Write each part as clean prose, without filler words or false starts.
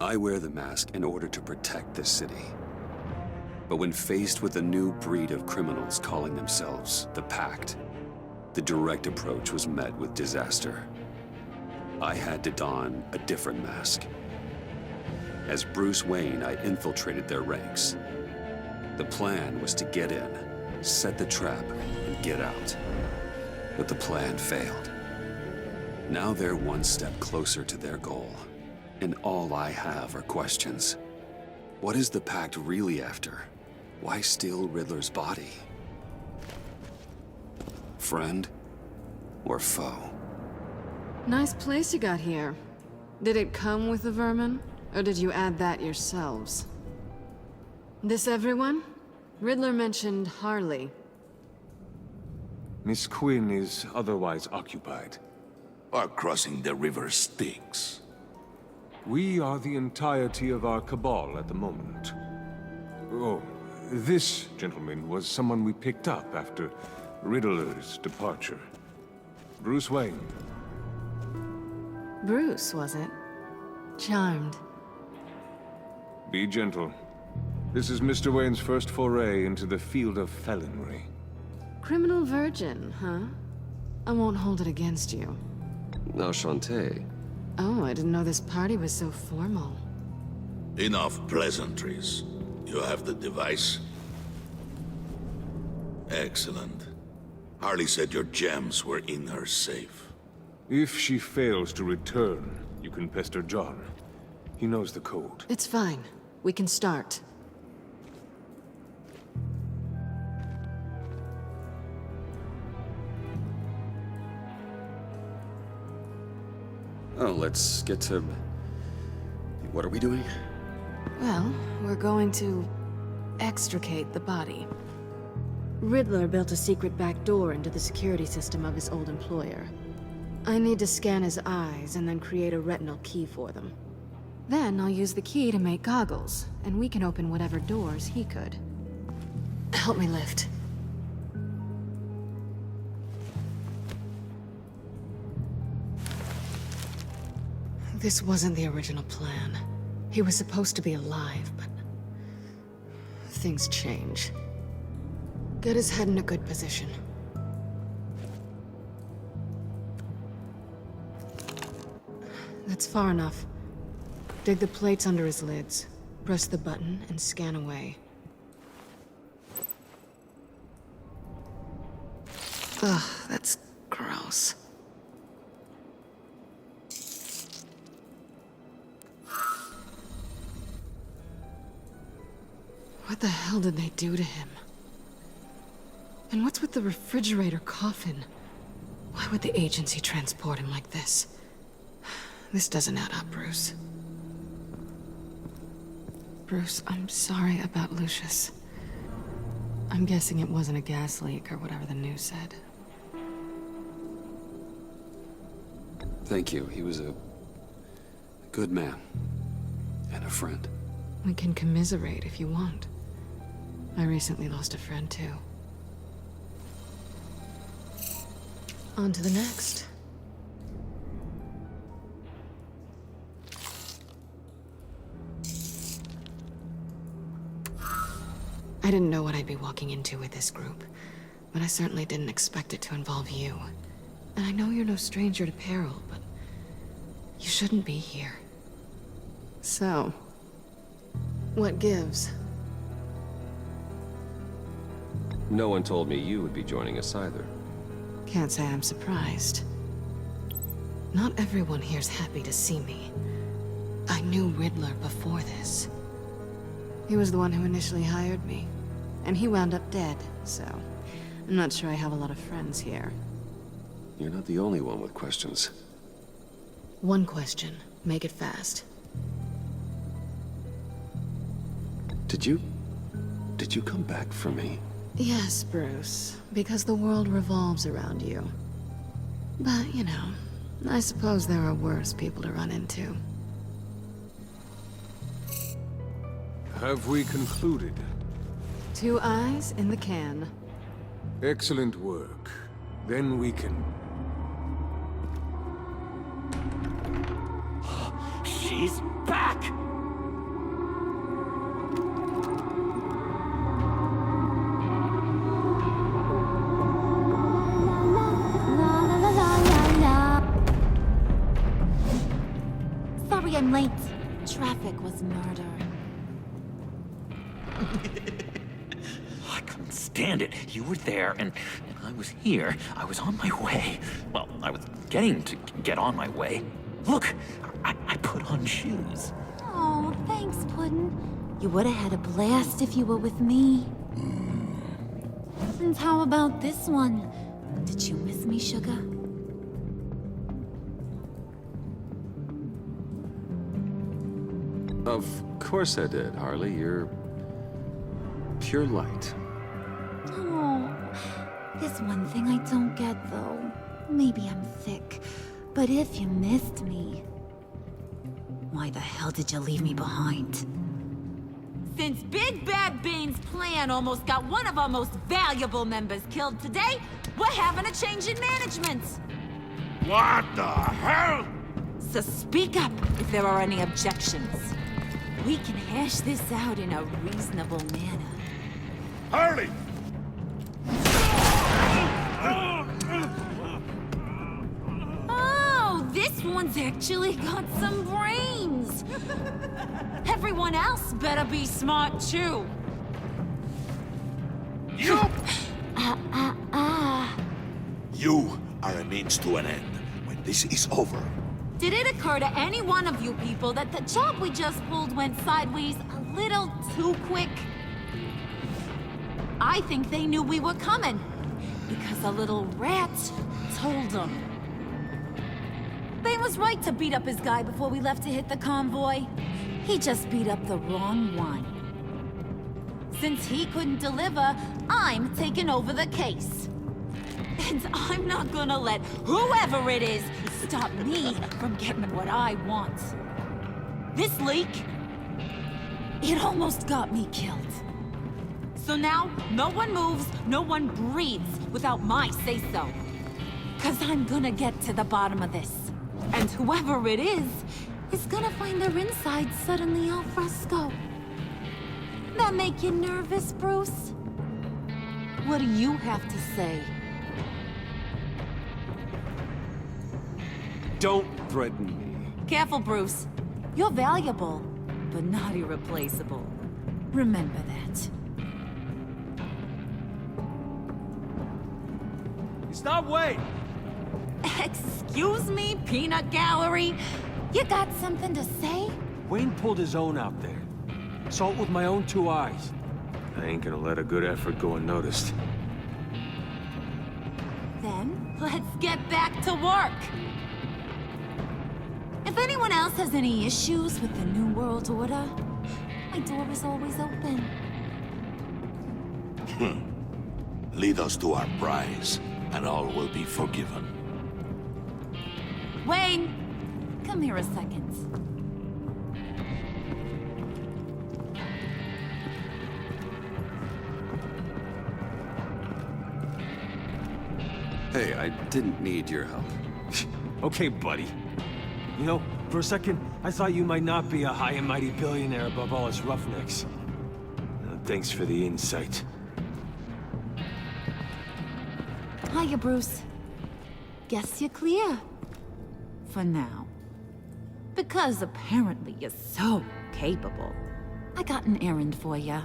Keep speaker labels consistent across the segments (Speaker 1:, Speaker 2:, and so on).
Speaker 1: I wear the mask in order to protect this city. But when faced with a new breed of criminals calling themselves the Pact, the direct approach was met with disaster. I had to don a different mask. As Bruce Wayne, I infiltrated their ranks. The plan was to get in, set the trap, and get out. But the plan failed. Now they're one step closer to their goal, and all I have are questions. What is the Pact really after? Why steal Riddler's body? Friend or foe?
Speaker 2: Nice place you got here. Did it come with the vermin, or did you add that yourselves? This everyone? Riddler mentioned Harley.
Speaker 3: Miss Quinn is otherwise occupied.
Speaker 4: Or crossing the river Styx.
Speaker 3: We are the entirety of our cabal at the moment. Oh, this gentleman was someone we picked up after Riddler's departure. Bruce Wayne.
Speaker 2: Bruce, was it? Charmed.
Speaker 3: Be gentle. This is Mr. Wayne's first foray into the field of felonry.
Speaker 2: Criminal virgin, huh? I won't hold it against you.
Speaker 5: Enchanté.
Speaker 2: Oh, I didn't know this party was so formal.
Speaker 4: Enough pleasantries. You have the device? Excellent. Harley said your gems were in her safe.
Speaker 3: If she fails to return, you can pester John. He knows the code.
Speaker 2: It's fine. We can start.
Speaker 1: Oh, let's get to... What are we doing?
Speaker 2: Well, we're going to extricate the body. Riddler built a secret back door into the security system of his old employer. I need to scan his eyes and then create a retinal key for them. Then I'll use the key to make goggles, and we can open whatever doors he could. Help me lift. This wasn't the original plan. He was supposed to be alive, but things change. Get his head in a good position. That's far enough. Dig the plates under his lids. Press the button and scan away. Ugh, that's gross. What the hell did they do to him? And what's with the refrigerator coffin? Why would the agency transport him like this? This doesn't add up, Bruce. Bruce, I'm sorry about Lucius. I'm guessing it wasn't a gas leak or whatever the news said.
Speaker 1: Thank you. He was a good man. And a friend.
Speaker 2: We can commiserate if you want. I recently lost a friend, too. On to the next. I didn't know what I'd be walking into with this group, but I certainly didn't expect it to involve you. And I know you're no stranger to peril, but you shouldn't be here. So, what gives?
Speaker 5: No one told me you would be joining us either.
Speaker 2: Can't say I'm surprised. Not everyone here's happy to see me. I knew Riddler before this. He was the one who initially hired me, and he wound up dead, so I'm not sure I have a lot of friends here.
Speaker 1: You're not the only one with questions.
Speaker 2: One question. Make it fast.
Speaker 1: Did you come back for me?
Speaker 2: Yes, Bruce, because the world revolves around you. But, you know, I suppose there are worse people to run into.
Speaker 3: Have we concluded?
Speaker 2: 2 eyes in the can.
Speaker 3: Excellent work. Then we can...
Speaker 6: She's back! I'm late. Traffic was murder.
Speaker 7: I couldn't stand it. You were there, and I was here. I was on my way. Well, I was getting to get on my way. Look, I put on shoes.
Speaker 6: Oh, thanks, Puddin'. You would have had a blast if you were with me. And how about this one? Did you miss me, sugar?
Speaker 1: Of course I did, Harley. You're pure light.
Speaker 6: Oh, there's one thing I don't get, though. Maybe I'm thick, but if you missed me, why the hell did you leave me behind?
Speaker 8: Since Big Bad Bean's plan almost got one of our most valuable members killed today, we're having a change in management.
Speaker 4: What the hell?
Speaker 8: So speak up if there are any objections. We can hash this out in a reasonable manner.
Speaker 4: Harley!
Speaker 8: Oh, this one's actually got some brains. Everyone else better be smart too.
Speaker 4: You! You are a means to an end. When this is over,
Speaker 8: Did it occur to any one of you people that the job we just pulled went sideways a little too quick? I think they knew we were coming, because a little rat told them. They was right to beat up his guy before we left to hit the convoy. He just beat up the wrong one. Since he couldn't deliver, I'm taking over the case. And I'm not gonna let whoever it is stop me from getting what I want. This leak, it almost got me killed. So now, no one moves, no one breathes without my say-so. 'Cause I'm gonna get to the bottom of this. And whoever it is gonna find their insides suddenly al fresco. That make you nervous, Bruce? What do you have to say?
Speaker 1: Don't threaten me.
Speaker 8: Careful, Bruce. You're valuable, but not irreplaceable. Remember that.
Speaker 9: Stop, wait!
Speaker 8: Excuse me, peanut gallery? You got something to say?
Speaker 9: Wayne pulled his own out there. Saw it with my own 2 eyes.
Speaker 3: I ain't gonna let a good effort go unnoticed.
Speaker 8: Then, let's get back to work. If anyone else has any issues with the New World Order, my door is always open.
Speaker 4: lead us to our prize, and all will be forgiven.
Speaker 8: Wayne, come here a second.
Speaker 1: Hey, I didn't need your help.
Speaker 9: Okay, buddy. You know, for a second, I thought you might not be a high and mighty billionaire above all us roughnecks. Thanks for the insight.
Speaker 8: Hiya, Bruce. Guess you're clear. For now. Because apparently you're so capable. I got an errand for ya.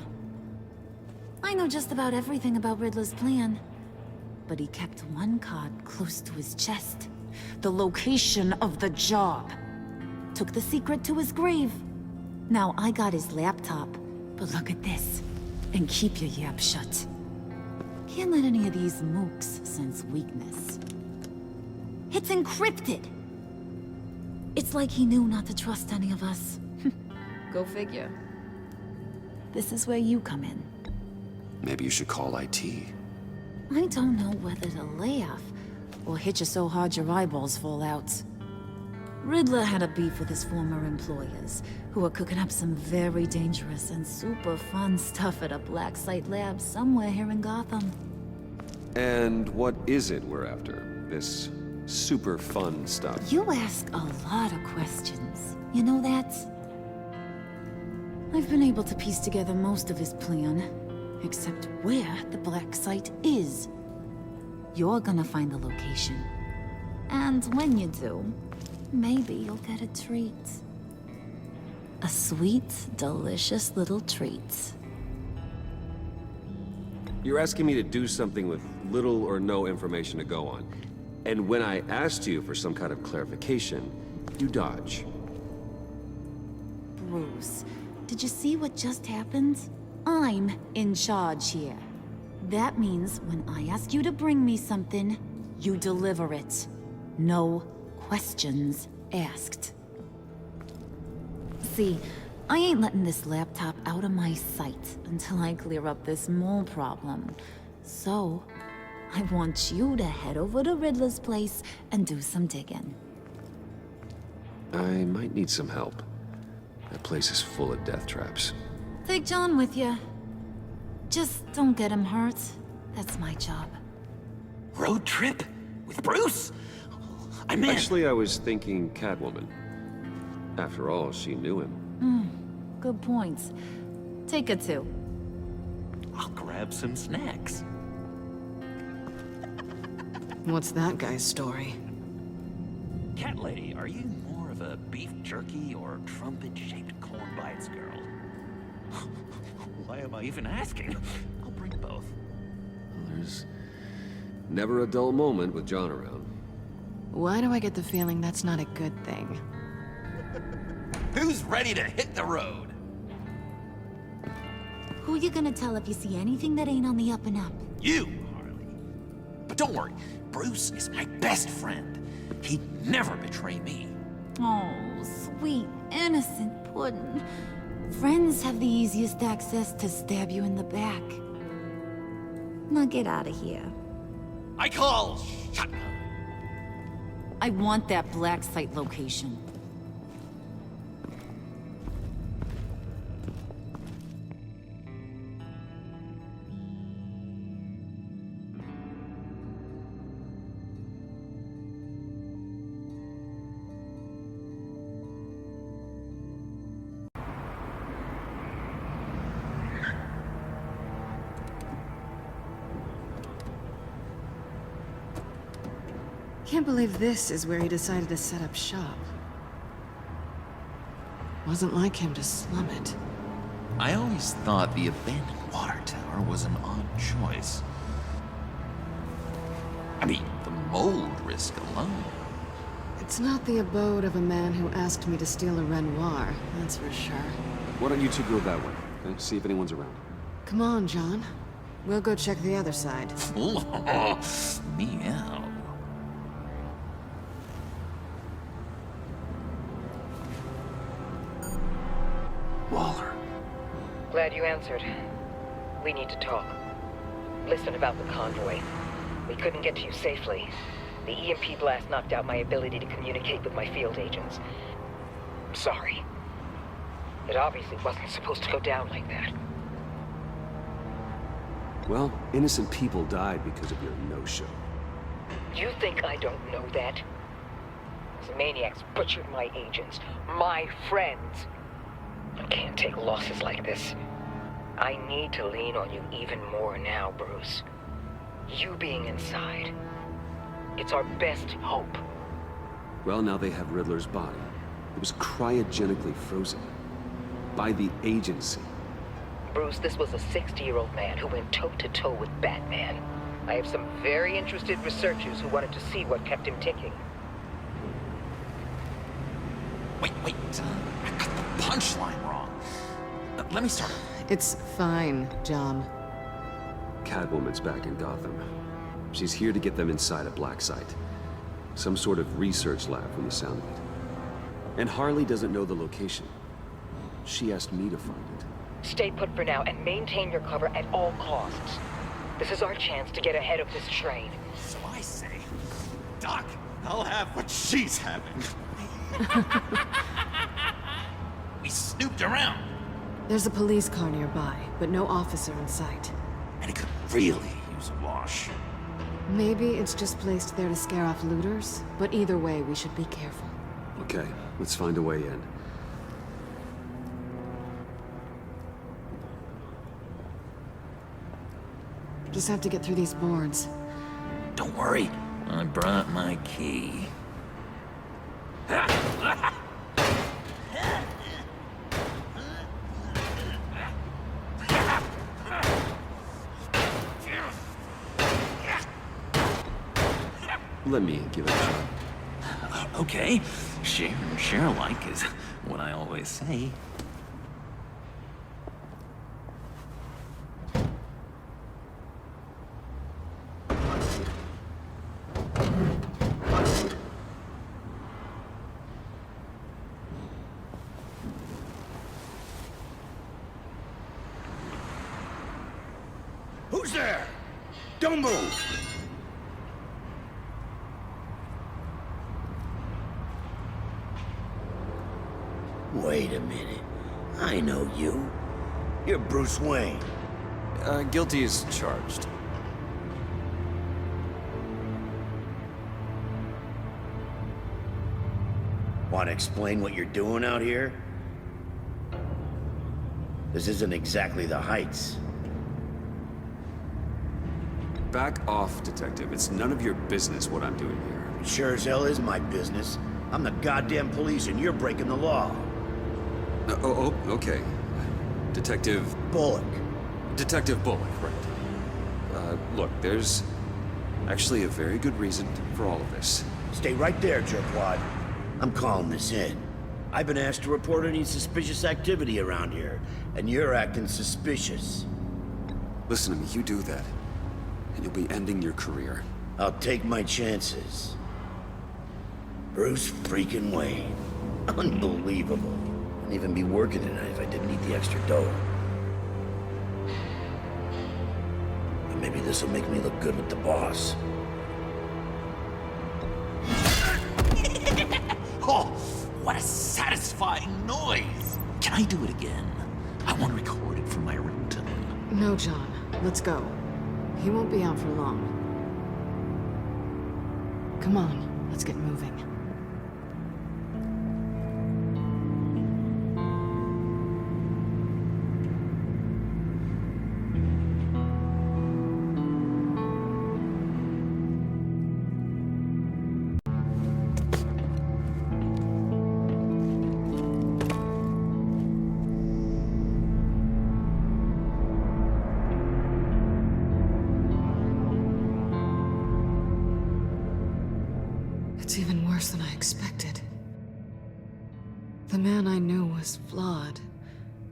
Speaker 8: I know just about everything about Riddler's plan. But he kept one card close to his chest. The location of the job. Took the secret to his grave. Now I got his laptop. But look at this. And keep your yap shut. Can't let any of these mooks sense weakness. It's encrypted. It's like he knew not to trust any of us. Go figure. This is where you come in.
Speaker 1: Maybe you should call IT.
Speaker 8: I don't know whether to laugh or hit you so hard your eyeballs fall out. Riddler had a beef with his former employers, who were cooking up some very dangerous and super fun stuff at a black site lab somewhere here in Gotham.
Speaker 1: And what is it we're after? This super fun stuff?
Speaker 8: You ask a lot of questions. You know that? I've been able to piece together most of his plan, except where the black site is. You're gonna find the location. And when you do, maybe you'll get a treat. A sweet, delicious little treat.
Speaker 5: You're asking me to do something with little or no information to go on. And when I asked you for some kind of clarification, you dodge.
Speaker 8: Bruce, did you see what just happened? I'm in charge here. That means when I ask you to bring me something, you deliver it. No questions asked. See, I ain't letting this laptop out of my sight until I clear up this mole problem. So, I want you to head over to Riddler's place and do some digging.
Speaker 5: I might need some help. That place is full of death traps.
Speaker 8: Take John with you. Just don't get him hurt. That's my job.
Speaker 7: Road trip? With Bruce? I'm in.
Speaker 5: Actually, I was thinking Catwoman. After all, she knew him.
Speaker 8: Good points. Take her too.
Speaker 7: I'll grab some snacks.
Speaker 2: What's that guy's story?
Speaker 7: Cat lady, are you more of a beef jerky or trumpet-shaped corn bites girl? Why am I even asking? I'll bring both.
Speaker 5: There's never a dull moment with John around.
Speaker 2: Why do I get the feeling that's not a good thing?
Speaker 7: Who's ready to hit the road?
Speaker 8: Who you gonna tell if you see anything that ain't on the up and up?
Speaker 7: You, Harley. But don't worry, Bruce is my best friend. He'd never betray me.
Speaker 8: Oh, sweet, innocent puddin'. Friends have the easiest access to stab you in the back. Now get out of here.
Speaker 7: I call shut.
Speaker 8: I want that black site location.
Speaker 2: Can't believe this is where he decided to set up shop. Wasn't like him to slum it.
Speaker 7: I always thought the abandoned water tower was an odd choice. I mean, the mold risk alone.
Speaker 2: It's not the abode of a man who asked me to steal a Renoir, that's for sure.
Speaker 5: Why don't you two go that way? Okay? See if anyone's around.
Speaker 2: Come on, John. We'll go check the other side.
Speaker 7: Meow.
Speaker 5: Waller.
Speaker 10: Glad you answered. We need to talk. Listen about the convoy. We couldn't get to you safely. The EMP blast knocked out my ability to communicate with my field agents. I'm sorry. It obviously wasn't supposed to go down like that.
Speaker 5: Well, innocent people died because of your no-show.
Speaker 10: You think I don't know that? These maniacs butchered my agents, my friends. I can't take losses like this. I need to lean on you even more now, Bruce. You being inside, it's our best hope.
Speaker 5: Well, now they have Riddler's body. It was cryogenically frozen. By the agency.
Speaker 10: Bruce, this was a 60-year-old man who went toe-to-toe with Batman. I have some very interested researchers who wanted to see what kept him ticking.
Speaker 7: Wait, I got the punchline wrong. Let me start.
Speaker 2: It's fine, John.
Speaker 5: Catwoman's back in Gotham. She's here to get them inside a black site. Some sort of research lab from the sound of it. And Harley doesn't know the location. She asked me to find it.
Speaker 10: Stay put for now and maintain your cover at all costs. This is our chance to get ahead of this train.
Speaker 7: So I say, Doc, I'll have what she's having. We snooped around.
Speaker 2: There's a police car nearby, but no officer in sight.
Speaker 7: And it could really use a wash.
Speaker 2: Maybe it's just placed there to scare off looters, but either way, we should be careful.
Speaker 5: Okay, let's find a way in.
Speaker 2: Just have to get through these boards.
Speaker 7: Don't worry, I brought my key.
Speaker 5: Let me give it a shot.
Speaker 7: Okay, share and share alike is what I always say.
Speaker 11: Who's there? Don't move! Wait a minute. I know you. You're Bruce Wayne.
Speaker 5: Guilty as charged.
Speaker 11: Want to explain what you're doing out here? This isn't exactly the Heights.
Speaker 1: Back off, Detective. It's none of your business what I'm doing here.
Speaker 11: Sure as hell is my business. I'm the goddamn police and you're breaking the law.
Speaker 1: Okay. Detective...
Speaker 11: Bullock.
Speaker 1: Detective Bullock, right. Look, there's actually a very good reason for all of this.
Speaker 11: Stay right there, jerkwad. I'm calling this in. I've been asked to report any suspicious activity around here, and you're acting suspicious.
Speaker 1: Listen to me, you do that, and you'll be ending your career.
Speaker 11: I'll take my chances. Bruce freaking Wayne. Unbelievable. I'd even be working tonight if I didn't need the extra dough. But maybe this'll make me look good with the boss.
Speaker 7: Oh, what a satisfying noise! Can I do it again? I want to record it for my ringtone.
Speaker 2: No, John. Let's go. He won't be out for long. Come on, let's get moving. It's even worse than I expected. The man I knew was flawed,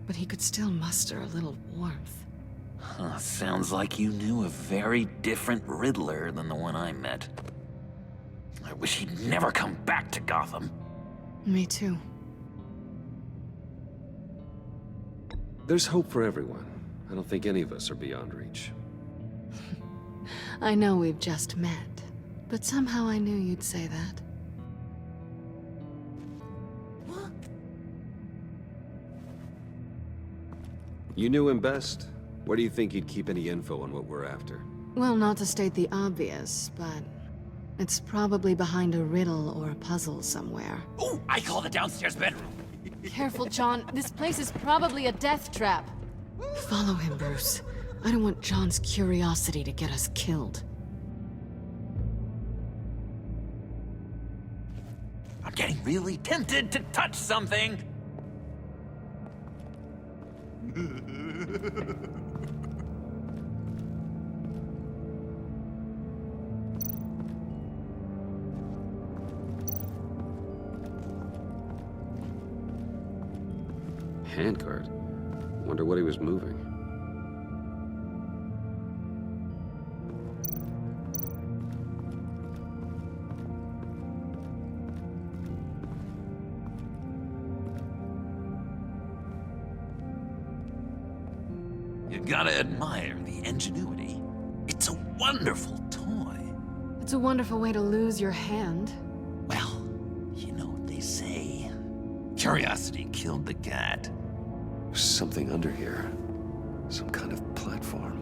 Speaker 2: but he could still muster a little warmth.
Speaker 7: Huh, sounds like you knew a very different Riddler than the one I met. I wish he'd never come back to Gotham.
Speaker 2: Me too.
Speaker 5: There's hope for everyone. I don't think any of us are beyond reach.
Speaker 2: I know we've just met, but somehow I knew you'd say that.
Speaker 5: You knew him best. Where do you think he'd keep any info on what we're after?
Speaker 2: Well, not to state the obvious, but it's probably behind a riddle or a puzzle somewhere.
Speaker 7: Oh, I call the downstairs bedroom.
Speaker 2: Careful, John. This place is probably a death trap. Follow him, Bruce. I don't want John's curiosity to get us killed.
Speaker 7: I'm getting really tempted to touch something.
Speaker 5: Handcart? Wonder what he was moving.
Speaker 7: You gotta admire the ingenuity. It's a wonderful toy.
Speaker 2: It's a wonderful way to lose your hand.
Speaker 7: Well, you know what they say. Curiosity killed the cat.
Speaker 1: There's something under here. Some kind of platform.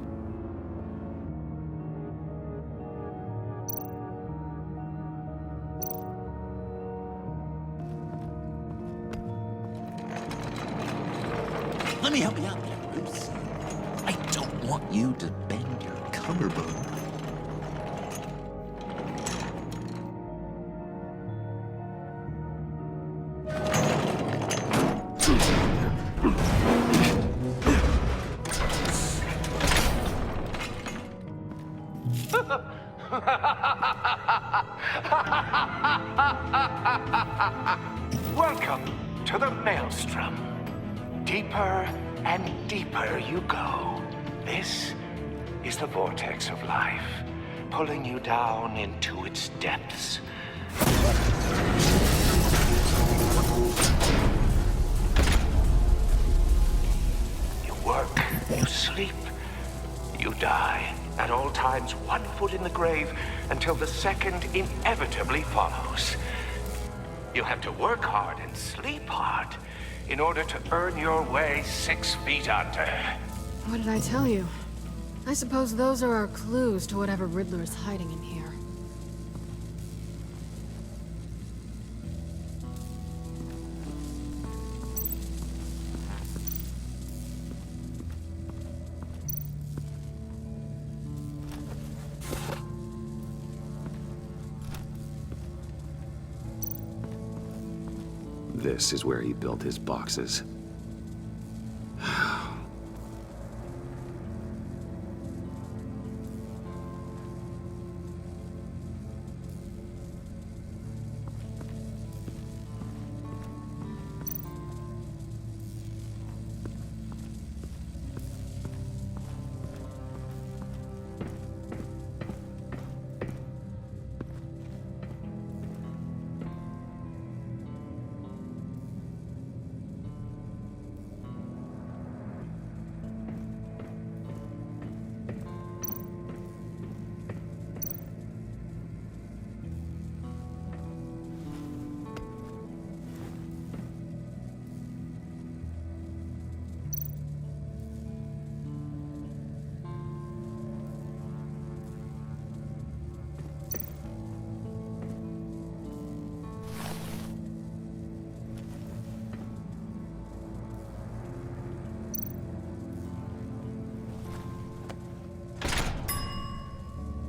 Speaker 7: Let me help you out there, Bruce. I don't want you to bend your collarbone.
Speaker 12: Welcome to the Maelstrom. Deeper and deeper you go. This is the vortex of life, pulling you down into its depths. You work, you sleep, you die. At all times, 1 foot in the grave until the second inevitably follows. You have to work hard and sleep hard in order to earn your way 6 feet under.
Speaker 2: What did I tell you? I suppose those are our clues to whatever Riddler is hiding in here.
Speaker 5: This is where he built his boxes.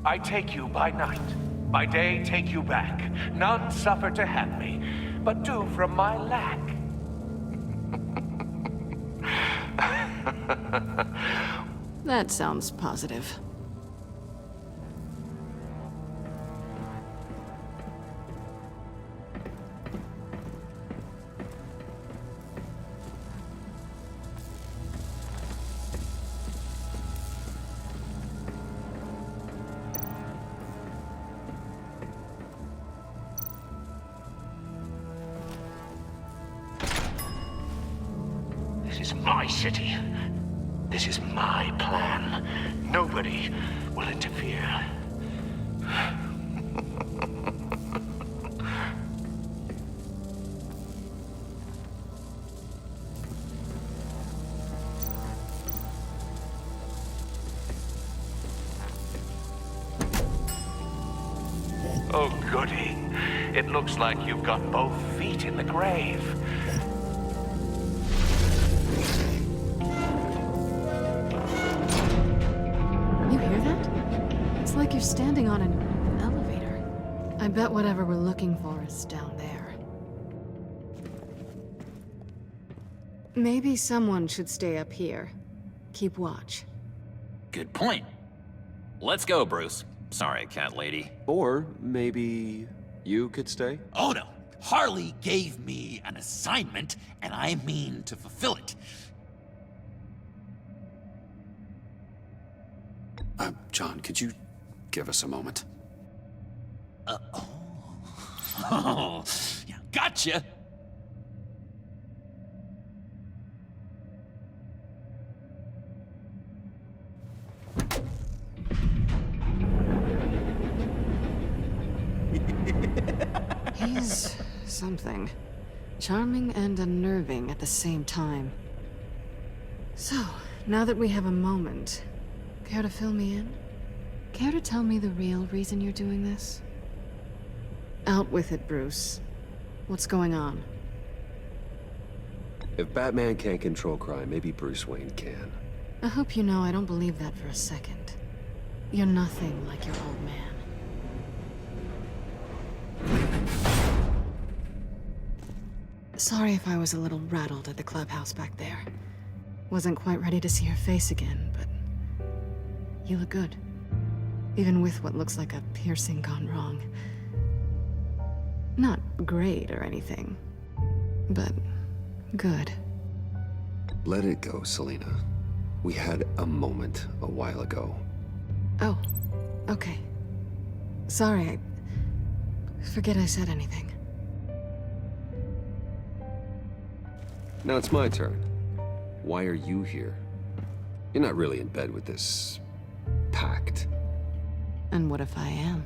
Speaker 12: I take you by night, by day take you back. None suffer to have me, but do from my lack.
Speaker 2: That sounds positive.
Speaker 12: This is my city. This is my plan. Nobody will interfere. Oh, goody. It looks like you've got both feet in the grave.
Speaker 2: You hear that? It's like you're standing on an elevator. I bet whatever we're looking for is down there. Maybe someone should stay up here. Keep watch.
Speaker 7: Good point. Let's go, Bruce. Sorry, cat lady.
Speaker 5: Or maybe you could stay?
Speaker 7: Oh no. Harley gave me an assignment, and I mean to fulfill it.
Speaker 1: John, could you give us a moment?
Speaker 7: Oh, yeah, gotcha.
Speaker 2: He's something. Charming and unnerving at the same time. So, now that we have a moment, care to fill me in? Care to tell me the real reason you're doing this? Out with it, Bruce. What's going on?
Speaker 5: If Batman can't control crime, maybe Bruce Wayne can.
Speaker 2: I hope you know I don't believe that for a second. You're nothing like your old man. Sorry if I was a little rattled at the clubhouse back there. Wasn't quite ready to see your face again, but you look good. even with what looks like a piercing gone wrong. Not great or anything, but good.
Speaker 1: Let it go, Selena. We had a moment a while ago.
Speaker 2: Oh, okay. Sorry, I forget I said anything.
Speaker 1: Now it's my turn. Why are you here? You're not really in bed with this pact.
Speaker 2: And what if I am?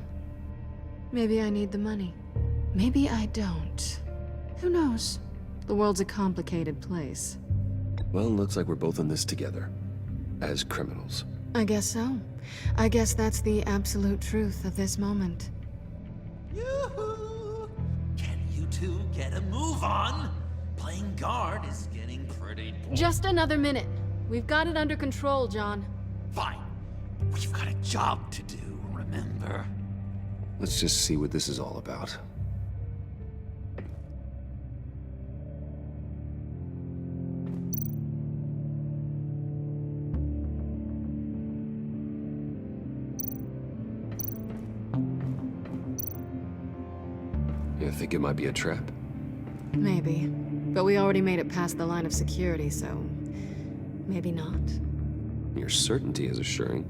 Speaker 2: Maybe I need the money. Maybe I don't. Who knows? The world's a complicated place.
Speaker 1: Well, looks like we're both in this together. As criminals.
Speaker 2: I guess so. I guess that's the absolute truth of this moment.
Speaker 7: Yoo-hoo! Can you two get a move on? Playing guard is getting pretty boring.
Speaker 2: Just another minute. We've got it under control, John.
Speaker 7: Fine. We've got a job to do, remember?
Speaker 1: Let's just see what this is all about. You think it might be a trap?
Speaker 2: Maybe. But we already made it past the line of security, so maybe not.
Speaker 1: Your certainty is assuring.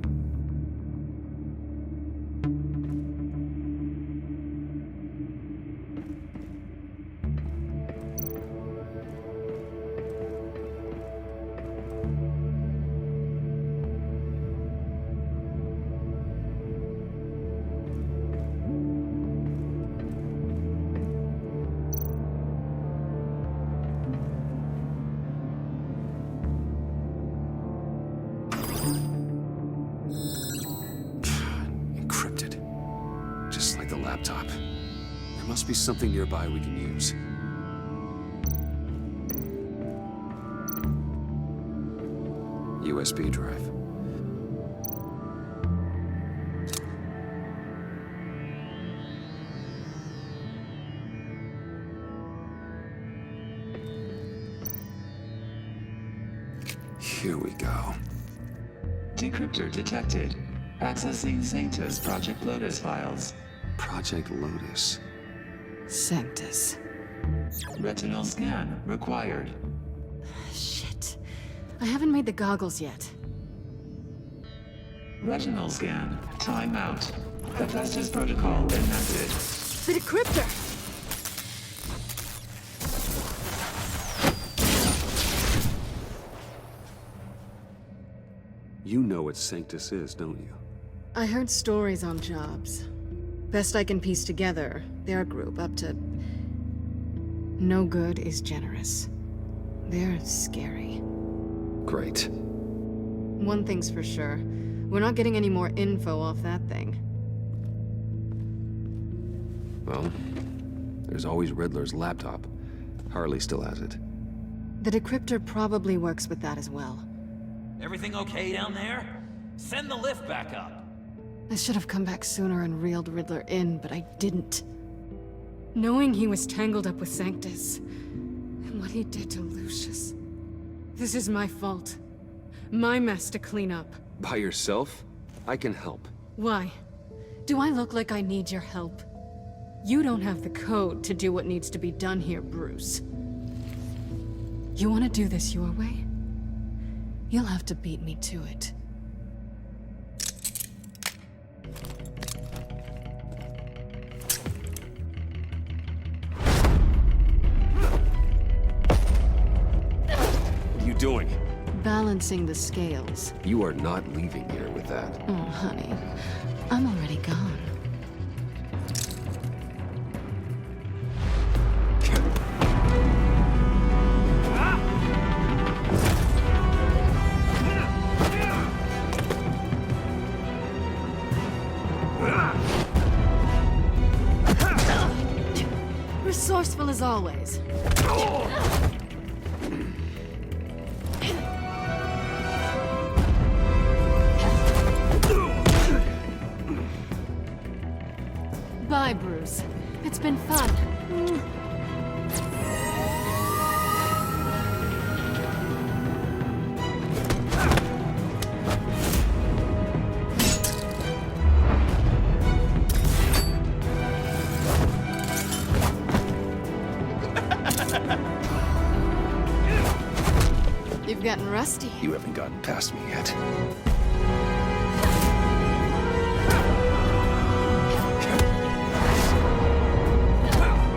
Speaker 1: Laptop. There must be something nearby we can use. USB drive. Here we go.
Speaker 13: Decryptor detected. Accessing Sanctus Project Lotus files.
Speaker 1: Project Lotus.
Speaker 2: Sanctus.
Speaker 13: Retinal scan required.
Speaker 2: Shit. I haven't made the goggles yet.
Speaker 13: Retinal scan. Timeout. Hephaestus protocol enacted.
Speaker 2: The decryptor!
Speaker 1: You know what Sanctus is, don't you?
Speaker 2: I heard stories on jobs. Best I can piece together, their group up to... No good is generous. They're scary.
Speaker 1: Great.
Speaker 2: One thing's for sure. We're not getting any more info off that thing.
Speaker 1: Well, there's always Riddler's laptop. Harley still has it.
Speaker 2: The decryptor probably works with that as well.
Speaker 7: Everything okay down there? Send the lift back up.
Speaker 2: I should have come back sooner and reeled Riddler in, but I didn't. Knowing he was tangled up with Sanctus, and what he did to Lucius. This is my fault. My mess to clean up.
Speaker 1: By yourself? I can help.
Speaker 2: Why? Do I look like I need your help? You don't have the code to do what needs to be done here, Bruce. You want to do this your way? You'll have to beat me to it.
Speaker 1: What are you doing?
Speaker 2: Balancing the scales.
Speaker 1: You are not leaving here with that.
Speaker 2: Oh, honey. I'm already gone. Resourceful as always. Bye, Bruce. It's been fun.
Speaker 1: You haven't gotten past me yet.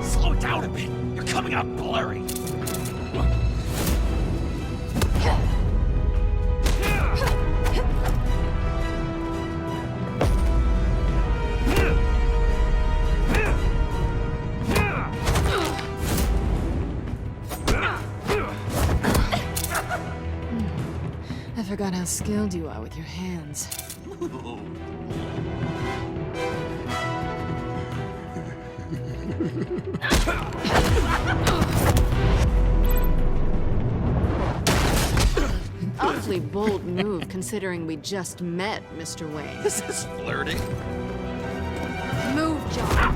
Speaker 7: Slow down a bit. You're coming out blurry.
Speaker 2: I forgot how skilled you are with your hands. Awfully bold move, considering we just met, Mr. Wayne.
Speaker 7: This is flirting.
Speaker 2: Move, John.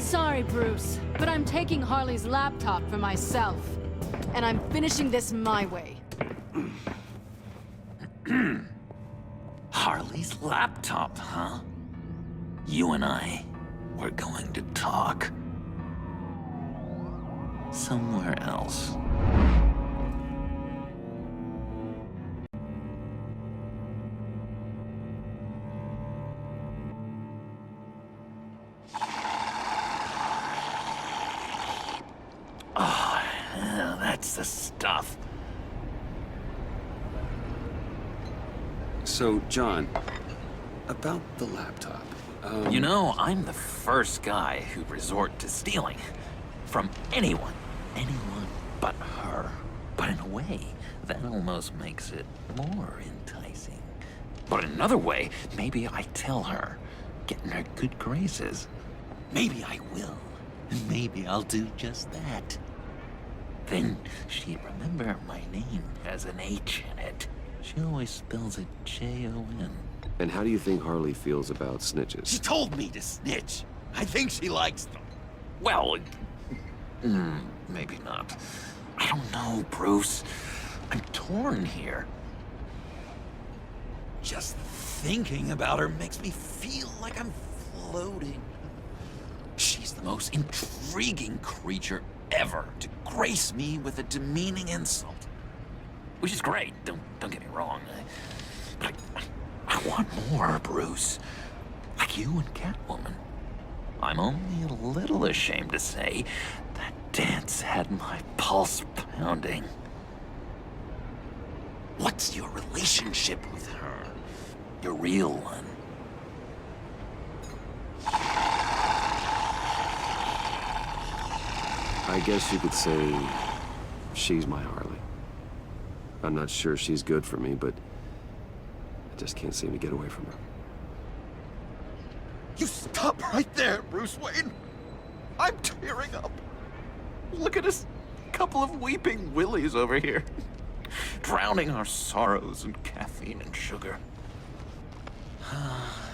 Speaker 2: Sorry, Bruce, but I'm taking Harley's laptop for myself. And I'm finishing this my way.
Speaker 7: Harley's laptop, huh? You and I, we're going to talk. Somewhere else. Oh, yeah, that's the stuff.
Speaker 1: So, John, about the laptop.
Speaker 7: You know, I'm the first guy who'd resort to stealing. From anyone. Anyone but her. But in a way, that almost makes it more enticing. But in another way, maybe I tell her, get in her good graces. Maybe I will. And maybe I'll do just that. Then she'd remember my name has an H in it. She always spells it J-O-N.
Speaker 5: And how do you think Harley feels about snitches?
Speaker 7: She told me to snitch. I think she likes them. Well, maybe not. I don't know, Bruce. I'm torn here. Just thinking about her makes me feel like I'm floating. She's the most intriguing creature ever to grace me with a demeaning insult. Which is great, don't get me wrong. But I want more, Bruce. Like you and Catwoman. I'm only a little ashamed to say that dance had my pulse pounding. What's your relationship with her? Your real one?
Speaker 5: I guess you could say she's my Harley. I'm not sure she's good for me, but I just can't seem to get away from her.
Speaker 7: You stop right there, Bruce Wayne. I'm tearing up. Look at us, couple of weeping willies over here. Drowning our sorrows in caffeine and sugar.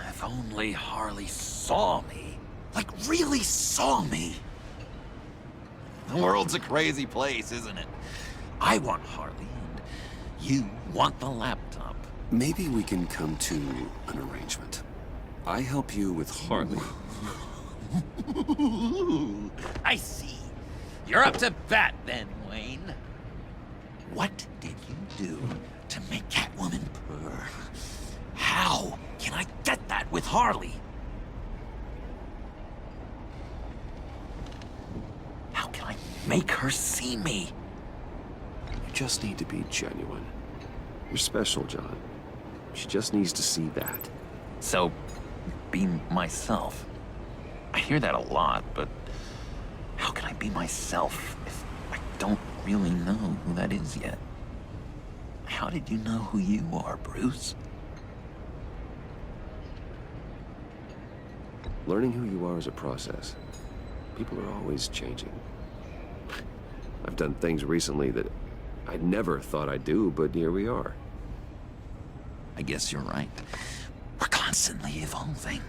Speaker 7: If only Harley saw me. Like, really saw me. The world's a crazy place, isn't it? I want Harley, and you want the laptop.
Speaker 1: Maybe we can come to an arrangement. I help you with Harley.
Speaker 7: I see. You're up to bat then, Wayne. What did you do to make Catwoman purr? How can I get that with Harley? How can I make her see me?
Speaker 5: You just need to be genuine. You're special, John. She just needs to see that.
Speaker 7: So, be myself. I hear that a lot, but how can I be myself if I don't really know who that is yet? How did you know who you are, Bruce?
Speaker 5: Learning who you are is a process. People are always changing. I've done things recently that I never thought I'd do, but here we are.
Speaker 7: I guess you're right. We're constantly evolving.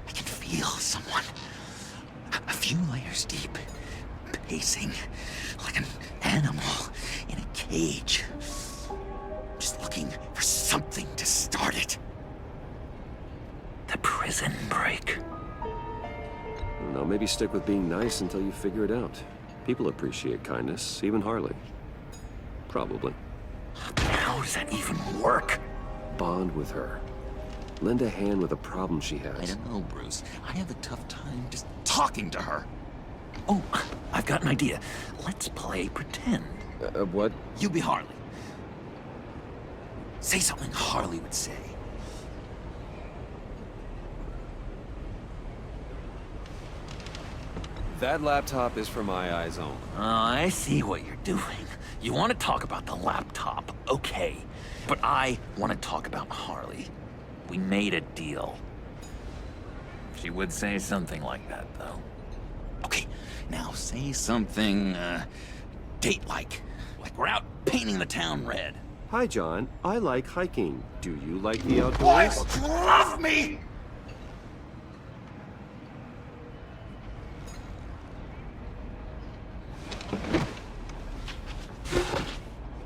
Speaker 7: I can feel someone a few layers deep, pacing like an animal in a cage, just looking for something to start it. The prison break.
Speaker 5: No, maybe stick with being nice until you figure it out. People appreciate kindness, even Harley. Probably.
Speaker 7: How does that even work?
Speaker 5: Bond with her. Lend a hand with a problem she has.
Speaker 7: I don't know, Bruce. I have a tough time just talking to her. Oh, I've got an idea. Let's play pretend.
Speaker 5: What?
Speaker 7: You be Harley. Say something Harley would say.
Speaker 5: That laptop is for my eyes only.
Speaker 7: I see what you're doing. You want to talk about the laptop, okay. But I want to talk about Harley. We made a deal. She would say something like that, though. Okay, now say something, date-like. Like we're out painting the town red.
Speaker 5: Hi, John. I like hiking. Do you like the outdoors?
Speaker 4: What's wrong with me?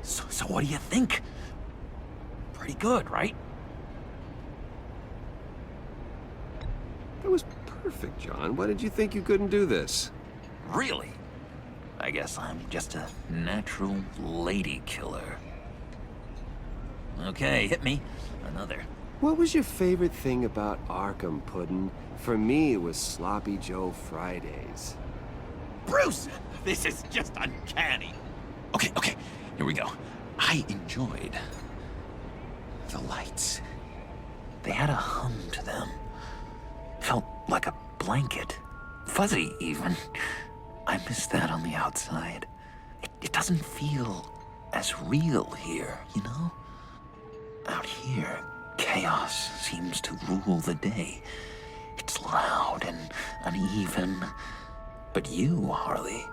Speaker 7: So what do you think? Pretty good, right?
Speaker 5: That was perfect, John. Why did you think you couldn't do this?
Speaker 7: Really? I guess I'm just a natural lady killer. Okay, hit me. Another.
Speaker 5: What was your favorite thing about Arkham, Puddin'? For me, it was Sloppy Joe Fridays.
Speaker 7: Bruce! This is just uncanny. Okay, here we go. I enjoyed the lights. They had a hum to them. Felt like a blanket. Fuzzy, even. I miss that on the outside. It doesn't feel as real here, you know? Out here, chaos seems to rule the day. It's loud and uneven. But you, Harley,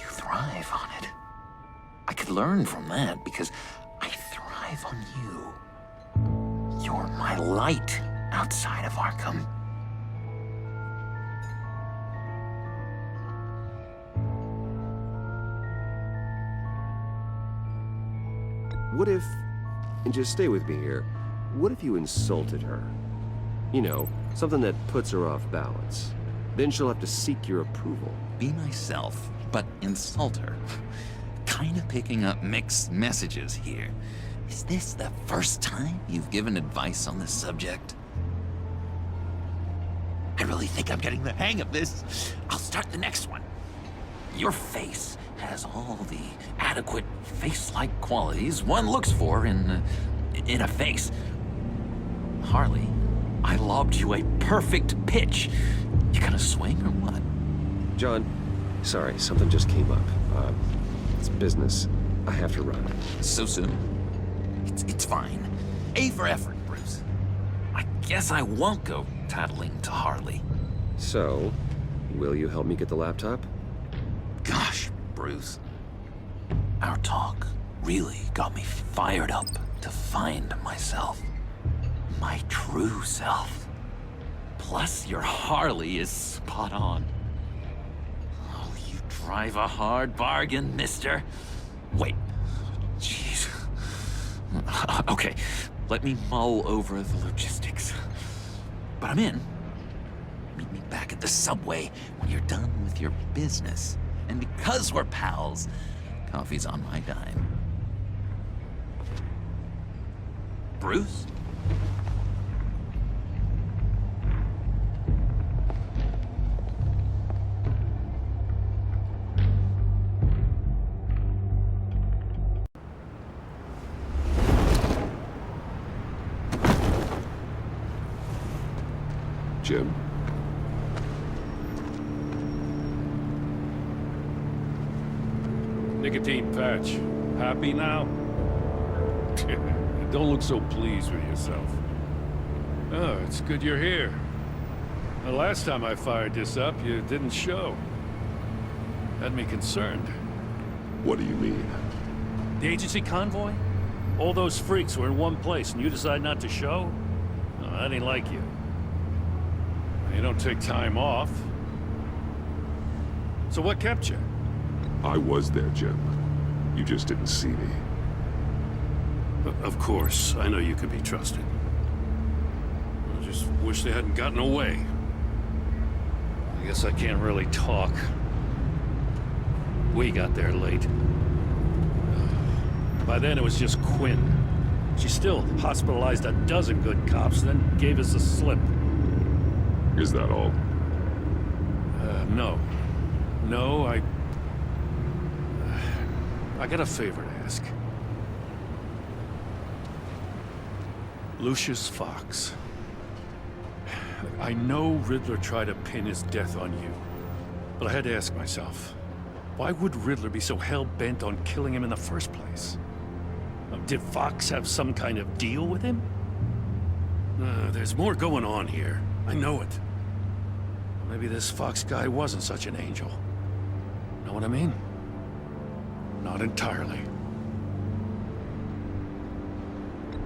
Speaker 7: you thrive on it. I could learn from that because I thrive on you. You're my light outside of Arkham.
Speaker 5: What if, and just stay with me here, what if you insulted her? You know, something that puts her off balance. Then she'll have to seek your approval.
Speaker 7: Be myself, but insult her. Kind of picking up mixed messages here. Is this the first time you've given advice on this subject? I really think I'm getting the hang of this. I'll start the next one. Your face has all the adequate face-like qualities one looks for in a face. Harley, I lobbed you a perfect pitch. You gonna swing or what?
Speaker 5: John, sorry, something just came up. It's business. I have to run.
Speaker 7: So soon? It's fine. A for effort, Bruce. I guess I won't go tattling to Harley.
Speaker 5: So, will you help me get the laptop?
Speaker 7: Gosh, Bruce. Our talk really got me fired up to find myself. My true self. Plus, your Harley is spot on. Oh, you drive a hard bargain, mister. Wait. Jeez. Okay, let me mull over the logistics. But I'm in. Meet me back at the subway when you're done with your business. And because we're pals, coffee's on my dime. Bruce?
Speaker 5: Jim?
Speaker 14: Nicotine patch. Happy now? Don't look so pleased with yourself. Oh, it's good you're here. The last time I fired this up, you didn't show. Had me concerned.
Speaker 1: What do you mean?
Speaker 14: The agency convoy? All those freaks were in one place and you decide not to show? No, that ain't like you. You don't take time off. So what kept you?
Speaker 1: I was there, Jim. You just didn't see me.
Speaker 14: Of course, I know you can be trusted. I just wish they hadn't gotten away. I guess I can't really talk. We got there late. By then it was just Quinn. She still hospitalized a dozen good cops, then gave us the slip.
Speaker 1: Is that all?
Speaker 14: No. No, I got a favor to ask. Lucius Fox. I know Riddler tried to pin his death on you, but I had to ask myself, why would Riddler be so hell-bent on killing him in the first place? Did Fox have some kind of deal with him? There's more going on here. I know it. Maybe this Fox guy wasn't such an angel. Know what I mean? Not entirely.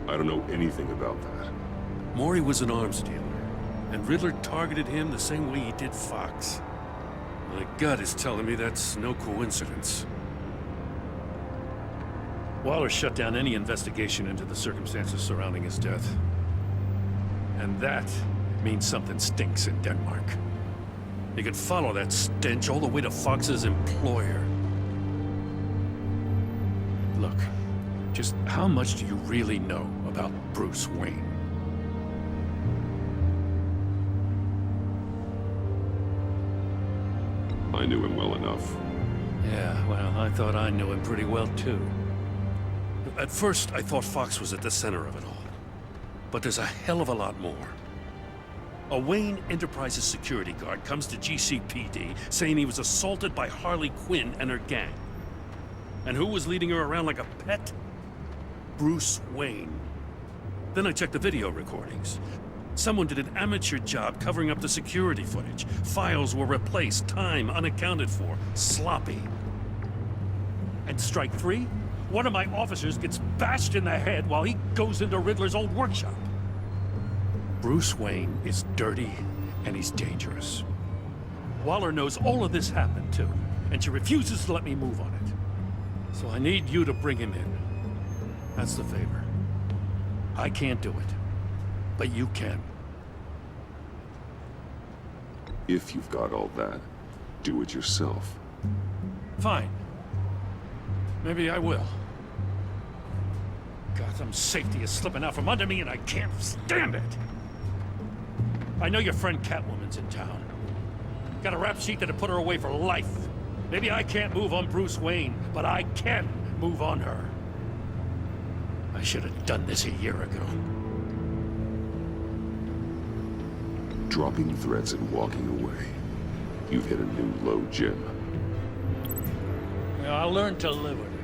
Speaker 1: I don't know anything about that.
Speaker 14: Maury was an arms dealer, and Riddler targeted him the same way he did Fox. My gut is telling me that's no coincidence. Waller shut down any investigation into the circumstances surrounding his death. And that means something stinks in Denmark. You could follow that stench all the way to Fox's employer. Look, just how much do you really know about Bruce Wayne?
Speaker 1: I knew him well enough.
Speaker 14: Yeah, well, I thought I knew him pretty well, too. At first, I thought Fox was at the center of it all. But there's a hell of a lot more. A Wayne Enterprises security guard comes to GCPD saying he was assaulted by Harley Quinn and her gang. And who was leading her around like a pet? Bruce Wayne. Then I checked the video recordings. Someone did an amateur job covering up the security footage. Files were replaced, time unaccounted for, sloppy. And strike three? One of my officers gets bashed in the head while he goes into Riddler's old workshop. Bruce Wayne is dirty and he's dangerous. Waller knows all of this happened too, and she refuses to let me move on it. So I need you to bring him in. That's the favor. I can't do it, but you can.
Speaker 1: If you've got all that, do it yourself.
Speaker 14: Fine. Maybe I will. Gotham's safety is slipping out from under me and I can't stand it. I know your friend Catwoman's in town. Got a rap sheet that'd put her away for life. Maybe I can't move on Bruce Wayne, but I can move on her. I should have done this a year ago.
Speaker 1: Dropping threats and walking away. You've hit a new low, Jim.
Speaker 14: I'll learn to live with it.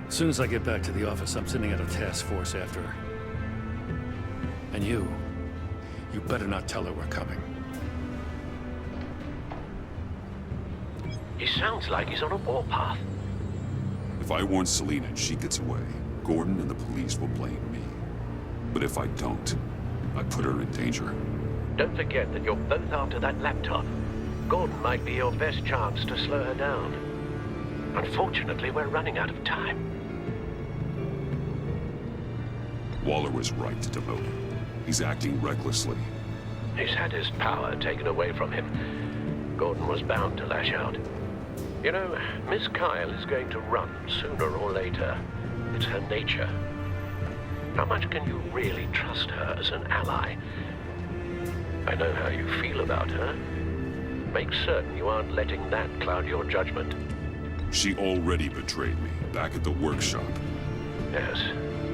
Speaker 14: As soon as I get back to the office, I'm sending out a task force after her. And you better not tell her we're coming.
Speaker 12: He sounds like he's on a warpath.
Speaker 1: If I warn Selina and she gets away, Gordon and the police will blame me. But if I don't, I put her in danger.
Speaker 12: Don't forget that you're both after that laptop. Gordon might be your best chance to slow her down. Unfortunately, we're running out of time.
Speaker 1: Waller was right to demote him. He's acting recklessly.
Speaker 12: He's had his power taken away from him. Gordon was bound to lash out. You know, Miss Kyle is going to run sooner or later. It's her nature. How much can you really trust her as an ally? I know how you feel about her. Make certain you aren't letting that cloud your judgment.
Speaker 1: She already betrayed me, back at the workshop.
Speaker 12: Yes,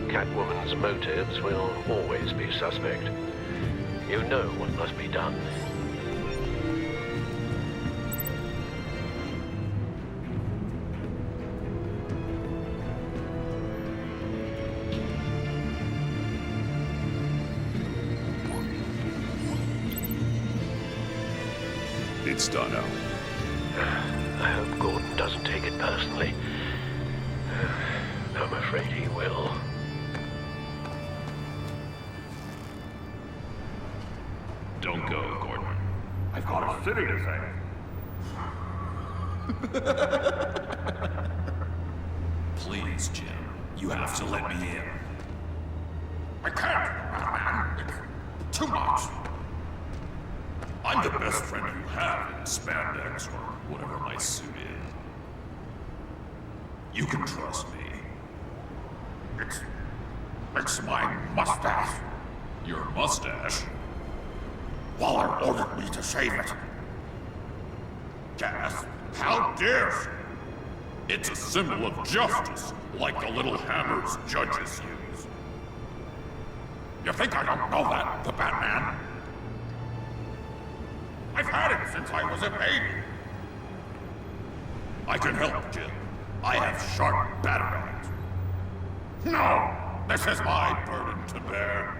Speaker 12: Catwoman's motives will always be suspect. You know what must be done.
Speaker 1: It's done, Al.
Speaker 12: personally. I'm afraid he will.
Speaker 15: Don't go, Gordon. I've got a city to save. Please, Jim. You have to let me in. I can't, man. It's too much. I'm the best friend you have in spandex or whatever my suit is. You can trust me. It's my mustache. Your mustache? Waller ordered me to shave it. Gas, how dare she? It's a symbol of justice, like the little hammers judges use. You think I don't know that, the Batman? I've had it since I was a baby. I can help, Jim. I have sharp batarangs. No, this is my burden to bear.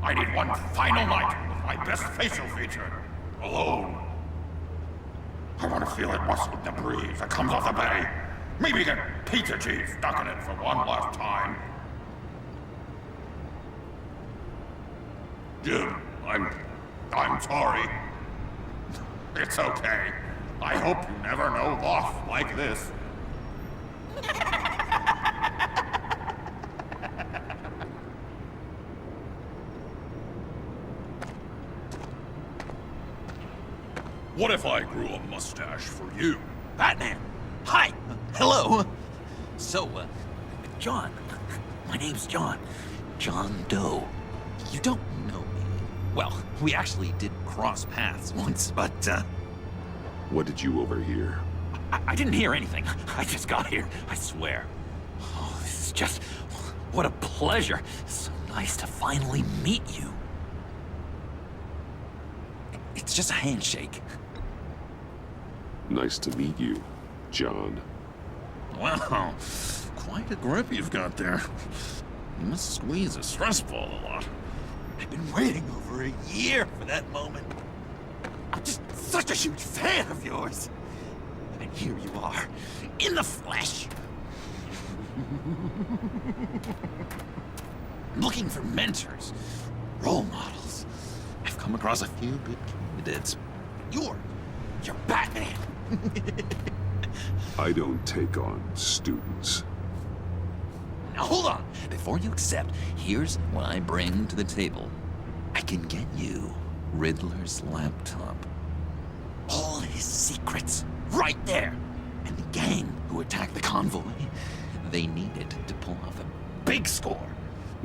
Speaker 15: I need one final night with my best facial feature, alone. I want to feel it rustling the breeze that comes off the bay. Maybe get pizza cheese stuck in it for one last time. Jim, I'm sorry. It's okay. I hope you never know loss like this. What if I grew a mustache for you?
Speaker 7: Batman! Hi! Hello! So, John. My name's John. John Doe. You don't know me. Well, we actually did cross paths once, but,
Speaker 1: What did you overhear?
Speaker 7: I didn't hear anything. I just got here, I swear. Oh, this is just... What a pleasure. So nice to finally meet you. It's just a handshake.
Speaker 1: Nice to meet you, John.
Speaker 15: Wow, quite a grip you've got there. You must squeeze a stress ball a lot.
Speaker 7: I've been waiting over a year for that moment. I'm just such a huge fan of yours. And here you are, in the flesh. Looking for mentors, role models. I've come across a few good candidates. You're Batman.
Speaker 1: I don't take on students.
Speaker 7: Now hold on. Before you accept, here's what I bring to the table. I can get you Riddler's laptop. All his secrets, right there. And the gang who attacked the convoy, they needed to pull off a big score.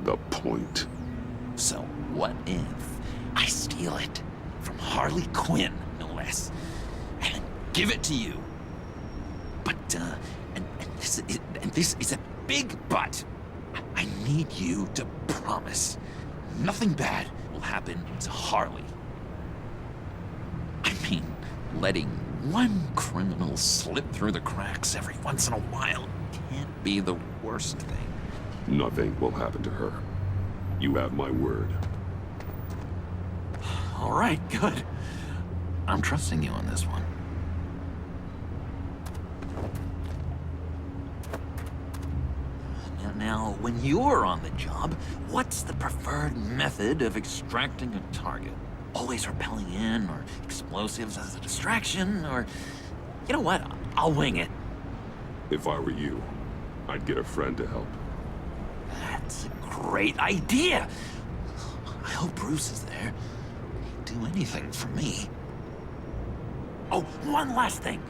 Speaker 1: The point.
Speaker 7: So what if I steal it from Harley Quinn, no less, and then give it to you? But, and this is a big but. I need you to promise nothing bad will happen to Harley. I mean, letting one criminal slip through the cracks every once in a while can't be the worst thing.
Speaker 1: Nothing will happen to her. You have my word.
Speaker 7: All right, good. I'm trusting you on this one. Now, when you're on the job, what's the preferred method of extracting a target? Always rappelling in, or explosives as a distraction, or... You know what? I'll wing it.
Speaker 1: If I were you, I'd get a friend to help.
Speaker 7: That's a great idea! I hope Bruce is there. He'd do anything for me. Oh, one last thing!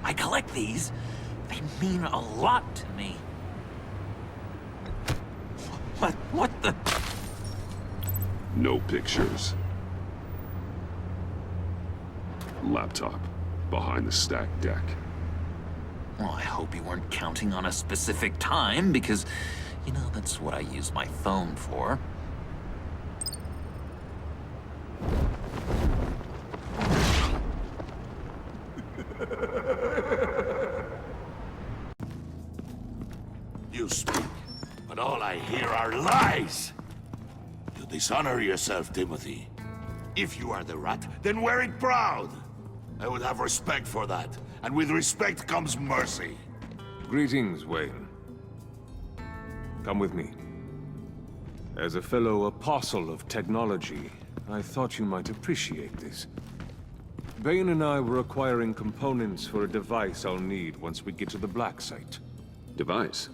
Speaker 7: I collect these. They mean a lot to me. What the...
Speaker 1: No pictures. Laptop behind the stacked deck.
Speaker 7: Well, I hope you weren't counting on a specific time, because, you know, that's what I use my phone for.
Speaker 4: You speak, but all I hear are lies. You dishonor yourself, Timothy. If you are the rat, then wear it proud. I would have respect for that, and with respect comes mercy.
Speaker 3: Greetings, Wayne. Come with me. As a fellow apostle of technology, I thought you might appreciate this. Bane and I were acquiring components for a device I'll need once we get to the Black Site.
Speaker 5: Device?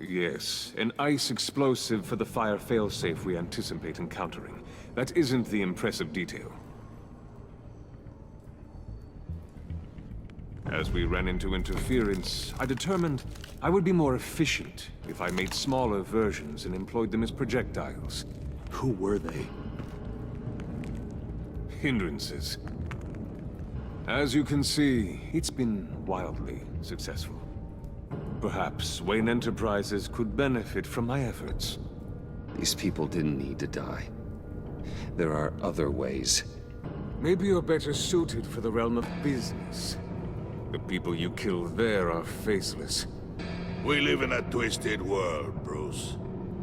Speaker 3: Yes, an ice explosive for the fire failsafe we anticipate encountering. That isn't the impressive detail. As we ran into interference, I determined I would be more efficient if I made smaller versions and employed them as projectiles.
Speaker 5: Who were they?
Speaker 3: Hindrances. As you can see, it's been wildly successful. Perhaps Wayne Enterprises could benefit from my efforts.
Speaker 5: These people didn't need to die. There are other ways.
Speaker 3: Maybe you're better suited for the realm of business. The people you kill there are faceless.
Speaker 4: We live in a twisted world, Bruce.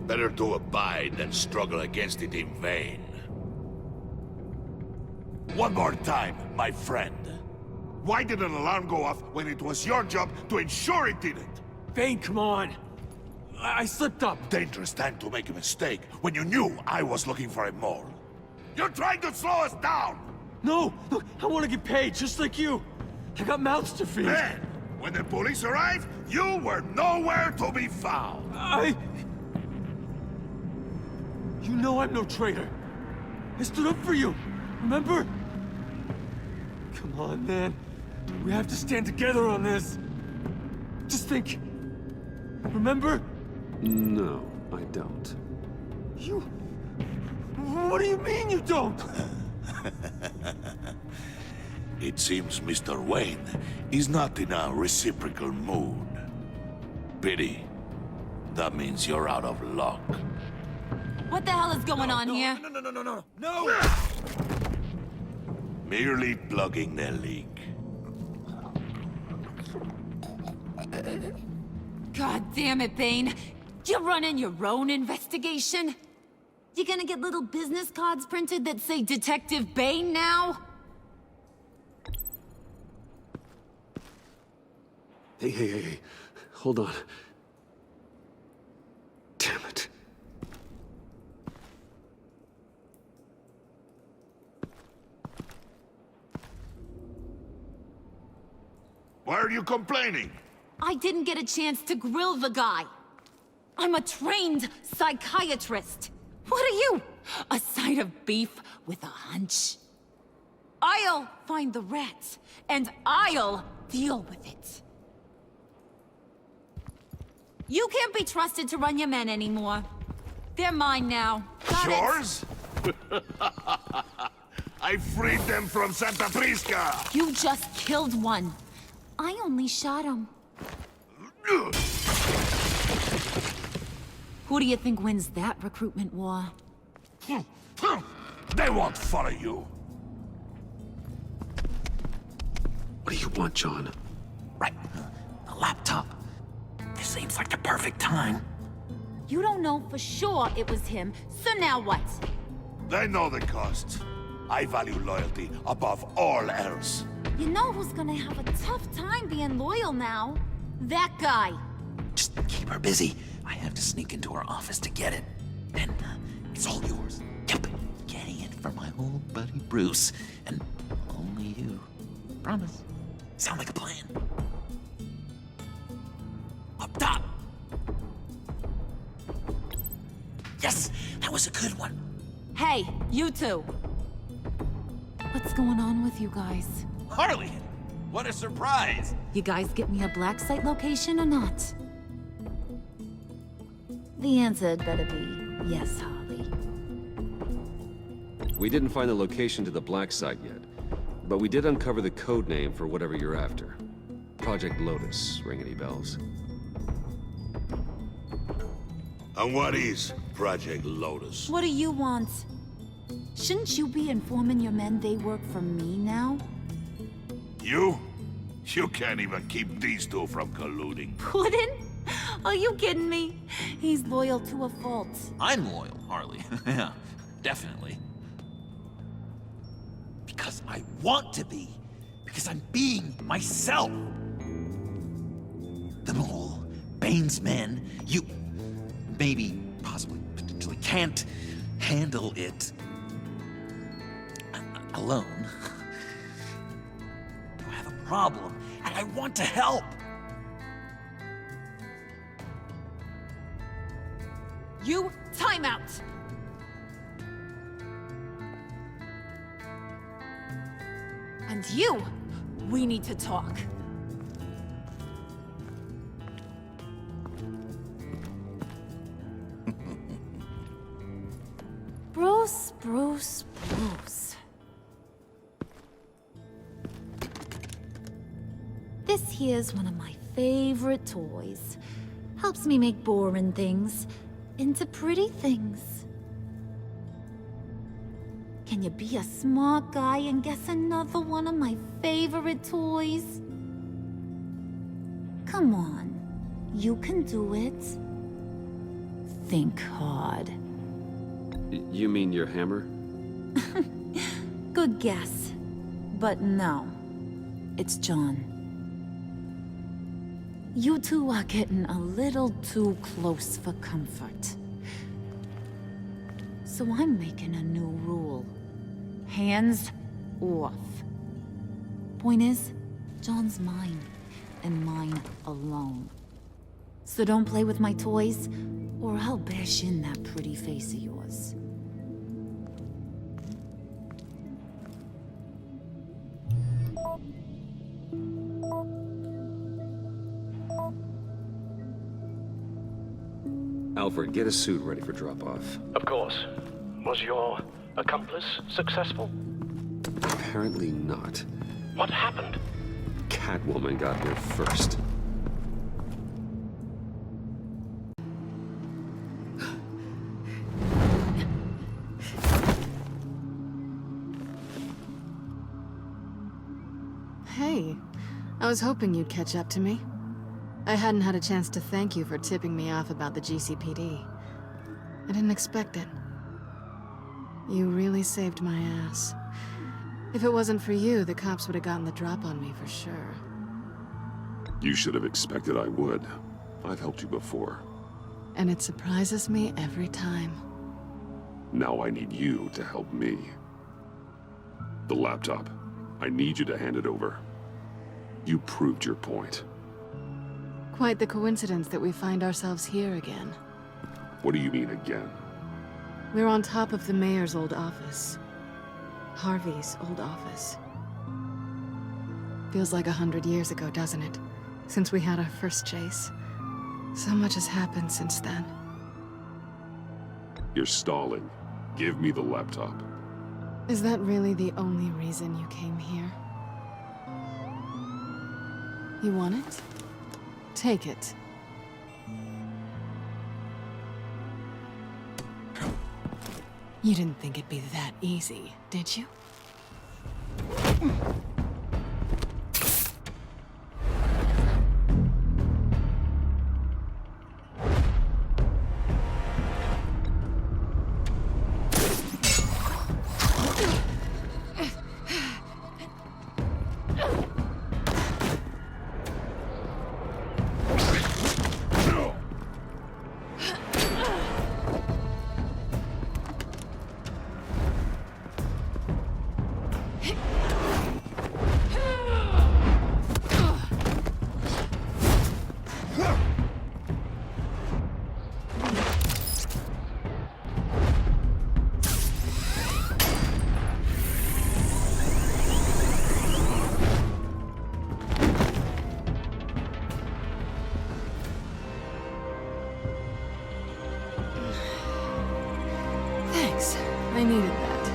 Speaker 4: Better to abide than struggle against it in vain. One more time, my friend. Why did an alarm go off when it was your job to ensure it didn't?
Speaker 9: Bane, come on! I slipped up!
Speaker 4: Dangerous time to make a mistake when you knew I was looking for a mole. You're trying to slow us down!
Speaker 9: No! Look, I want to get paid, just like you! I got mouths to feed!
Speaker 4: Then, when the police arrived, you were nowhere to be found!
Speaker 9: You know I'm no traitor! I stood up for you, remember? Come on, man. We have to stand together on this. Just think. Remember?
Speaker 5: No, I don't.
Speaker 9: You... What do you mean you don't?
Speaker 4: It seems Mr. Wayne is not in a reciprocal mood. Pity. That means you're out of luck.
Speaker 8: What the hell is going on here?
Speaker 9: No!
Speaker 4: Merely plugging the leak.
Speaker 8: God damn it, Bane. You're running your own investigation? You gonna get little business cards printed that say Detective Bane now?
Speaker 5: Hey. Hold on. Damn it.
Speaker 4: Why are you complaining?
Speaker 8: I didn't get a chance to grill the guy. I'm a trained psychiatrist. What are you? A side of beef with a hunch? I'll find the rat, and I'll deal with it. You can't be trusted to run your men anymore. They're mine now. Got
Speaker 4: Yours? I freed them from Santa Prisca!
Speaker 8: You just killed one. I only shot him. Who do you think wins that recruitment war?
Speaker 4: They won't follow you.
Speaker 5: What do you want, John?
Speaker 7: Right. A laptop. This seems like the perfect time.
Speaker 8: You don't know for sure it was him, so now what?
Speaker 4: They know the cost. I value loyalty above all else.
Speaker 8: You know who's gonna have a tough time being loyal now? That guy.
Speaker 7: Just keep her busy. I have to sneak into her office to get it. Then it's all yours. Yep. Getting it for my old buddy Bruce. And only you. Promise. Sound like a plan? Up top. Yes, that was a good one.
Speaker 8: Hey, you two. What's going on with you guys?
Speaker 7: Harley, what a surprise.
Speaker 8: You guys get me a black site location or not? The answer had better be yes, Harley.
Speaker 5: We didn't find the location to the Black Site yet, but we did uncover the code name for whatever you're after. Project Lotus. Ring any bells?
Speaker 4: And what is Project Lotus?
Speaker 8: What do you want? Shouldn't you be informing your men they work for me now?
Speaker 4: You? You can't even keep these two from colluding.
Speaker 8: Puddin'? Are you kidding me? He's loyal to a fault.
Speaker 7: I'm loyal, Harley. Yeah, definitely. I want to be, because I'm being myself. The mole, Bane's men, you maybe, possibly, potentially can't handle it alone. You have a problem, and I want to help.
Speaker 8: You, time out! And you, we need to talk. Bruce, Bruce, Bruce. This here's one of my favorite toys. Helps me make boring things into pretty things. Can you be a smart guy and guess another one of my favorite toys? Come on, you can do it. Think hard.
Speaker 5: You mean your hammer?
Speaker 8: Good guess. But no, it's John. You two are getting a little too close for comfort. So I'm making a new rule. Hands off. Point is, John's mine, and mine alone. So don't play with my toys, or I'll bash in that pretty face of yours.
Speaker 5: Alfred, get a suit ready for drop-off.
Speaker 12: Of course. Was your accomplice successful?
Speaker 5: Apparently not.
Speaker 12: What happened?
Speaker 5: Catwoman got here first.
Speaker 2: Hey, I was hoping you'd catch up to me. I hadn't had a chance to thank you for tipping me off about the GCPD. I didn't expect it. You really saved my ass. If it wasn't for you, the cops would have gotten the drop on me for sure.
Speaker 16: You should have expected I would. I've helped you before.
Speaker 2: And it surprises me every time.
Speaker 16: Now I need you to help me. The laptop. I need you to hand it over. You proved your point.
Speaker 2: Quite the coincidence that we find ourselves here again.
Speaker 16: What do you mean again?
Speaker 2: We're on top of the mayor's old office. Harvey's old office. Feels like 100 years ago, doesn't it? Since we had our first chase. So much has happened since then.
Speaker 16: You're stalling. Give me the laptop.
Speaker 2: Is that really the only reason you came here? You want it? Take it. You didn't think it'd be that easy, did you? I needed that.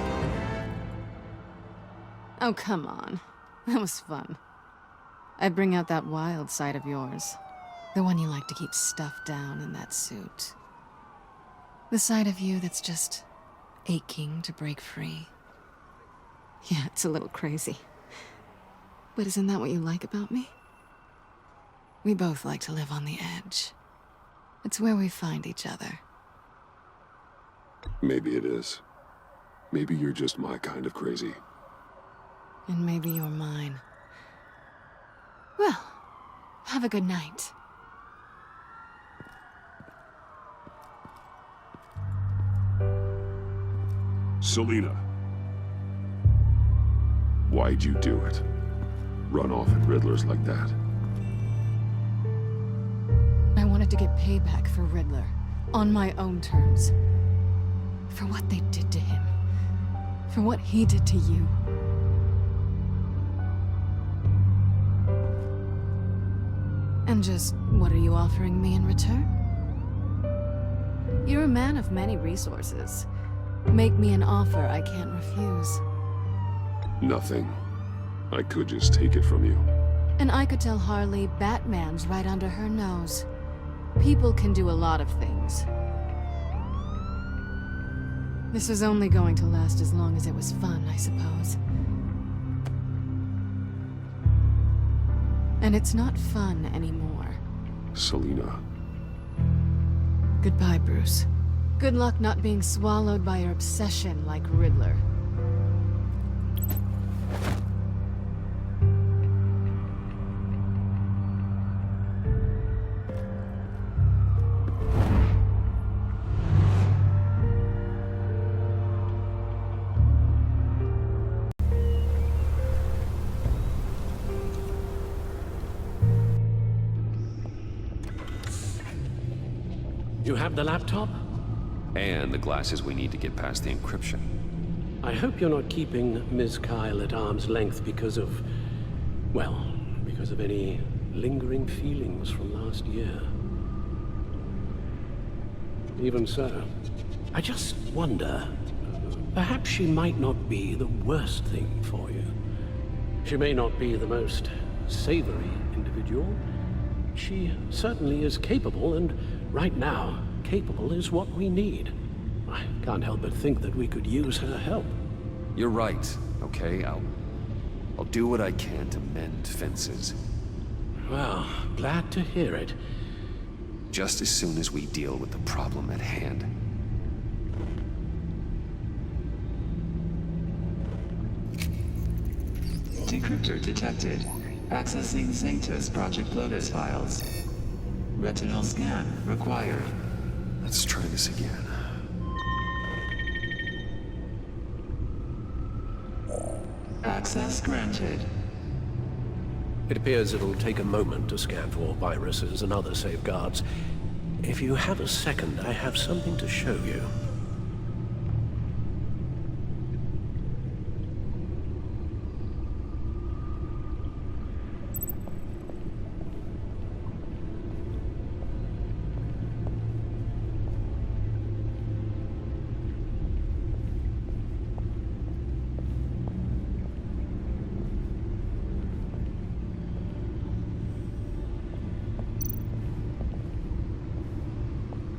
Speaker 2: Oh, come on. That was fun. I bring out that wild side of yours. The one you like to keep stuffed down in that suit. The side of you that's just aching to break free. Yeah, it's a little crazy. But isn't that what you like about me? We both like to live on the edge. It's where we find each other.
Speaker 16: Maybe it is. Maybe you're just my kind of crazy.
Speaker 2: And maybe you're mine. Well, have a good night.
Speaker 16: Selina. Why'd you do it? Run off at Riddlers like that?
Speaker 2: I wanted to get payback for Riddler, on my own terms. For what they did to him. For what he did to you. And just, what are you offering me in return? You're a man of many resources. Make me an offer I can't refuse.
Speaker 16: Nothing. I could just take it from you.
Speaker 2: And I could tell Harley Batman's right under her nose. People can do a lot of things. This was only going to last as long as it was fun, I suppose. And it's not fun anymore.
Speaker 16: Selina.
Speaker 2: Goodbye, Bruce. Good luck not being swallowed by your obsession like Riddler.
Speaker 14: You have the laptop?
Speaker 5: And the glasses we need to get past the encryption.
Speaker 14: I hope you're not keeping Ms. Kyle at arm's length because of... well, because of any lingering feelings from last year. Even so, I just wonder, perhaps she might not be the worst thing for you. She may not be the most savory individual. She certainly is capable, and right now, capable is what we need. I can't help but think that we could use her help.
Speaker 5: You're right, okay? I'll do what I can to mend fences.
Speaker 14: Well, glad to hear it.
Speaker 5: Just as soon as we deal with the problem at hand.
Speaker 13: Decryptor detected. Accessing Zeta's Project Lotus files. Retinal scan required.
Speaker 5: Let's try this again.
Speaker 13: Access granted.
Speaker 14: It appears it'll take a moment to scan for viruses and other safeguards. If you have a second, I have something to show you.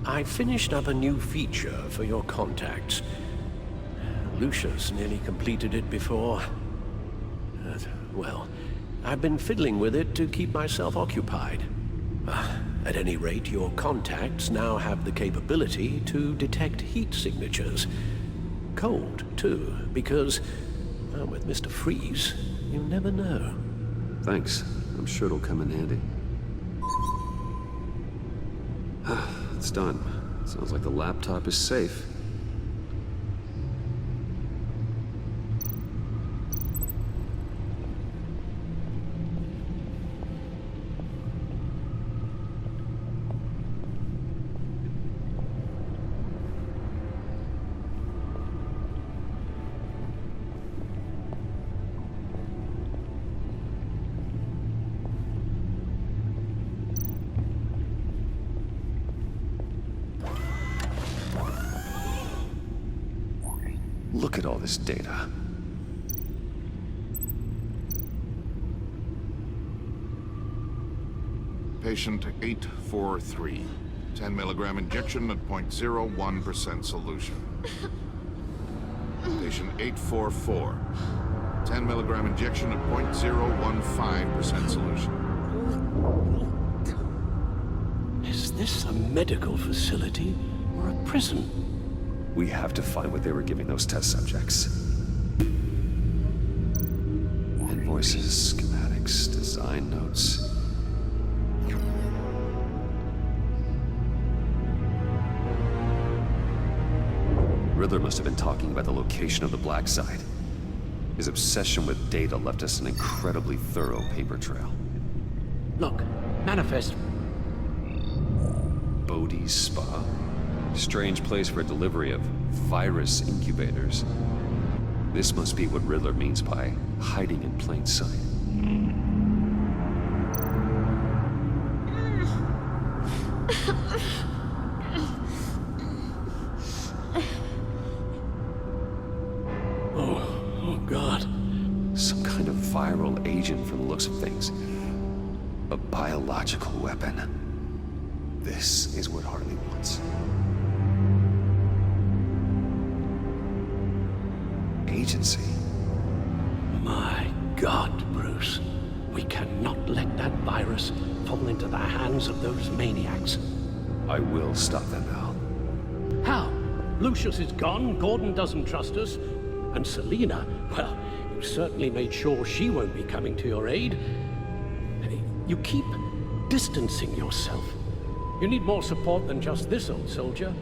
Speaker 14: I finished up a new feature for your contacts. Lucius nearly completed it before. Well, I've been fiddling with it to keep myself occupied. At any rate, your contacts now have the capability to detect heat signatures. Cold, too, because, well, with Mr. Freeze, you never know.
Speaker 5: Thanks. I'm sure it'll come in handy. It's done. Sounds like the laptop is safe. Look at all this data.
Speaker 15: Patient 843. 10 milligram injection at 0.01% solution. Patient 844. 10 milligram injection at 0.015% solution.
Speaker 14: Is this a medical facility or a prison?
Speaker 5: We have to find what they were giving those test subjects.
Speaker 1: Invoices, schematics, design notes. Riddler must have been talking about the location of the black site. His obsession with data left us an incredibly thorough paper trail.
Speaker 17: Look, manifest.
Speaker 1: Bodhi's Spa? Strange place for delivery of virus incubators. This must be what Riddler means by hiding in plain sight.
Speaker 14: Oh, God.
Speaker 1: Some kind of viral agent from the looks of things. A biological weapon. This is what Harley wants. Agency.
Speaker 17: My God, Bruce. We cannot let that virus fall into the hands of those maniacs.
Speaker 1: I will stop them, Al.
Speaker 17: How? Lucius is gone, Gordon doesn't trust us, and Selina, well, you certainly made sure she won't be coming to your aid. You keep distancing yourself. You need more support than just this old soldier.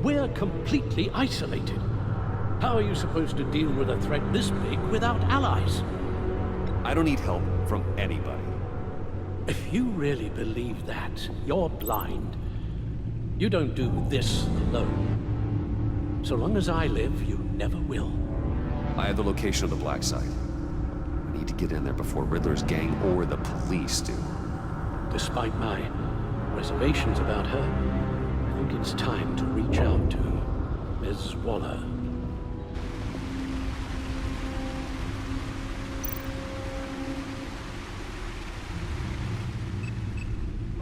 Speaker 17: We're completely isolated. How are you supposed to deal with a threat this big without allies?
Speaker 1: I don't need help from anybody.
Speaker 17: If you really believe that, you're blind. You don't do this alone. So long as I live, you never will.
Speaker 1: I have the location of the black site. I need to get in there before Riddler's gang or the police do.
Speaker 17: Despite my reservations about her, I think it's time to reach out to Ms. Waller.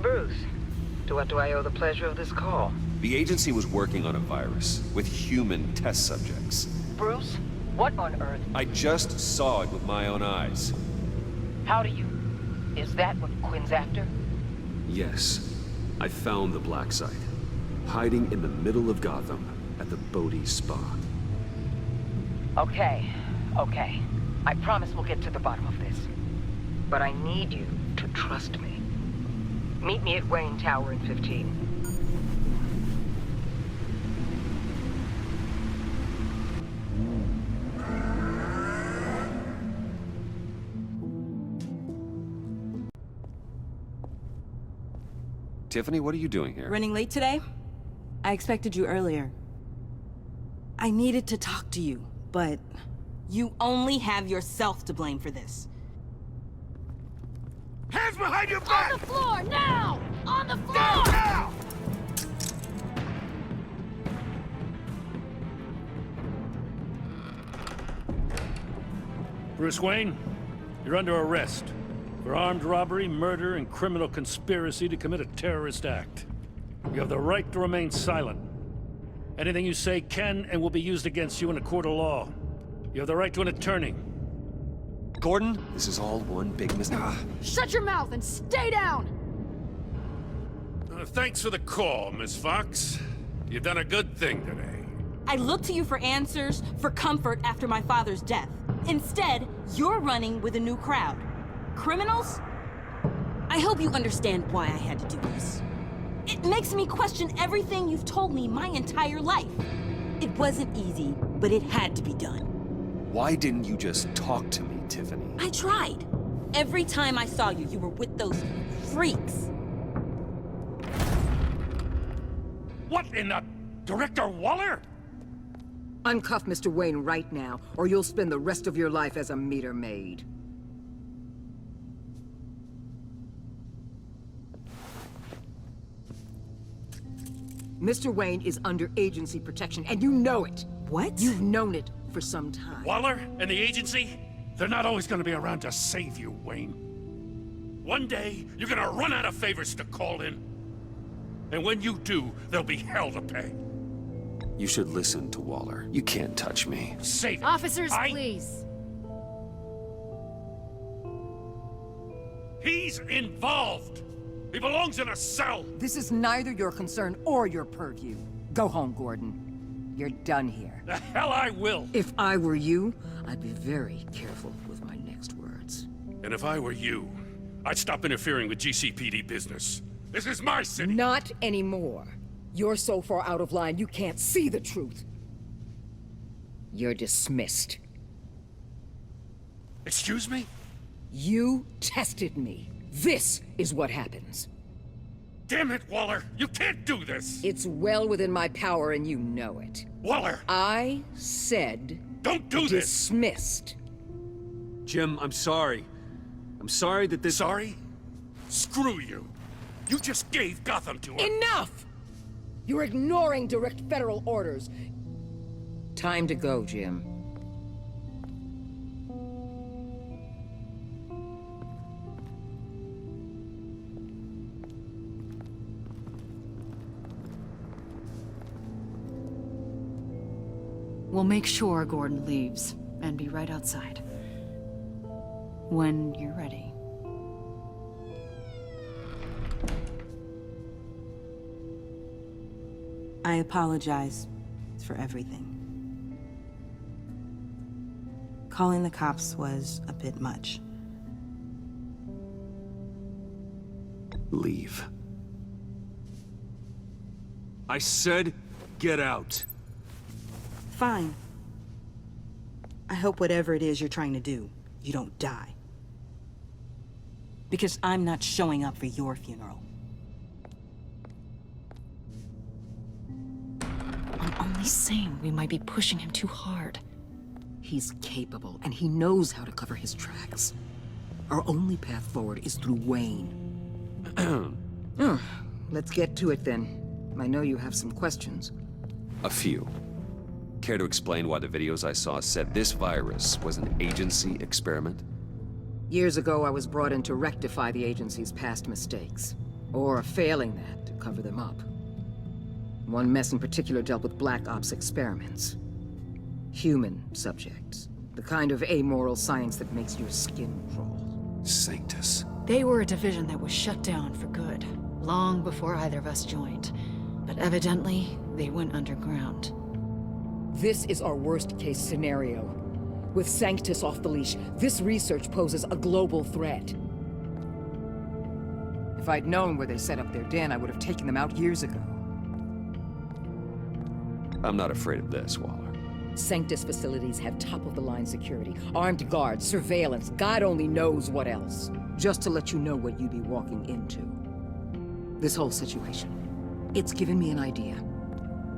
Speaker 10: Bruce, to what do I owe the pleasure of this call?
Speaker 1: The agency was working on a virus with human test subjects.
Speaker 10: Bruce, what on earth?
Speaker 1: I just saw it with my own eyes.
Speaker 10: How do you... Is that what Quinn's after?
Speaker 1: Yes, I found the black site, hiding in the middle of Gotham at the Bodhi Spa.
Speaker 10: Okay. I promise we'll get to the bottom of this. But I need you to trust me. Meet me at Wayne Tower in 15.
Speaker 1: Tiffany, what are you doing here?
Speaker 18: Running late today? I expected you earlier. I needed to talk to you, but you only have yourself to blame for this.
Speaker 15: Hands behind your back!
Speaker 6: On the floor, now! On the floor!
Speaker 15: Down, now!
Speaker 14: Bruce Wayne, you're under arrest for armed robbery, murder, and criminal conspiracy to commit a terrorist act. You have the right to remain silent. Anything you say can and will be used against you in a court of law. You have the right to an attorney.
Speaker 1: Gordon, this is all one big mistake.
Speaker 6: Shut your mouth and stay down!
Speaker 14: Thanks for the call, Miss Fox. You've done a good thing today.
Speaker 18: I looked to you for answers, for comfort after my father's death. Instead, you're running with a new crowd. Criminals? I hope you understand why I had to do this. It makes me question everything you've told me my entire life. It wasn't easy, but it had to be done.
Speaker 1: Why didn't you just talk to me, Tiffany?
Speaker 18: I tried. Every time I saw you, you were with those freaks.
Speaker 14: What in the... Director Waller?
Speaker 10: Uncuff Mr. Wayne right now, or you'll spend the rest of your life as a meter maid. Mr. Wayne is under agency protection, and you know it.
Speaker 18: What?
Speaker 10: You've known it for some time.
Speaker 14: Waller and the agency? They're not always gonna be around to save you, Wayne. One day, you're gonna run out of favors to call in. And when you do, there'll be hell to pay.
Speaker 1: You should listen to Waller. You can't touch me.
Speaker 14: Save it.
Speaker 6: Officers, please.
Speaker 14: He's involved. He belongs in a cell.
Speaker 10: This is neither your concern or your purview. Go home, Gordon. You're done here.
Speaker 14: The hell I will.
Speaker 10: If I were you, I'd be very careful with my next words.
Speaker 14: And if I were you, I'd stop interfering with GCPD business. This is my city!
Speaker 10: Not anymore. You're so far out of line, you can't see the truth. You're dismissed.
Speaker 14: Excuse me?
Speaker 10: You tested me. This is what happens.
Speaker 14: Damn it, Waller! You can't do this!
Speaker 10: It's well within my power and you know it.
Speaker 14: Waller!
Speaker 10: I said...
Speaker 14: Don't do this!
Speaker 10: Dismissed.
Speaker 5: Jim, I'm sorry. I'm sorry that this...
Speaker 14: Sorry? Screw you! You just gave Gotham to her!
Speaker 10: Enough! You're ignoring direct federal orders. Time to go, Jim.
Speaker 8: We'll make sure Gordon leaves, and be right outside. When you're ready.
Speaker 19: I apologize for everything. Calling the cops was a bit much.
Speaker 5: Leave. I said, get out.
Speaker 19: Fine. I hope whatever it is you're trying to do, you don't die. Because I'm not showing up for your funeral.
Speaker 8: I'm only saying we might be pushing him too hard.
Speaker 10: He's capable, and he knows how to cover his tracks. Our only path forward is through Wayne. Let's get to it then. I know you have some questions.
Speaker 5: A few. Care to explain why the videos I saw said this virus was an agency experiment?
Speaker 10: Years ago, I was brought in to rectify the agency's past mistakes. Or failing that, to cover them up. One mess in particular dealt with Black Ops experiments. Human subjects. The kind of amoral science that makes your skin crawl.
Speaker 5: Sanctus.
Speaker 8: They were a division that was shut down for good, long before either of us joined. But evidently, they went underground.
Speaker 10: This is our worst-case scenario. With Sanctus off the leash, this research poses a global threat. If I'd known where they set up their den, I would have taken them out years ago.
Speaker 5: I'm not afraid of this, Waller.
Speaker 10: Sanctus facilities have top-of-the-line security, armed guards, surveillance, God only knows what else. Just to let you know what you'd be walking into. This whole situation, it's given me an idea.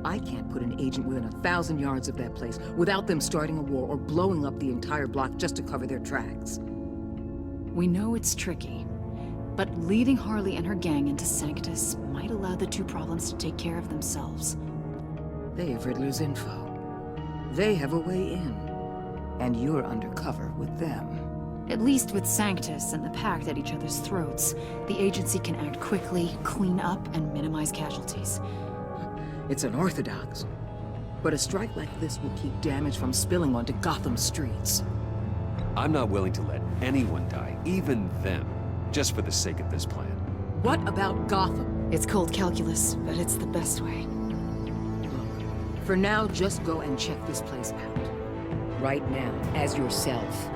Speaker 10: I can't put an agent within 1,000 yards of that place without them starting a war or blowing up the entire block just to cover their tracks.
Speaker 8: We know it's tricky, but leading Harley and her gang into Sanctus might allow the two problems to take care of themselves.
Speaker 10: They have Riddler's info. They have a way in. And you're undercover with them.
Speaker 8: At least with Sanctus and the Pact at each other's throats, the agency can act quickly, clean up, and minimize casualties.
Speaker 10: It's unorthodox. But a strike like this will keep damage from spilling onto Gotham streets.
Speaker 5: I'm not willing to let anyone die, even them, just for the sake of this plan.
Speaker 10: What about Gotham?
Speaker 8: It's cold calculus, but it's the best way.
Speaker 10: Look, for now, just go and check this place out. Right now, as yourself.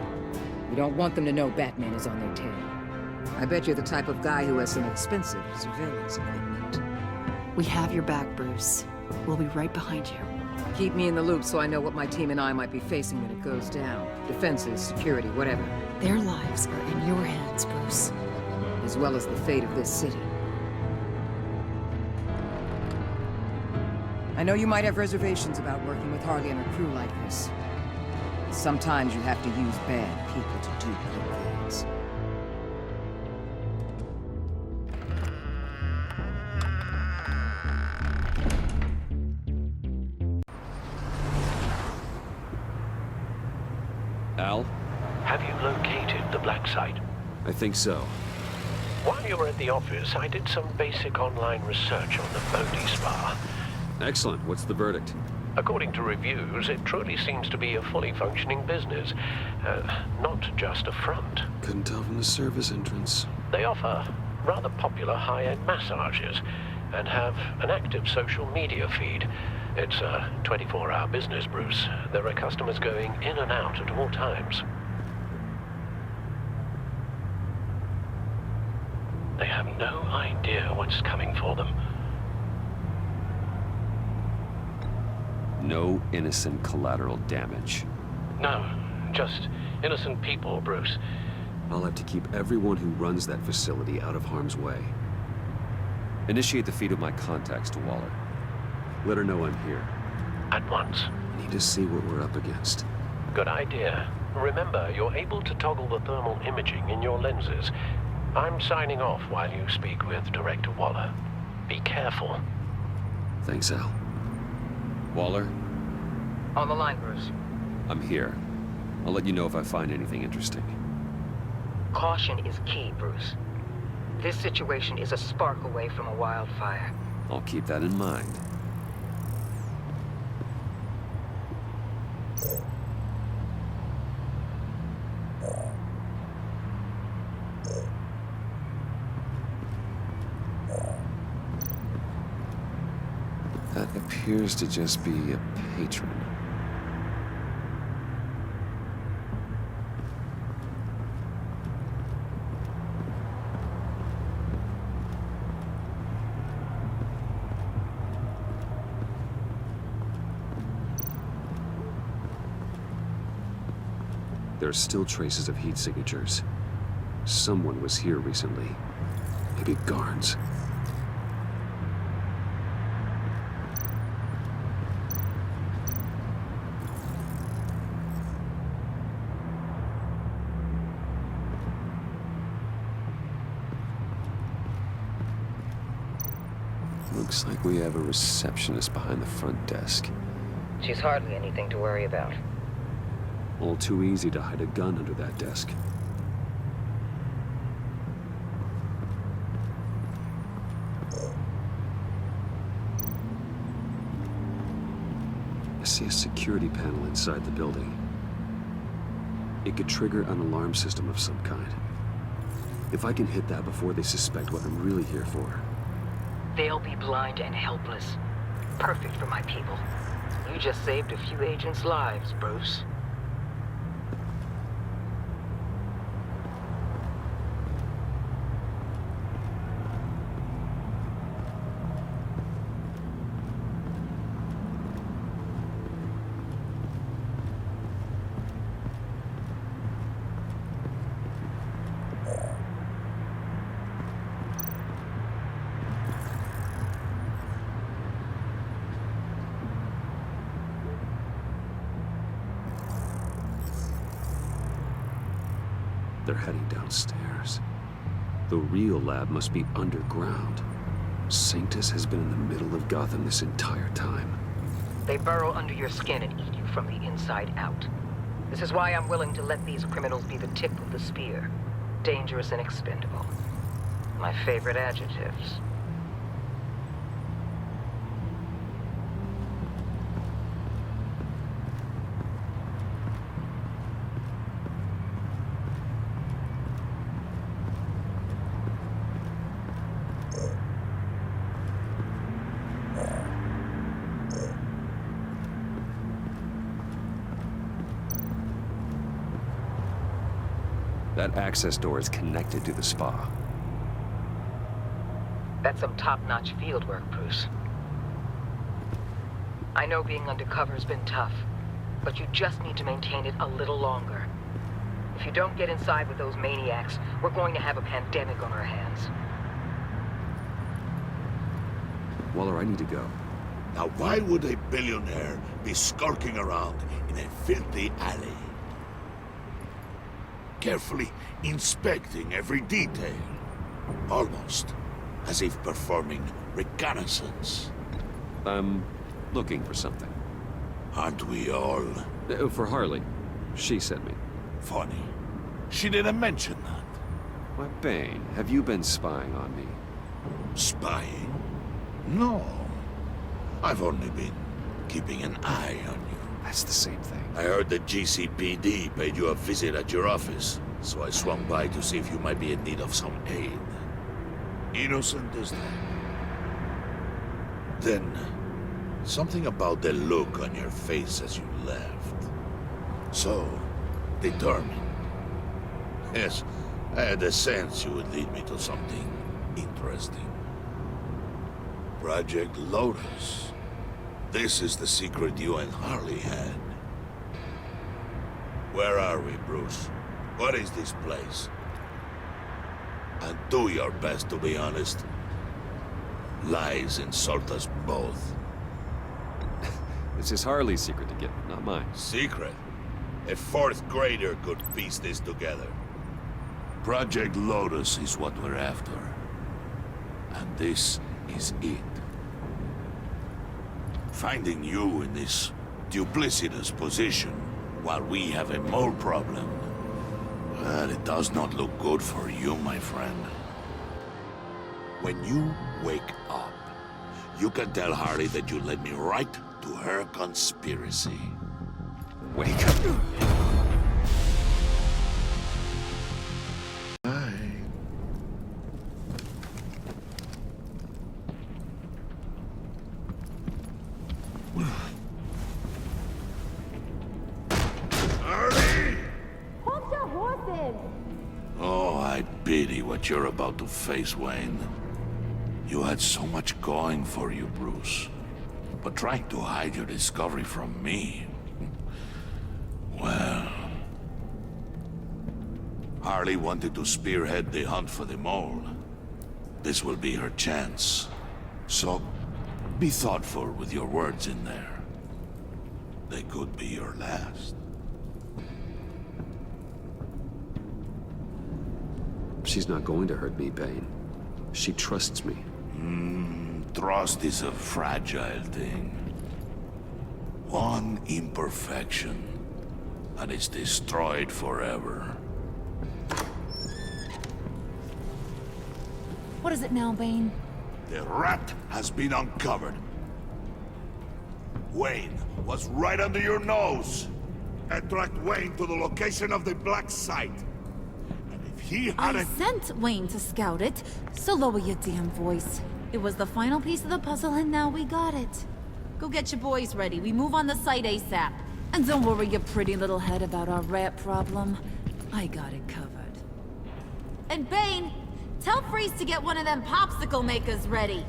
Speaker 10: You don't want them to know Batman is on their tail. I bet you're the type of guy who has some expensive surveillance equipment.
Speaker 8: We have your back, Bruce. We'll be right behind you.
Speaker 10: Keep me in the loop so I know what my team and I might be facing when it goes down. Defenses, security, whatever.
Speaker 8: Their lives are in your hands, Bruce.
Speaker 10: As well as the fate of this city. I know you might have reservations about working with Harley and her crew like this. Sometimes you have to use bad people to do good things.
Speaker 5: Al?
Speaker 12: Have you located the black site?
Speaker 5: I think so.
Speaker 12: While you were at the office, I did some basic online research on the Bodhi Spa.
Speaker 5: Excellent. What's the verdict?
Speaker 12: According to reviews, it truly seems to be a fully functioning business, not just a front.
Speaker 5: Couldn't tell from the service entrance.
Speaker 12: They offer rather popular high-end massages and have an active social media feed. It's a 24-hour business, Bruce. There are customers going in and out at all times.
Speaker 17: have no idea what's coming for them.
Speaker 5: No innocent collateral damage.
Speaker 17: No, just innocent people, Bruce.
Speaker 5: I'll have to keep everyone who runs that facility out of harm's way. Initiate the feed of my contacts to Waller. Let her know I'm here.
Speaker 17: At once.
Speaker 5: Need to see what we're up against.
Speaker 17: Good idea. Remember, you're able to toggle the thermal imaging in your lenses. I'm signing off while you speak with Director Waller. Be careful.
Speaker 5: Thanks, Al. Waller?
Speaker 10: On the line, Bruce.
Speaker 5: I'm here. I'll let you know if I find anything interesting.
Speaker 10: Caution is key, Bruce. This situation is a spark away from a wildfire.
Speaker 5: I'll keep that in mind. That appears to just be a patron. There are still traces of heat signatures. Someone was here recently. Maybe guards. Looks like we have a receptionist behind the front desk.
Speaker 10: She's hardly anything to worry about.
Speaker 5: All too easy to hide a gun under that desk. I see a security panel inside the building. It could trigger an alarm system of some kind. If I can hit that before they suspect what I'm really here for.
Speaker 10: They'll be blind and helpless. Perfect for my people. You just saved a few agents' lives, Bruce.
Speaker 5: They're heading downstairs. The real lab must be underground. Sanctus has been in the middle of Gotham this entire time.
Speaker 10: They burrow under your skin and eat you from the inside out. This is why I'm willing to let these criminals be the tip of the spear. Dangerous and expendable. My favorite adjectives.
Speaker 5: That access door is connected to the spa.
Speaker 10: That's some top-notch field work, Bruce. I know being undercover's been tough, but you just need to maintain it a little longer. If you don't get inside with those maniacs, we're going to have a pandemic on our hands.
Speaker 5: Waller, I need to go.
Speaker 4: Now why would a billionaire be skulking around in a filthy alley? Carefully inspecting every detail. Almost as if performing reconnaissance.
Speaker 5: I'm looking for something.
Speaker 4: Aren't we all?
Speaker 5: For Harley. She sent me.
Speaker 4: Funny. She didn't mention that.
Speaker 5: Why, Bane, have you been spying on me?
Speaker 4: Spying? No. I've only been keeping an eye on you.
Speaker 5: That's the same thing.
Speaker 4: I heard the GCPD paid you a visit at your office, so I swung by to see if you might be in need of some aid. Innocent as that. Then, something about the look on your face as you left. So, determined. Yes, I had a sense you would lead me to something Interesting. Project Lotus. This is the secret you and Harley had. Where are we, Bruce? What is this place? And do your best to be honest. Lies insult us both.
Speaker 5: This is Harley's secret to get, not mine.
Speaker 4: Secret? A fourth grader could piece this together. Project Lotus is what we're after. And this is it. Finding you in this duplicitous position while we have a mole problem, well, it does not look good for you, my friend. When you wake up, you can tell Harley that you led me right to her conspiracy.
Speaker 5: Wake up.
Speaker 4: Oh, I pity what you're about to face, Wayne. You had so much going for you, Bruce. But trying to hide your discovery from me... well... Harley wanted to spearhead the hunt for the mole. This will be her chance. So, be thoughtful with your words in there. They could be your last.
Speaker 5: She's not going to hurt me, Bane. She trusts me.
Speaker 4: Trust is a fragile thing. One imperfection, and it's destroyed forever.
Speaker 8: What is it now, Bane?
Speaker 4: The rat has been uncovered. Wayne was right under your nose. I tracked Wayne to the location of the black site. And if he had
Speaker 8: I sent Wayne to scout it, so lower your damn voice. It was the final piece of the puzzle, and now we got it. Go get your boys ready. We move on the site ASAP. And don't worry your pretty little head about our rat problem. I got it covered. And Bane, tell Freeze to get one of them popsicle makers ready.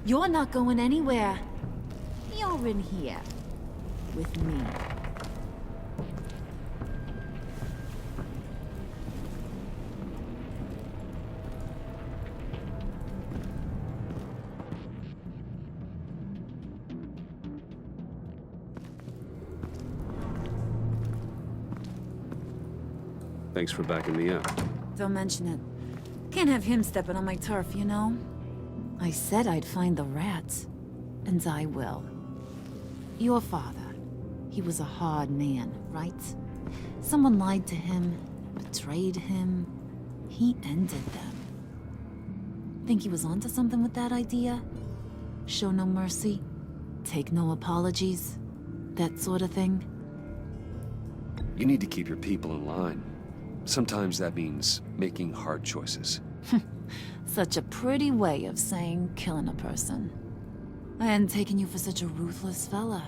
Speaker 8: You're not going anywhere. You're in here. With me.
Speaker 5: Thanks for backing me up.
Speaker 8: Don't mention it. Can't have him stepping on my turf, you know? I said I'd find the rats. And I will. Your father. He was a hard man, right? Someone lied to him, betrayed him. He ended them. Think he was onto something with that idea? Show no mercy? Take no apologies? That sort of thing?
Speaker 5: You need to keep your people in line. Sometimes that means making hard choices.
Speaker 8: Such a pretty way of saying killing a person. I hadn't taken you for such a ruthless fella.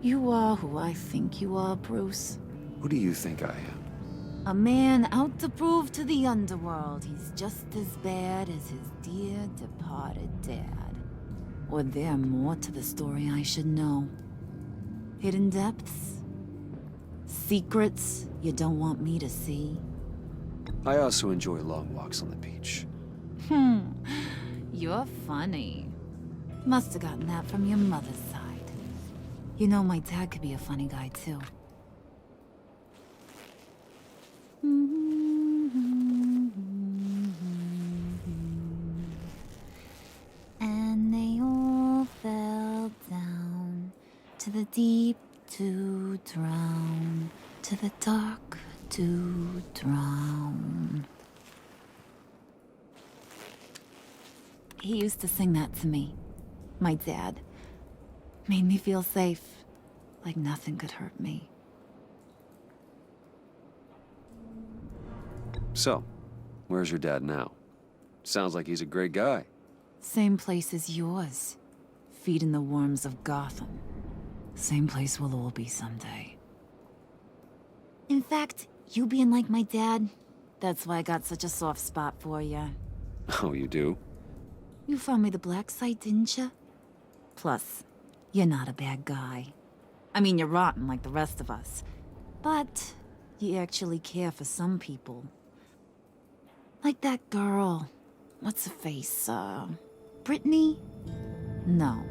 Speaker 8: You are who I think you are, Bruce.
Speaker 5: Who do you think I am?
Speaker 8: A man out to prove to the underworld he's just as bad as his dear departed dad. Or there more to the story I should know. Hidden depths? Secrets you don't want me to see?
Speaker 5: I also enjoy long walks on the beach.
Speaker 8: You're funny. Must have gotten that from your mother's side. You know my dad could be a funny guy, too. And they all fell down to the deep to drown, to the dark to drown. He used to sing that to me. My dad. Made me feel safe. Like nothing could hurt me.
Speaker 5: So, where's your dad now? Sounds like he's a great guy.
Speaker 8: Same place as yours. Feeding the worms of Gotham. Same place we'll all be someday. In fact,
Speaker 6: You being like my dad, that's why I got such a soft spot for you.
Speaker 5: Oh, you do?
Speaker 6: You found me the black site, didn't you? Plus, you're not a bad guy. I mean, you're rotten like the rest of us. But you actually care for some people. Like that girl. What's her face? Brittany? No.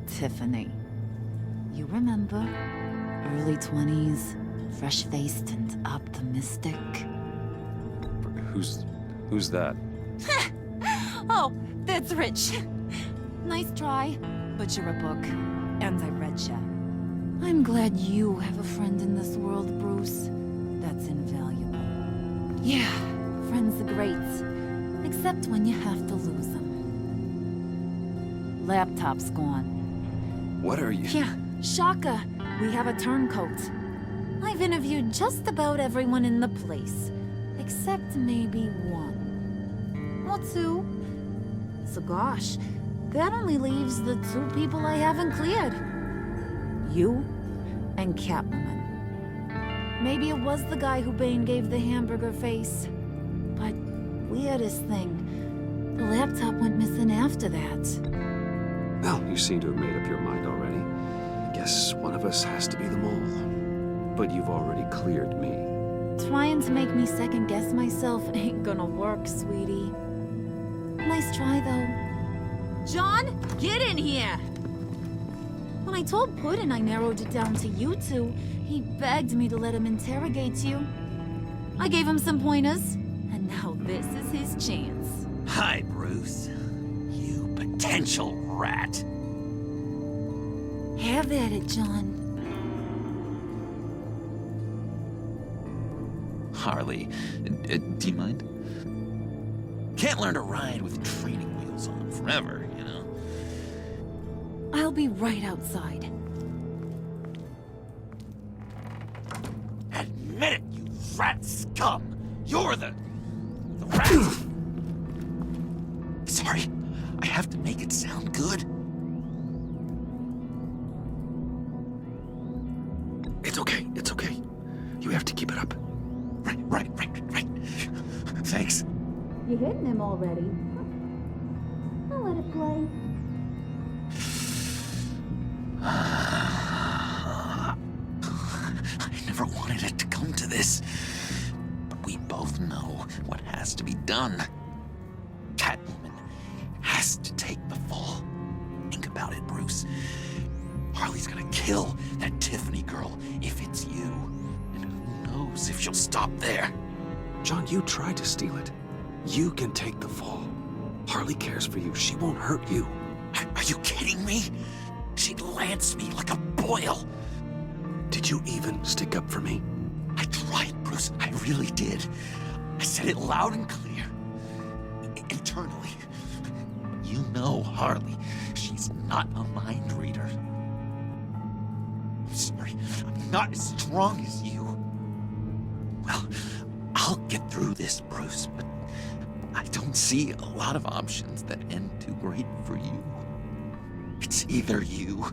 Speaker 6: Tiffany. You remember? Early 20s, fresh-faced and optimistic.
Speaker 5: Who's that?
Speaker 6: Oh, that's Rich. Nice try, but you're a book, and I read ya. I'm glad you have a friend in this world, Bruce. That's invaluable. Yeah, friends are great, except when you have to lose them. Laptop's gone.
Speaker 5: What are you?
Speaker 6: Yeah, shocker. We have a turncoat. I've interviewed just about everyone in the place, except maybe one. Or two. So gosh, that only leaves the two people I haven't cleared. You and Catwoman. Maybe it was the guy who Bane gave the hamburger face. But weirdest thing, the laptop went missing after that.
Speaker 5: Well, you seem to have made up your mind already. I guess one of us has to be the mole. But you've already cleared me.
Speaker 6: Trying to make me second-guess myself ain't gonna work, sweetie. Nice try, though. John, get in here! When I told Puddin' I narrowed it down to you two, he begged me to let him interrogate you. I gave him some pointers, and now this is his chance.
Speaker 7: Hi, Bruce. You potential rat.
Speaker 6: Have at it, John.
Speaker 7: Harley, do you mind? Can't learn to ride with training wheels on forever, you know?
Speaker 6: I'll be right outside.
Speaker 7: Admit it, you rat scum! You're the rat! Sorry, I have to make it sound good.
Speaker 5: It's okay, it's okay. You have to keep it up.
Speaker 7: Right. Thanks.
Speaker 6: You hitting him already? I'll let it play.
Speaker 7: I never wanted it to come to this. But we both know what has to be done. Catwoman has to take the fall. Think about it, Bruce. Harley's gonna kill that Tiffany girl if it's you. And who knows if she'll stop there.
Speaker 5: John, you tried to steal it. You can take the fall. Harley cares for you. She won't hurt you.
Speaker 7: Are you kidding me? She'd lance me like a boil.
Speaker 5: Did you even stick up for me?
Speaker 7: I tried, Bruce. I really did. I said it loud and clear. Internally. You know Harley. She's not a mind reader. I'm sorry. I'm not as strong as you. Well, I'll get through this, Bruce, but I don't see a lot of options that end too great for you. It's either you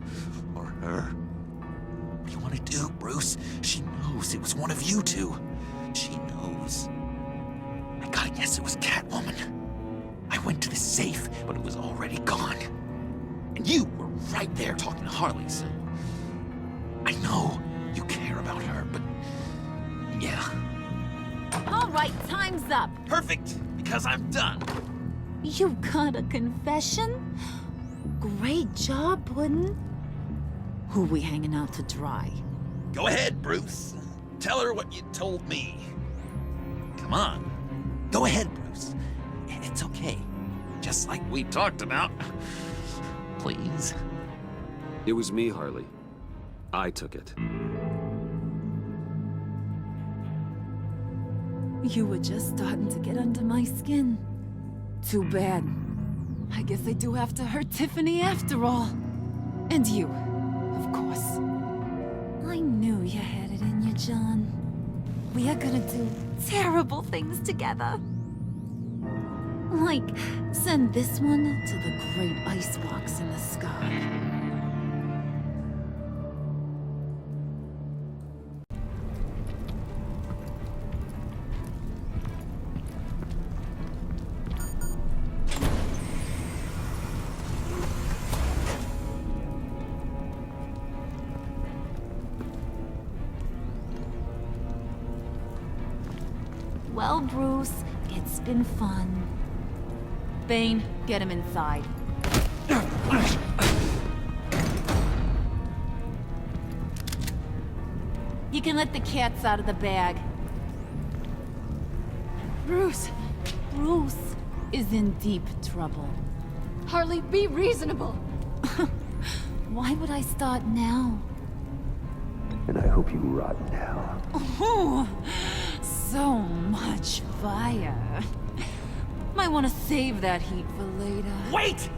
Speaker 7: or her. What do you want to do, Bruce? She knows it was one of you two. She knows. I gotta guess it was Catwoman. I went to the safe, but it was already gone. And you were right there talking to Harley, so... I know you care about her, but... yeah.
Speaker 6: All right, time's up.
Speaker 7: Perfect, because I'm done.
Speaker 6: You got a confession? Great job, Puddin'. Who we hanging out to dry?
Speaker 7: Go ahead, Bruce. Tell her what you told me. Come on. Go ahead, Bruce. It's okay. Just like we talked about. Please.
Speaker 5: It was me, Harley. I took it.
Speaker 6: You were just starting to get under my skin. Too bad. I guess I do have to hurt Tiffany after all. And you, of course. I knew you had it in you, John. We are gonna do terrible things together. Like, send this one to the great icebox in the sky. Well, Bruce, it's been fun.
Speaker 8: Bane, get him inside. You can let the cats out of the bag.
Speaker 2: Bruce!
Speaker 8: Bruce is in deep trouble.
Speaker 2: Harley, be reasonable!
Speaker 6: Why would I start now?
Speaker 5: And I hope you rot in hell.
Speaker 6: Oh, so much fire.
Speaker 8: Might want to save that heat for later.
Speaker 7: Wait!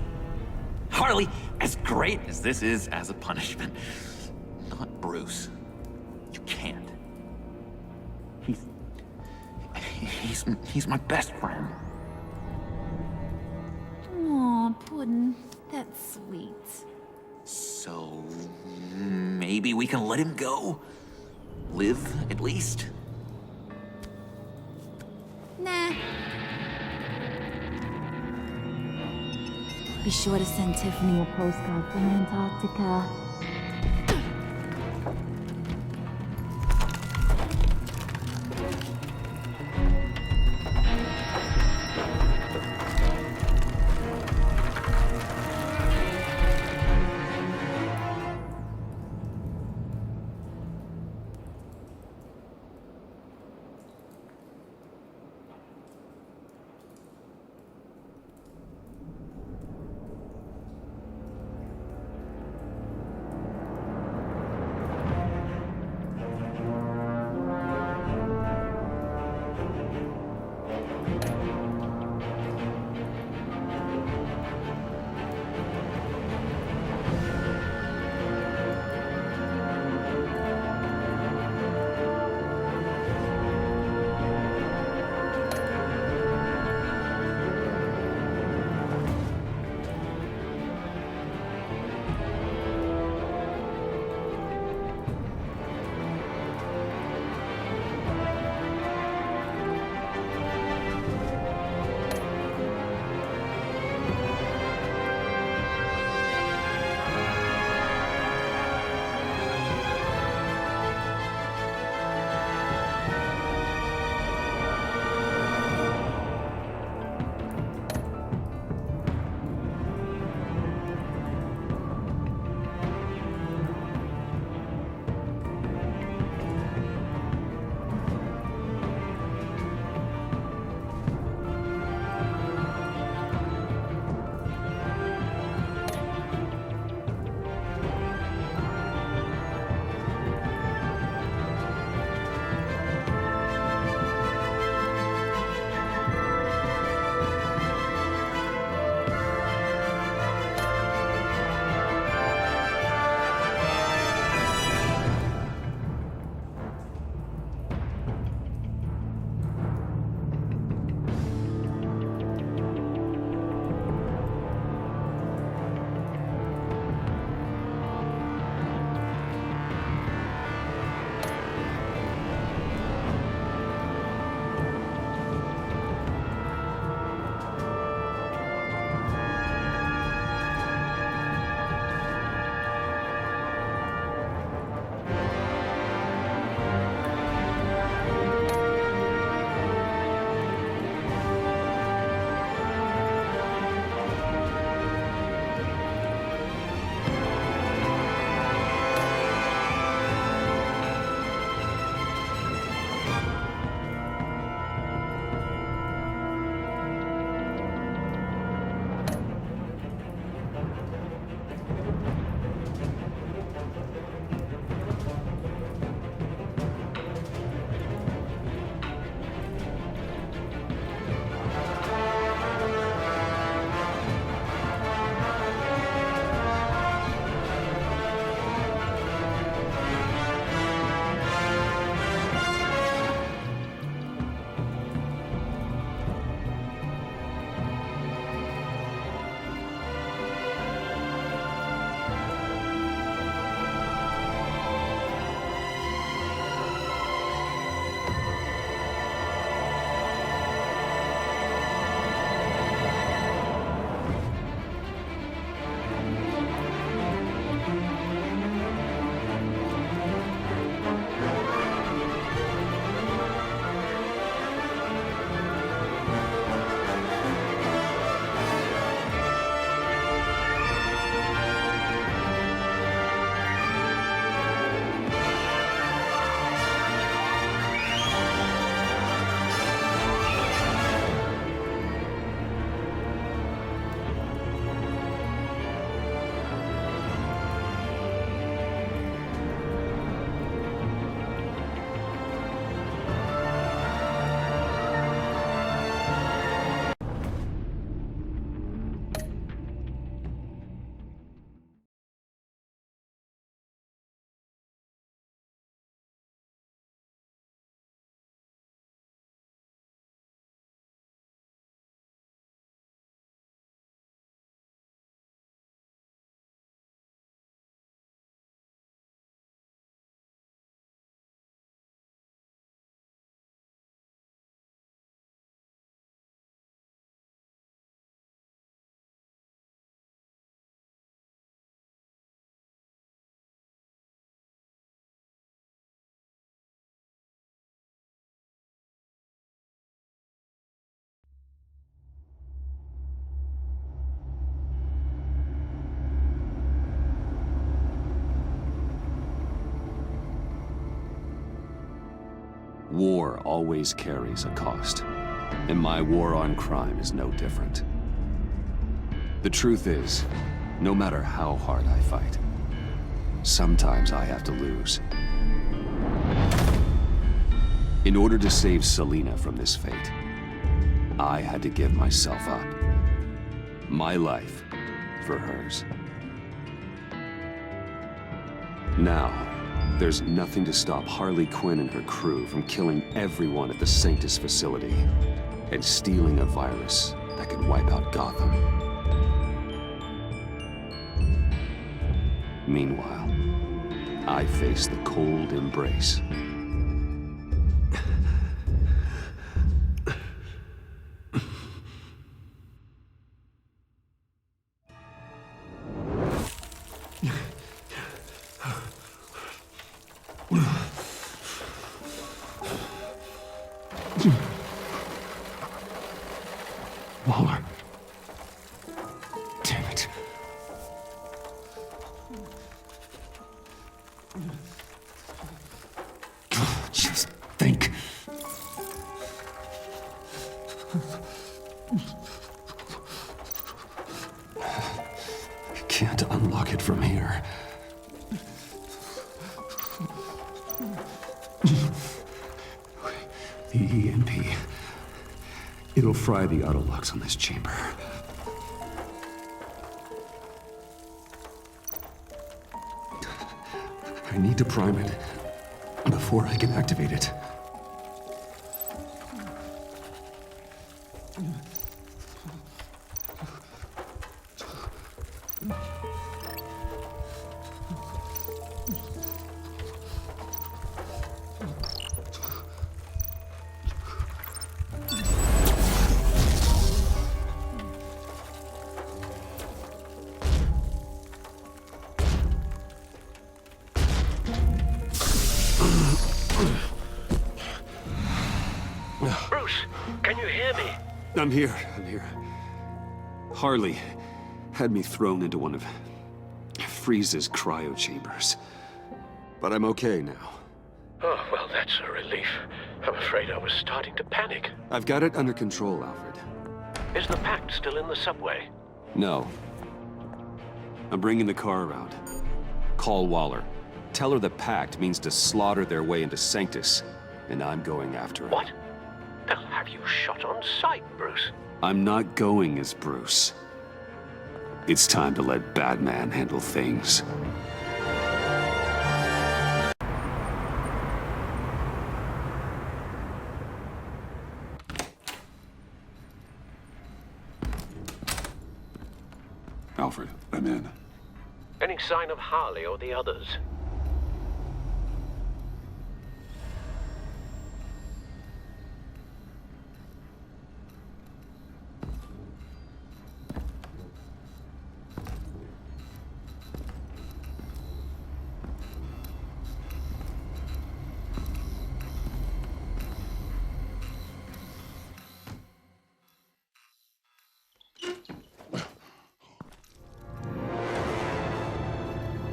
Speaker 7: Harley, as great as this is as a punishment, not Bruce. You can't. He's my best friend.
Speaker 6: Aw, Puddin', that's sweet.
Speaker 7: So maybe we can let him go? Live, at least?
Speaker 6: Nah. Be sure to send Tiffany a postcard from Antarctica.
Speaker 1: War always carries a cost, and my war on crime is no different. The truth is, no matter how hard I fight, sometimes I have to lose. In order to save Selina from this fate, I had to give myself up. My life for hers. Now, there's nothing to stop Harley Quinn and her crew from killing everyone at the Sanctus facility and stealing a virus that could wipe out Gotham. Meanwhile, I face the cold embrace.
Speaker 15: Waller. Damn it. Just think. Can't unlock it from here. The EMP. It'll fry the auto locks on this chamber. I need to prime it before I can activate it. I'm here. Harley had me thrown into one of Freeze's cryo chambers. But I'm okay now.
Speaker 17: Oh, well, that's a relief. I'm afraid I was starting to panic.
Speaker 1: I've got it under control, Alfred.
Speaker 17: Is the Pact still in the subway?
Speaker 1: No. I'm bringing the car around. Call Waller. Tell her the Pact means to slaughter their way into Sanctus, and I'm going after it.
Speaker 17: What? They'll have you shot on sight, Bruce.
Speaker 1: I'm not going as Bruce. It's time to let Batman handle things.
Speaker 16: Alfred, I'm in.
Speaker 17: Any sign of Harley or the others?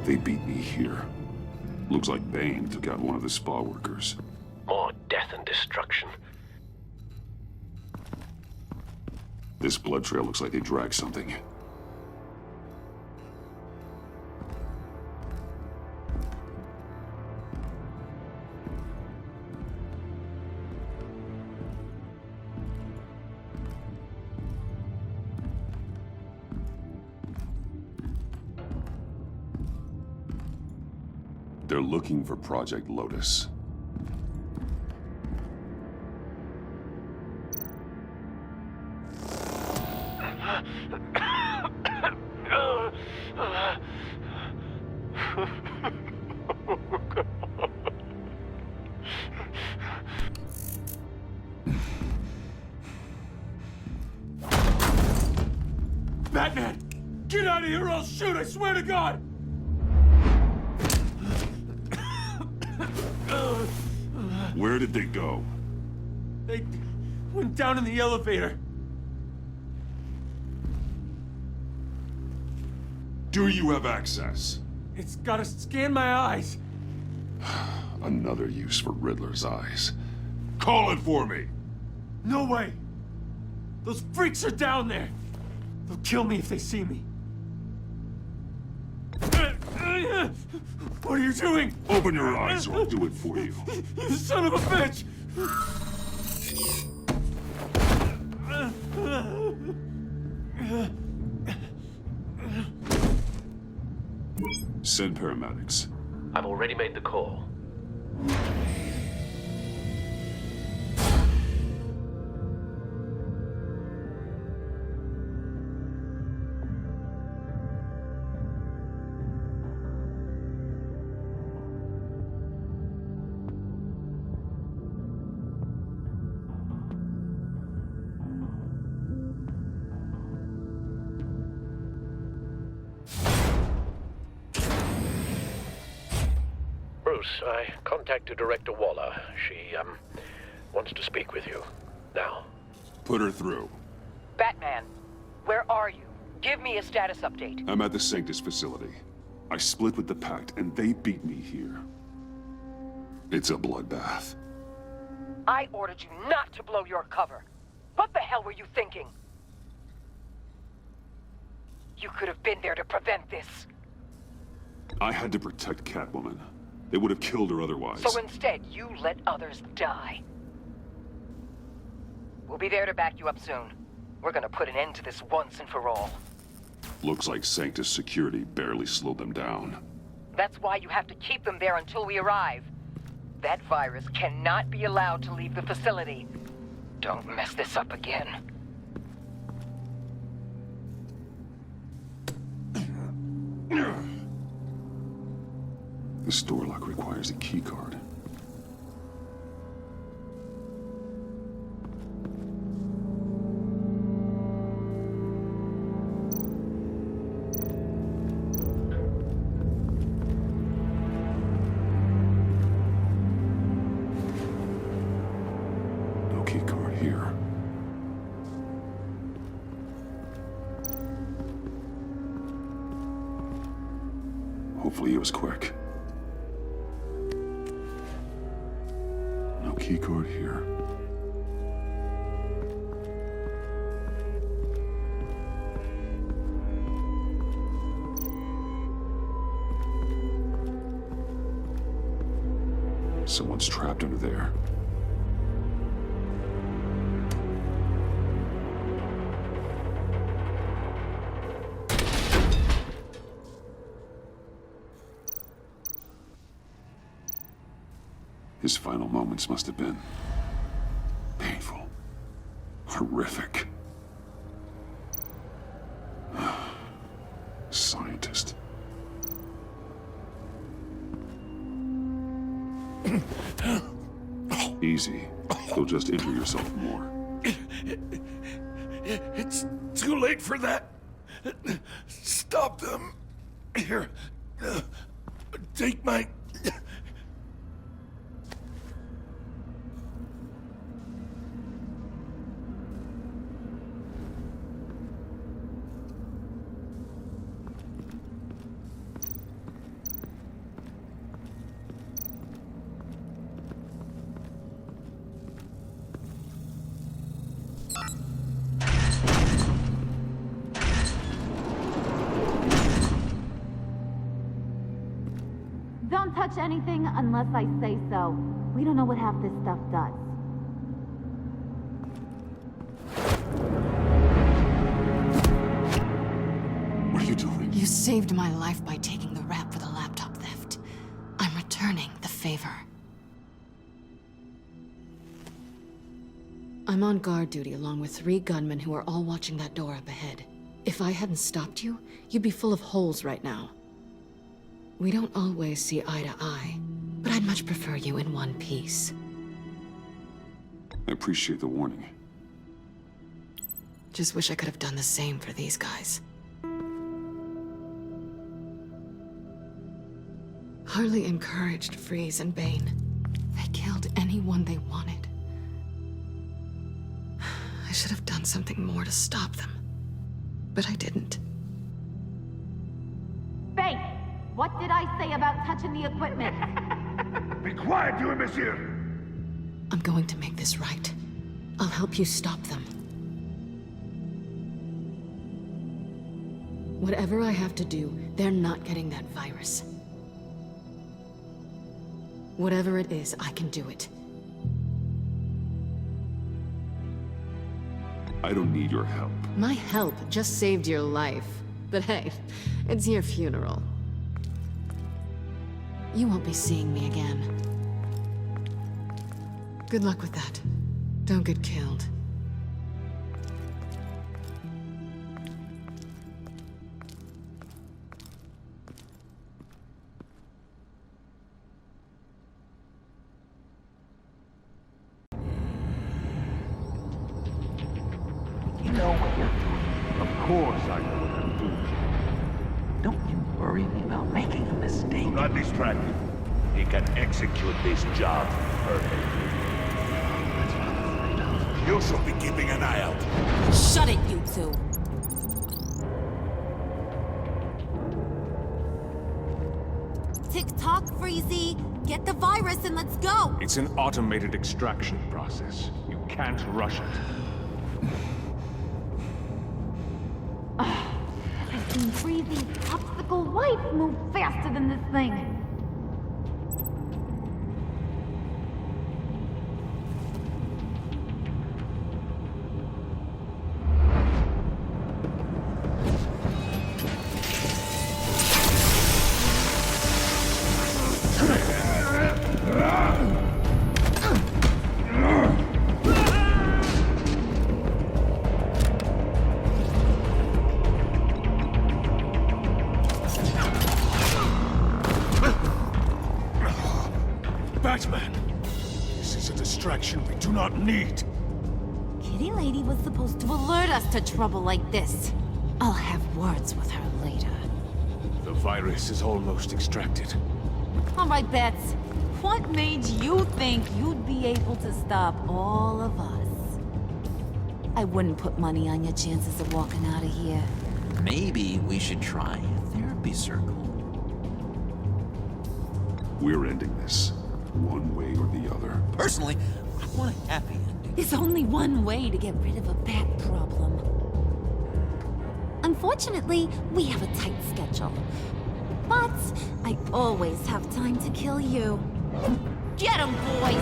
Speaker 16: They beat me here. Looks like Bane took out one of the spa workers.
Speaker 17: More death and destruction.
Speaker 16: This blood trail looks like they dragged something. They're looking for Project Lotus.
Speaker 9: Batman! Get out of here or I'll shoot, I swear to God!
Speaker 16: Where did they go?
Speaker 9: They went down in the elevator.
Speaker 16: Do you have access?
Speaker 9: It's gotta scan my eyes.
Speaker 16: Another use for Riddler's eyes.
Speaker 15: Call it for me.
Speaker 9: No way! Those freaks are down there! They'll kill me if they see me. What are you doing?
Speaker 16: Open your eyes or I'll do it for you.
Speaker 9: You son of a bitch!
Speaker 16: Send paramedics.
Speaker 17: I've already made the call. Bruce, I contacted Director Waller. She, wants to speak with you. Now.
Speaker 16: Put her through.
Speaker 10: Batman, where are you? Give me a status update.
Speaker 16: I'm at the Sanctus facility. I split with the Pact, and they beat me here. It's a bloodbath.
Speaker 10: I ordered you not to blow your cover. What the hell were you thinking? You could have been there to prevent this.
Speaker 16: I had to protect Catwoman. They would have killed her otherwise.
Speaker 10: So instead, you let others die. We'll be there to back you up soon. We're gonna put an end to this once and for all.
Speaker 16: Looks like Sanctus security barely slowed them down.
Speaker 10: That's why you have to keep them there until we arrive. That virus cannot be allowed to leave the facility. Don't mess this up again.
Speaker 16: This door lock requires a key card. No key card here. Hopefully it was quick. No key card here. Someone's trapped under there. His final moments must have been painful, horrific. Scientist. Easy. You'll just injure yourself more.
Speaker 15: It's too late for that. Stop them. Here. Take my...
Speaker 6: Don't touch anything unless I say so. We don't know what half this stuff does.
Speaker 16: What are you doing?
Speaker 2: You saved my life by taking the rap for the laptop theft. I'm returning the favor. I'm on guard duty along with 3 gunmen who are all watching that door up ahead. If I hadn't stopped you, you'd be full of holes right now. We don't always see eye to eye, but I'd much prefer you in one piece.
Speaker 16: I appreciate the warning.
Speaker 2: Just wish I could have done the same for these guys. Harley encouraged Freeze and Bane. They killed anyone they wanted. I should have done something more to stop them, but I didn't.
Speaker 6: Bane! What did I say about touching the equipment?
Speaker 15: Be quiet, you imbecile!
Speaker 2: I'm going to make this right. I'll help you stop them. Whatever I have to do, they're not getting that virus. Whatever it is, I can do it.
Speaker 16: I don't need your help.
Speaker 2: My help just saved your life. But hey, it's your funeral. You won't be seeing me again. Good luck with that. Don't get killed.
Speaker 12: You know what you're doing.
Speaker 3: Of course I know what I'm doing.
Speaker 12: Don't you worry about making a mistake.
Speaker 4: Do not distract him. He can execute this job perfectly. You should be keeping an eye out.
Speaker 8: Shut it, you two. Tick-tock, Freezy. Get the virus and let's go.
Speaker 3: It's an automated extraction process. You can't rush it.
Speaker 6: I've seen Freezy's popsicle wife move faster than this thing.
Speaker 9: Batman! This is a distraction we do not need.
Speaker 8: Kitty Lady was supposed to alert us to trouble like this. I'll have words with her later.
Speaker 3: The virus is almost extracted.
Speaker 8: All right, Bets. What made you think you'd be able to stop all of us? I wouldn't put money on your chances of walking out of here.
Speaker 7: Maybe we should try a therapy circle.
Speaker 16: We're ending this, one way or the other.
Speaker 7: Personally, I want a happy ending.
Speaker 8: There's only one way to get rid of a bat problem. Unfortunately, we have a tight schedule. But I always have time to kill you. Get 'em, boys!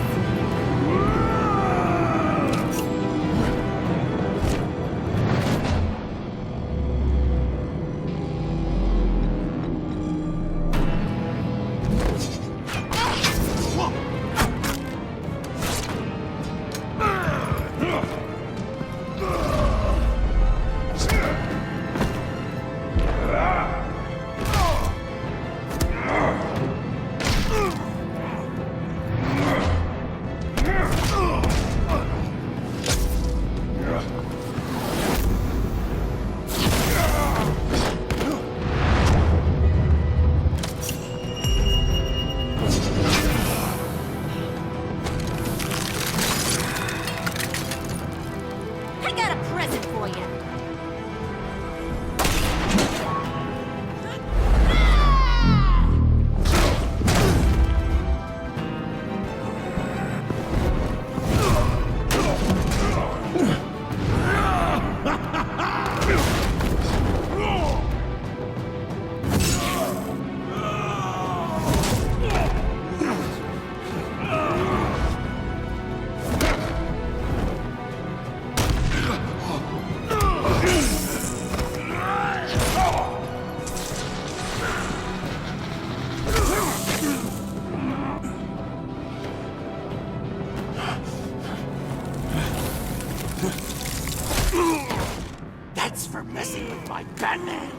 Speaker 12: That's for messing with my Batman.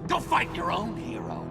Speaker 12: Go fight your own hero.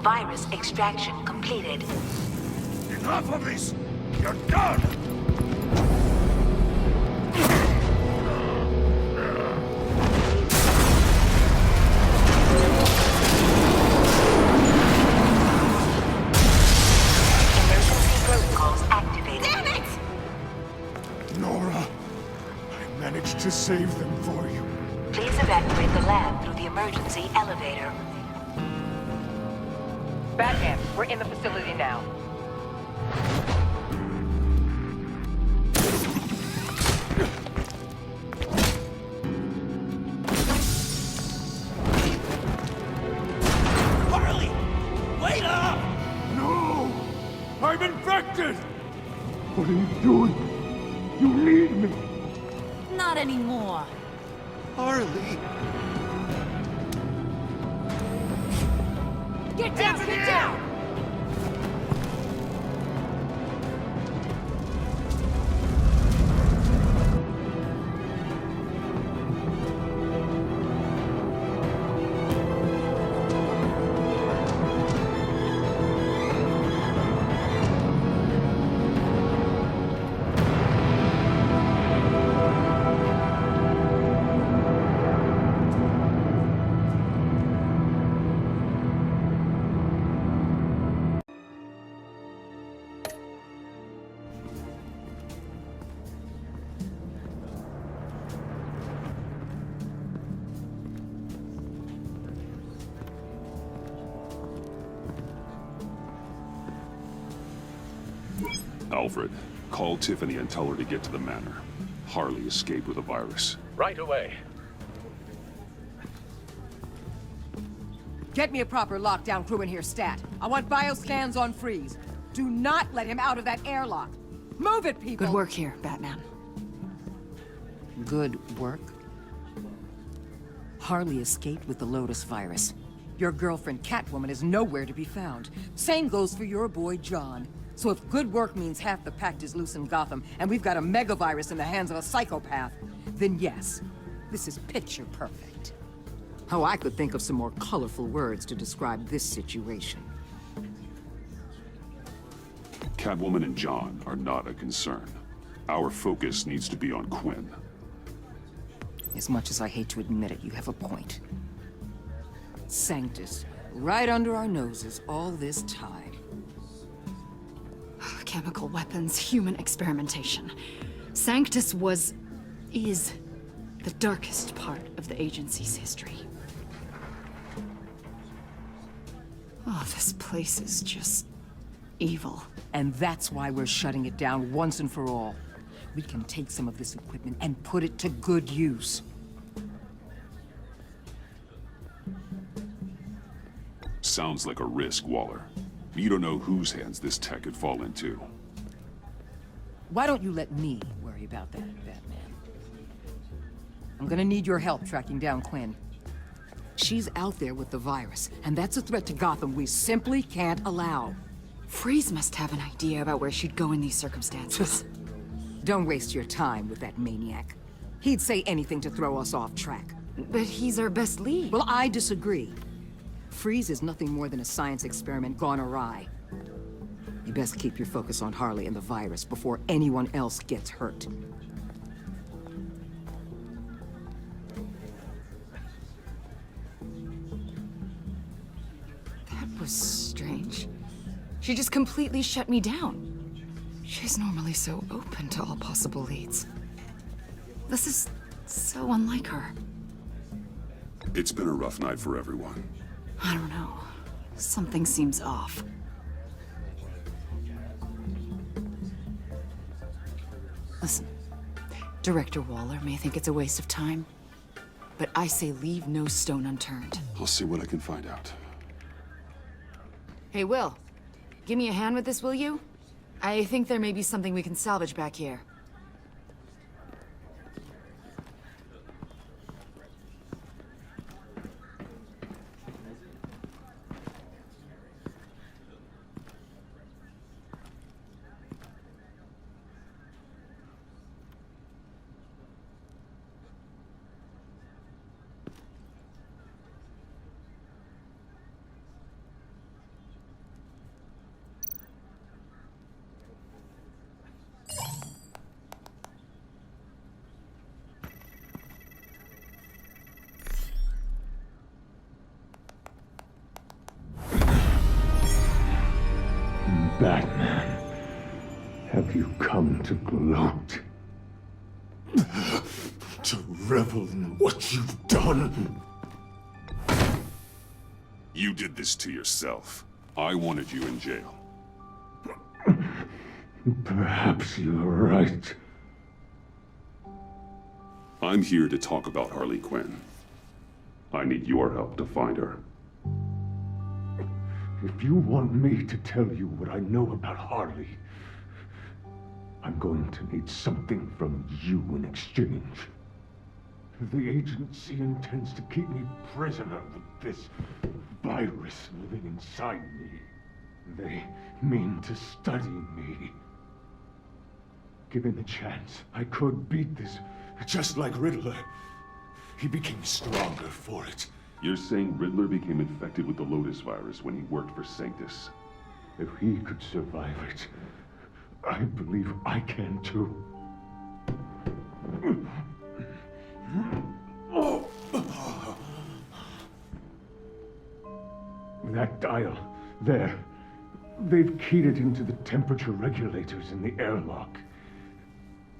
Speaker 20: Virus extraction completed.
Speaker 15: Enough of this! You're done!
Speaker 20: Emergency protocols activated.
Speaker 15: Damn it! Nora, I managed to save them for you.
Speaker 20: Please evacuate the lab through the emergency elevator.
Speaker 10: Batman, we're in the facility now.
Speaker 15: Harley! Wait up! No! I'm infected! What are you doing? You need me!
Speaker 8: Not anymore.
Speaker 15: Harley!
Speaker 8: Get down! Get down!
Speaker 16: Alfred, call Tiffany and tell her to get to the manor. Harley escaped with a virus.
Speaker 12: Right away.
Speaker 10: Get me a proper lockdown crew in here, stat. I want bioscans on freeze. Do not let him out of that airlock. Move it, people!
Speaker 2: Good work here, Batman.
Speaker 10: Good work? Harley escaped with the Lotus virus. Your girlfriend, Catwoman, is nowhere to be found. Same goes for your boy, John. So if good work means half the pact is loose in Gotham, and we've got a megavirus in the hands of a psychopath, then yes, this is picture perfect. Oh, I could think of some more colorful words to describe this situation.
Speaker 16: Catwoman and John are not a concern. Our focus needs to be on Quinn.
Speaker 10: As much as I hate to admit it, you have a point. Sanctus, right under our noses all this time.
Speaker 2: Chemical weapons, human experimentation. Sanctus is the darkest part of the agency's history. Oh, this place is just evil.
Speaker 10: And that's why we're shutting it down once and for all. We can take some of this equipment and put it to good use.
Speaker 16: Sounds like a risk, Waller. You don't know whose hands this tech could fall into.
Speaker 10: Why don't you let me worry about that, Batman? I'm gonna need your help tracking down Quinn. She's out there with the virus, and that's a threat to Gotham we simply can't allow.
Speaker 2: Freeze must have an idea about where she'd go in these circumstances.
Speaker 10: Don't waste your time with that maniac. He'd say anything to throw us off track.
Speaker 2: But he's our best lead.
Speaker 10: Well, I disagree. Freeze is nothing more than a science experiment gone awry. You best keep your focus on Harley and the virus before anyone else gets hurt.
Speaker 2: That was strange. She just completely shut me down. She's normally so open to all possible leads. This is so unlike her.
Speaker 16: It's been a rough night for everyone.
Speaker 2: I don't know. Something seems off. Listen,
Speaker 21: Director Waller may think it's a waste of time, but I say leave no stone unturned.
Speaker 16: I'll see what I can find out.
Speaker 21: Hey, Will, give me a hand with this, will you? I think there may be something we can salvage back here.
Speaker 9: Batman, have you come to gloat? To revel in what you've done?
Speaker 16: You did this to yourself. I wanted you in jail.
Speaker 9: Perhaps you're right.
Speaker 16: I'm here to talk about Harley Quinn. I need your help to find her.
Speaker 9: If you want me to tell you what I know about Harley, I'm going to need something from you in exchange. The agency intends to keep me prisoner with this virus living inside me. They mean to study me. Given a chance, I could beat this, just like Riddler. He became stronger for it.
Speaker 16: You're saying Riddler became infected with the Lotus virus when he worked for Sanctus?
Speaker 9: If he could survive it, I believe I can too. That dial, there. They've keyed it into the temperature regulators in the airlock.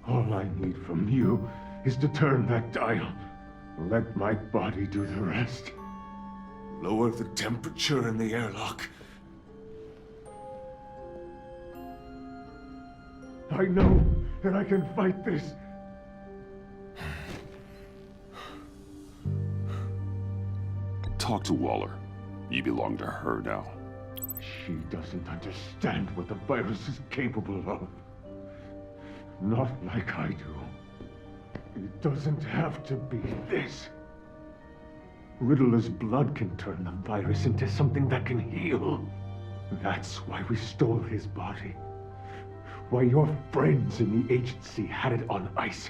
Speaker 9: All I need from you is to turn that dial. Let my body do the rest. Lower the temperature in the airlock. I know that I can fight this.
Speaker 16: Talk to Waller. You belong to her now.
Speaker 9: She doesn't understand what the virus is capable of. Not like I do. It doesn't have to be this. Riddler's blood can turn the virus into something that can heal. That's why we stole his body. Why your friends in the agency had it on ice.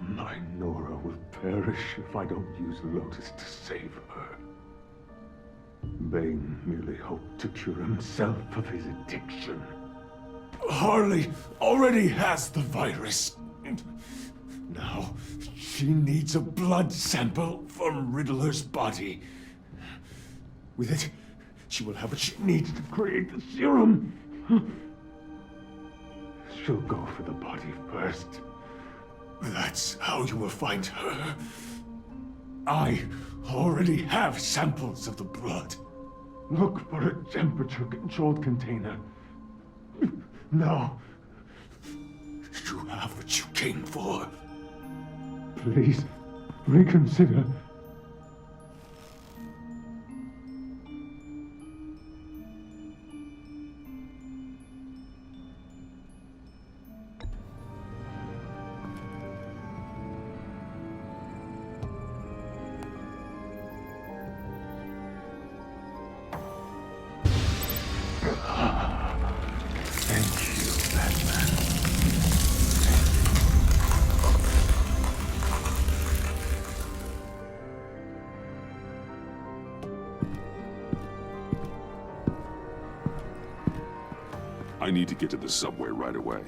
Speaker 9: My Nora will perish if I don't use Lotus to save her. Bane merely hoped to cure himself of his addiction. Harley already has the virus. Now, she needs a blood sample from Riddler's body. With it, she will have what she needs to create the serum. She'll go for the body first. That's how you will find her. I already have samples of the blood. Look for a temperature-controlled container. Now, you have what you came for. Please, reconsider.
Speaker 16: I need to get to the subway right away.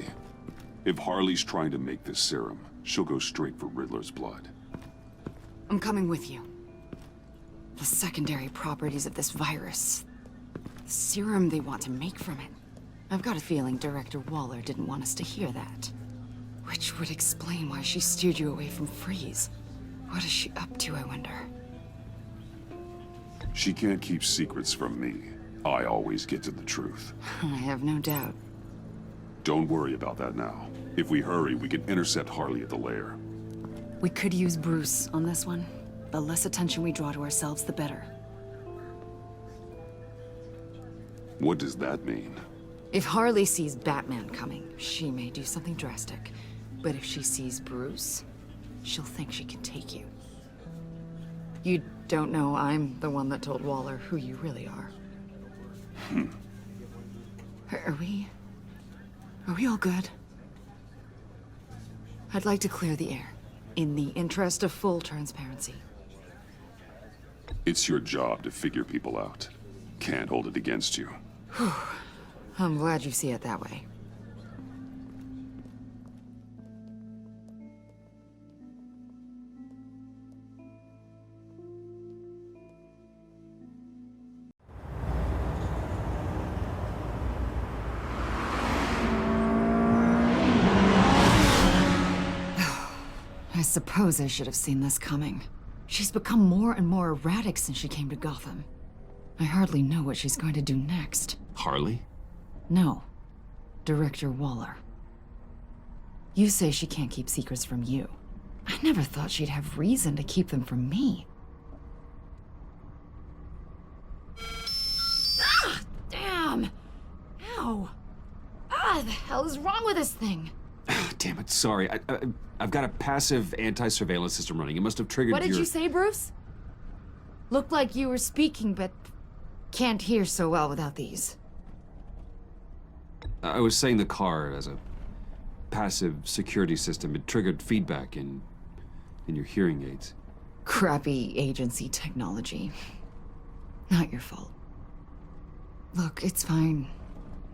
Speaker 16: If Harley's trying to make this serum, she'll go straight for Riddler's blood.
Speaker 21: I'm coming with you. The secondary properties of this virus. The serum they want to make from it. I've got a feeling Director Waller didn't want us to hear that. Which would explain why she steered you away from Freeze. What is she up to, I wonder?
Speaker 16: She can't keep secrets from me. I always get to the truth.
Speaker 21: I have no doubt.
Speaker 16: Don't worry about that now. If we hurry, we can intercept Harley at the lair.
Speaker 21: We could use Bruce on this one. The less attention we draw to ourselves, the better.
Speaker 16: What does that mean?
Speaker 21: If Harley sees Batman coming, she may do something drastic. But if she sees Bruce, she'll think she can take you. You don't know I'm the one that told Waller who you really are. Are we all good? I'd like to clear the air, in the interest of full transparency.
Speaker 16: It's your job to figure people out. Can't hold it against you.
Speaker 21: Whew. I'm glad you see it that way. I suppose I should have seen this coming. She's become more and more erratic since she came to Gotham. I hardly know what she's going to do next.
Speaker 5: Harley?
Speaker 21: No. Director Waller. You say she can't keep secrets from you. I never thought she'd have reason to keep them from me. Ah! Damn! Ow! Ah, the hell is wrong with this thing?
Speaker 5: Damn it, sorry. I've got a passive anti-surveillance system running. It must have triggered
Speaker 21: What did you say, Bruce? Looked like you were speaking, but can't hear so well without these.
Speaker 5: I was saying the car as a passive security system. It triggered feedback in your hearing aids.
Speaker 21: Crappy agency technology. Not your fault. Look, it's fine.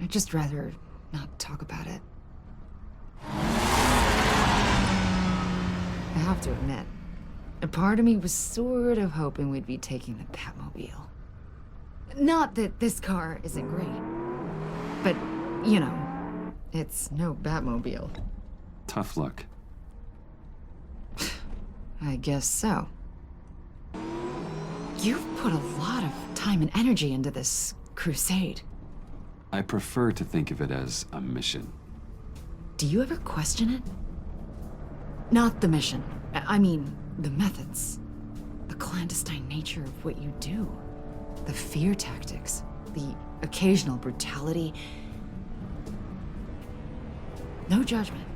Speaker 21: I'd just rather not talk about it. I have to admit, a part of me was sort of hoping we'd be taking the Batmobile. Not that this car isn't great, but, you know, it's no Batmobile.
Speaker 5: Tough luck.
Speaker 21: I guess so. You've put a lot of time and energy into this crusade.
Speaker 5: I prefer to think of it as a mission.
Speaker 21: Do you ever question it? Not the mission. I mean, the methods. The clandestine nature of what you do. The fear tactics. The occasional brutality. No judgment.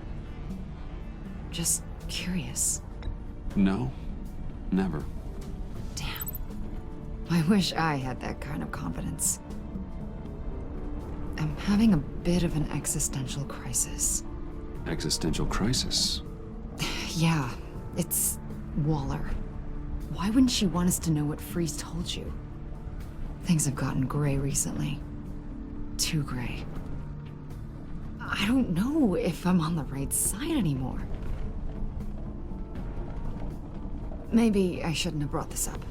Speaker 21: Just curious.
Speaker 5: No, never.
Speaker 21: Damn. I wish I had that kind of confidence. I'm having a bit of an existential crisis.
Speaker 5: Existential crisis?
Speaker 21: Yeah, it's Waller. Why wouldn't she want us to know what Freeze told you? Things have gotten gray recently. Too gray. I don't know if I'm on the right side anymore. Maybe I shouldn't have brought this up.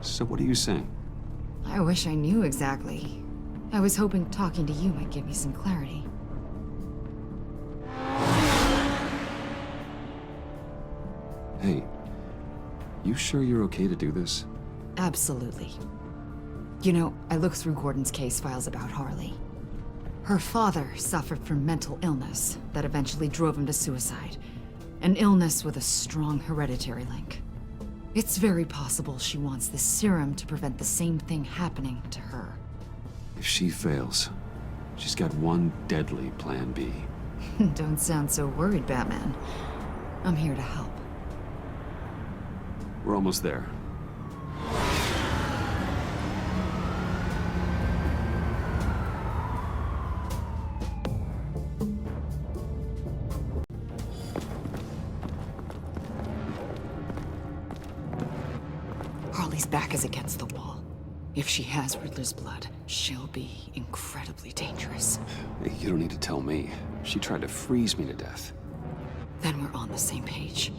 Speaker 5: So what are you saying?
Speaker 21: I wish I knew exactly. I was hoping talking to you might give me some clarity.
Speaker 5: Hey, you sure you're okay to do this?
Speaker 21: Absolutely. You know, I looked through Gordon's case files about Harley. Her father suffered from mental illness that eventually drove him to suicide. An illness with a strong hereditary link. It's very possible she wants this serum to prevent the same thing happening to her.
Speaker 5: If she fails, she's got one deadly plan B.
Speaker 21: Don't sound so worried, Batman. I'm here to help.
Speaker 5: We're almost there.
Speaker 21: Harley's back is against the wall. If she has Riddler's blood, she'll be incredibly dangerous.
Speaker 5: Hey, you don't need to tell me. She tried to freeze me to death.
Speaker 21: Then we're on the same page.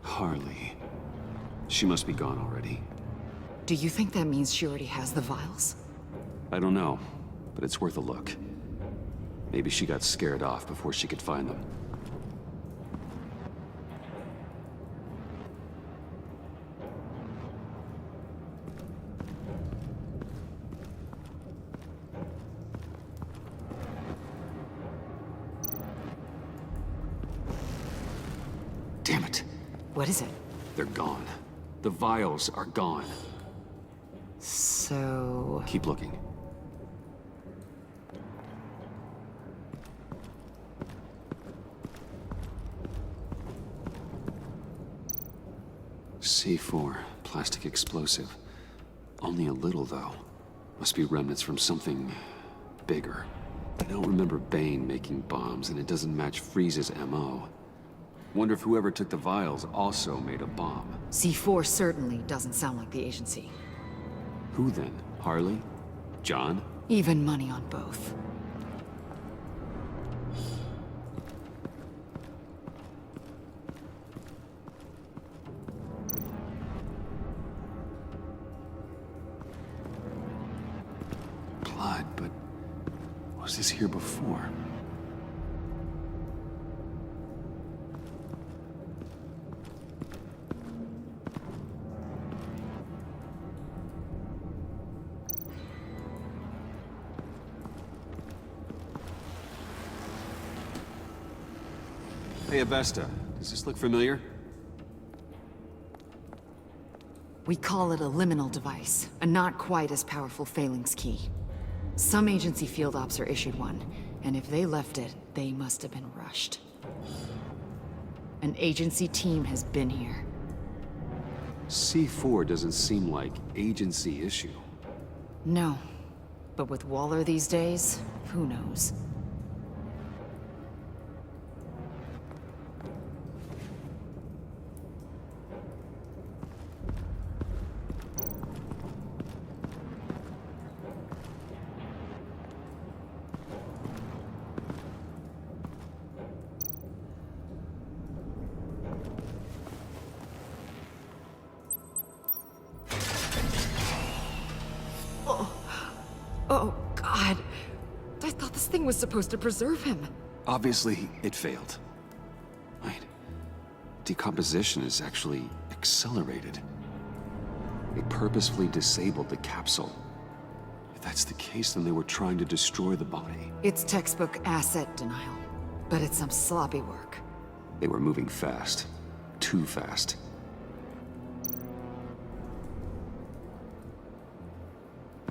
Speaker 5: Harley. She must be gone already.
Speaker 21: Do you think that means she already has the vials?
Speaker 5: I don't know, but it's worth a look. Maybe she got scared off before she could find them. Damn it.
Speaker 21: What is it?
Speaker 5: They're gone. The vials are gone.
Speaker 21: So...
Speaker 5: Keep looking. C4, plastic explosive. Only a little, though. Must be remnants from something bigger. I don't remember Bane making bombs, and it doesn't match Freeze's MO. Wonder if whoever took the vials also made a bomb.
Speaker 21: C4 certainly doesn't sound like the agency.
Speaker 5: Who then? Harley? John?
Speaker 21: Even money on both.
Speaker 5: Blood, but was this here before? Hey, Avesta, does this look familiar?
Speaker 21: We call it a liminal device, a not quite as powerful phalanx key. Some agency field ops are issued one, and if they left it, they must have been rushed. An agency team has been here.
Speaker 5: C4 doesn't seem like agency issue.
Speaker 21: No, but with Waller these days, who knows? Oh, God. I thought this thing was supposed to preserve him.
Speaker 5: Obviously, it failed. Wait. Decomposition is actually accelerated. They purposefully disabled the capsule. If that's the case, then they were trying to destroy the body.
Speaker 21: It's textbook asset denial, but it's some sloppy work.
Speaker 5: They were moving fast. Too fast.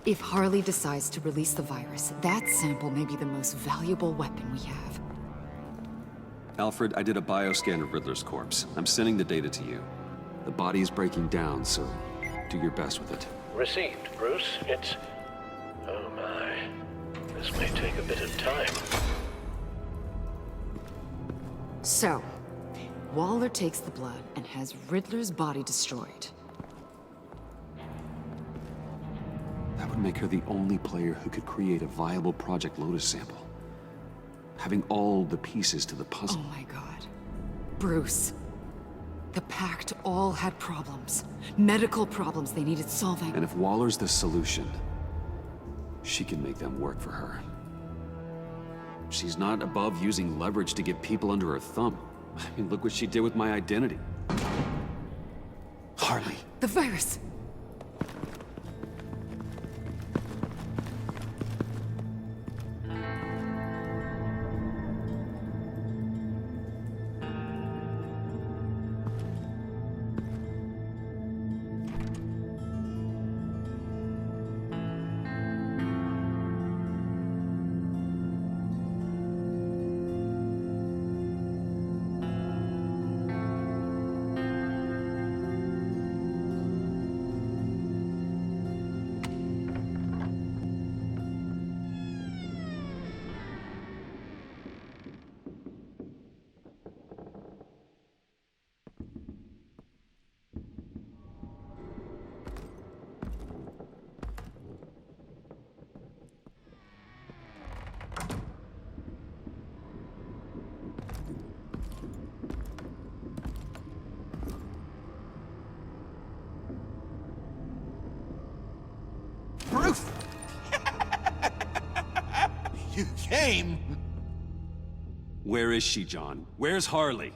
Speaker 21: If Harley decides to release the virus, that sample may be the most valuable weapon we have.
Speaker 5: Alfred, I did a bioscan of Riddler's corpse. I'm sending the data to you. The body is breaking down, so do your best with it.
Speaker 17: Received, Bruce. It's... oh my. This may take a bit of time.
Speaker 21: So, Waller takes the blood and has Riddler's body destroyed.
Speaker 5: That would make her the only player who could create a viable Project Lotus sample. Having all the pieces to the puzzle.
Speaker 21: Oh my God. Bruce. The Pact all had problems. Medical problems they needed solving.
Speaker 5: And if Waller's the solution, she can make them work for her. She's not above using leverage to get people under her thumb. I mean, look what she did with my identity. Harley.
Speaker 21: The virus.
Speaker 4: you came.
Speaker 5: Where is she, John? Where's Harley?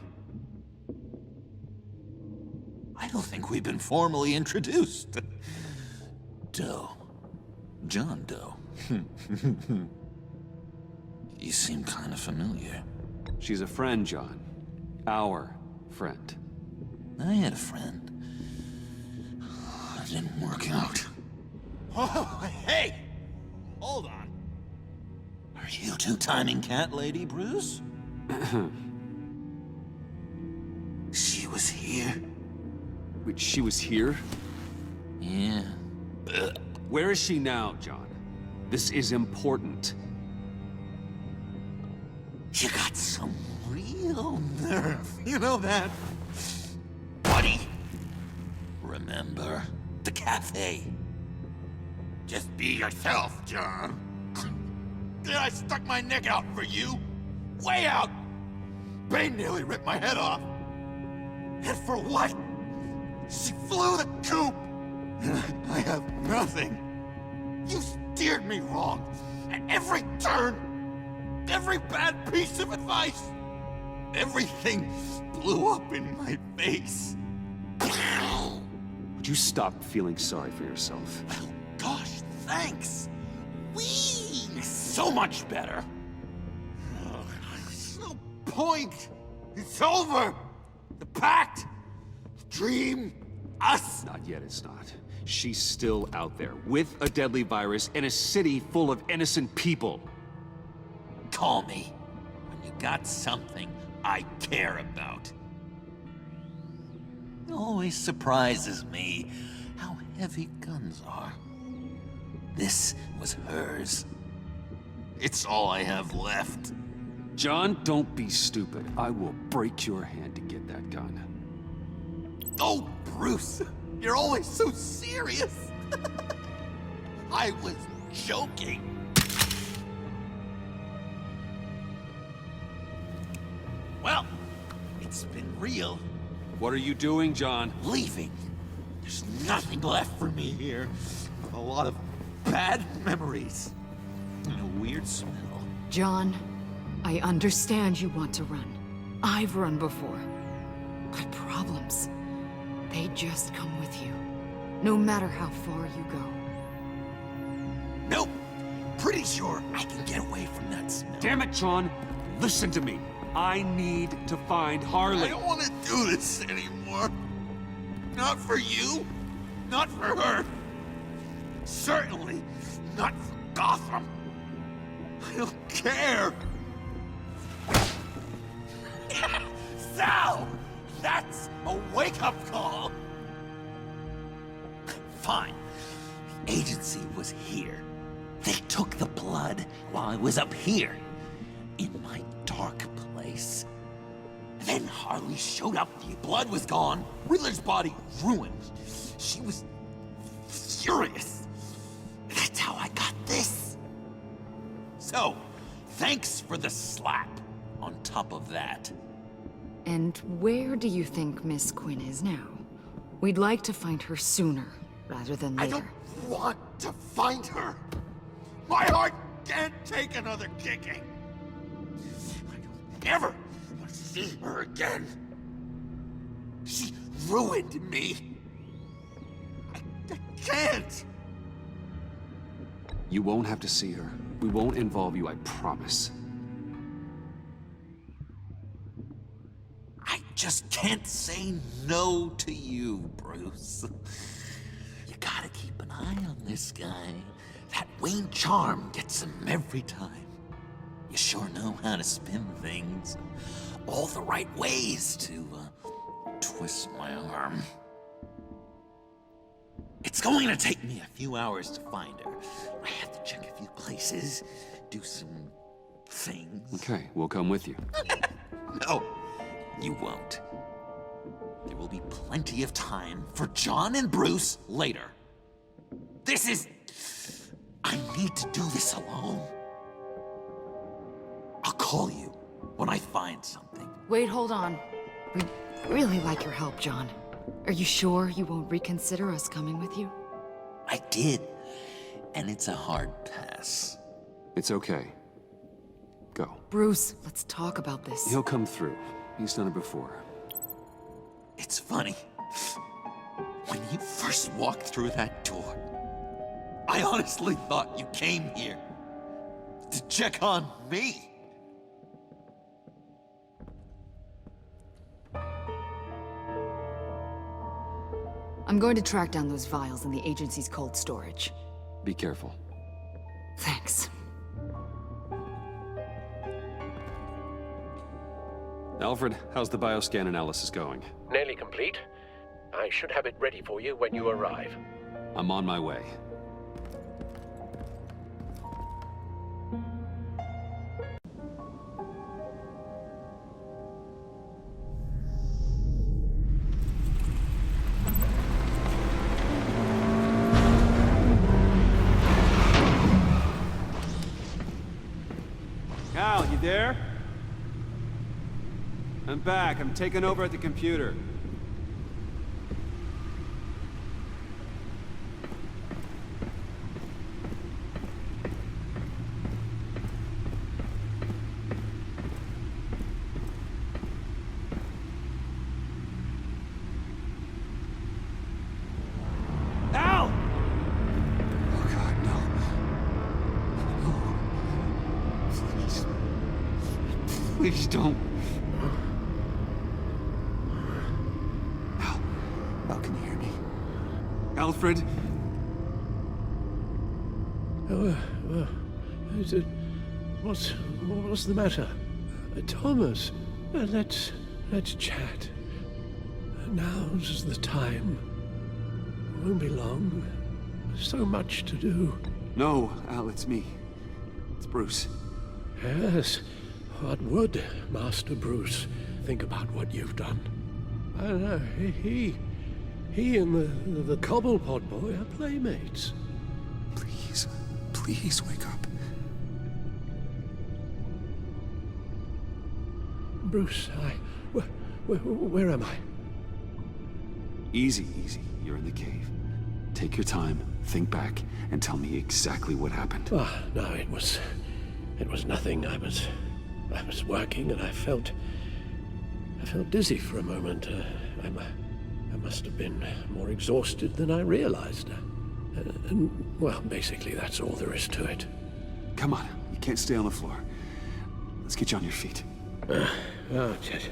Speaker 4: I don't think we've been formally introduced. Doe. John Doe. You seem kind of familiar.
Speaker 5: She's a friend, John. Our friend.
Speaker 4: I had a friend. It didn't work out. Oh, hey! Hold on. Are you two-timing cat lady, Bruce? She was here.
Speaker 5: Wait, she was here?
Speaker 4: Yeah.
Speaker 5: Where is she now, John? This is important.
Speaker 4: You got some real nerve. You know that? Buddy? Remember the cafe? Just be yourself, John. Then I stuck my neck out for you. Way out. Bane nearly ripped my head off. And for what? She flew the coop. And I have nothing. You steered me wrong. At every turn. Every bad piece of advice. Everything blew up in my face.
Speaker 5: Would you stop feeling sorry for yourself?
Speaker 4: Well, gosh, thanks. So much better. Oh, there's no point. It's over. The pact, the dream, us.
Speaker 5: Not yet, it's not. She's still out there with a deadly virus in a city full of innocent people.
Speaker 4: Call me when you got something I care about. It always surprises me how heavy guns are. This was hers. It's all I have left.
Speaker 5: John, don't be stupid. I will break your hand to get that gun.
Speaker 4: Oh, Bruce, you're always so serious. I was joking. Well, it's been real.
Speaker 5: What are you doing, John?
Speaker 4: Leaving. There's nothing left for me here. A lot of bad memories. And a weird smell.
Speaker 21: John, I understand you want to run. I've run before. But problems, they just come with you. No matter how far you go.
Speaker 4: Nope. Pretty sure I can get away from that smell.
Speaker 5: Damn it, John. Listen to me. I need to find Harley.
Speaker 4: I don't want to do this anymore. Not for you. Not for her. Certainly not for Gotham. I don't care. So, that's a wake-up call. Fine. The agency was here. They took the blood while I was up here. In my dark place. Then Harley showed up. The blood was gone. Riddler's body ruined. She was furious. That's how I got this. So, thanks for the slap on top of that.
Speaker 21: And where do you think Miss Quinn is now? We'd like to find her sooner, rather than later.
Speaker 4: I don't want to find her. My heart can't take another kicking. I don't ever want to see her again. She ruined me. I can't.
Speaker 5: You won't have to see her. We won't involve you, I promise.
Speaker 4: I just can't say no to you, Bruce. You gotta keep an eye on this guy. That Wayne charm gets him every time. You sure know how to spin things. All the right ways to twist my arm. It's going to take me a few hours to find her. I have to check a few places, do some things.
Speaker 5: Okay, we'll come with you.
Speaker 4: No, you won't. There will be plenty of time for John and Bruce later. This is... I need to do this alone. I'll call you when I find something.
Speaker 21: Wait, hold on. We'd really like your help, John. Are you sure you won't reconsider us coming with you?
Speaker 4: I did, and it's a hard pass.
Speaker 5: It's okay. Go.
Speaker 21: Bruce, let's talk about this.
Speaker 5: He'll come through. He's done it before.
Speaker 7: It's funny. When you first walked through that door, I honestly thought you came here to check on me.
Speaker 21: I'm going to track down those vials in the agency's cold storage.
Speaker 5: Be careful.
Speaker 21: Thanks.
Speaker 5: Alfred, how's the bioscan analysis going?
Speaker 17: Nearly complete. I should have it ready for you when you arrive.
Speaker 5: I'm on my way.
Speaker 11: Al, you there? I'm back. I'm taking over at the computer. Al!
Speaker 1: Oh God, no. No. Please. Please don't. Al, can you hear me? Alfred?
Speaker 17: What's the matter? Thomas, let's chat. Now's the time. Won't be long. So much to do.
Speaker 1: No, Al, it's me. It's Bruce.
Speaker 17: Yes. What would Master Bruce think about what you've done? I don't know. He and the Cobblepot boy are playmates.
Speaker 1: Please, please wake up.
Speaker 17: Bruce, where am I?
Speaker 1: Easy, easy. You're in the cave. Take your time, think back, and tell me exactly what happened.
Speaker 17: Ah, no, it was nothing. I was working and I felt dizzy for a moment. I must have been more exhausted than I realized. And, well, basically that's all there is to it.
Speaker 1: Come on, you can't stay on the floor. Let's get you on your feet.
Speaker 17: Chet.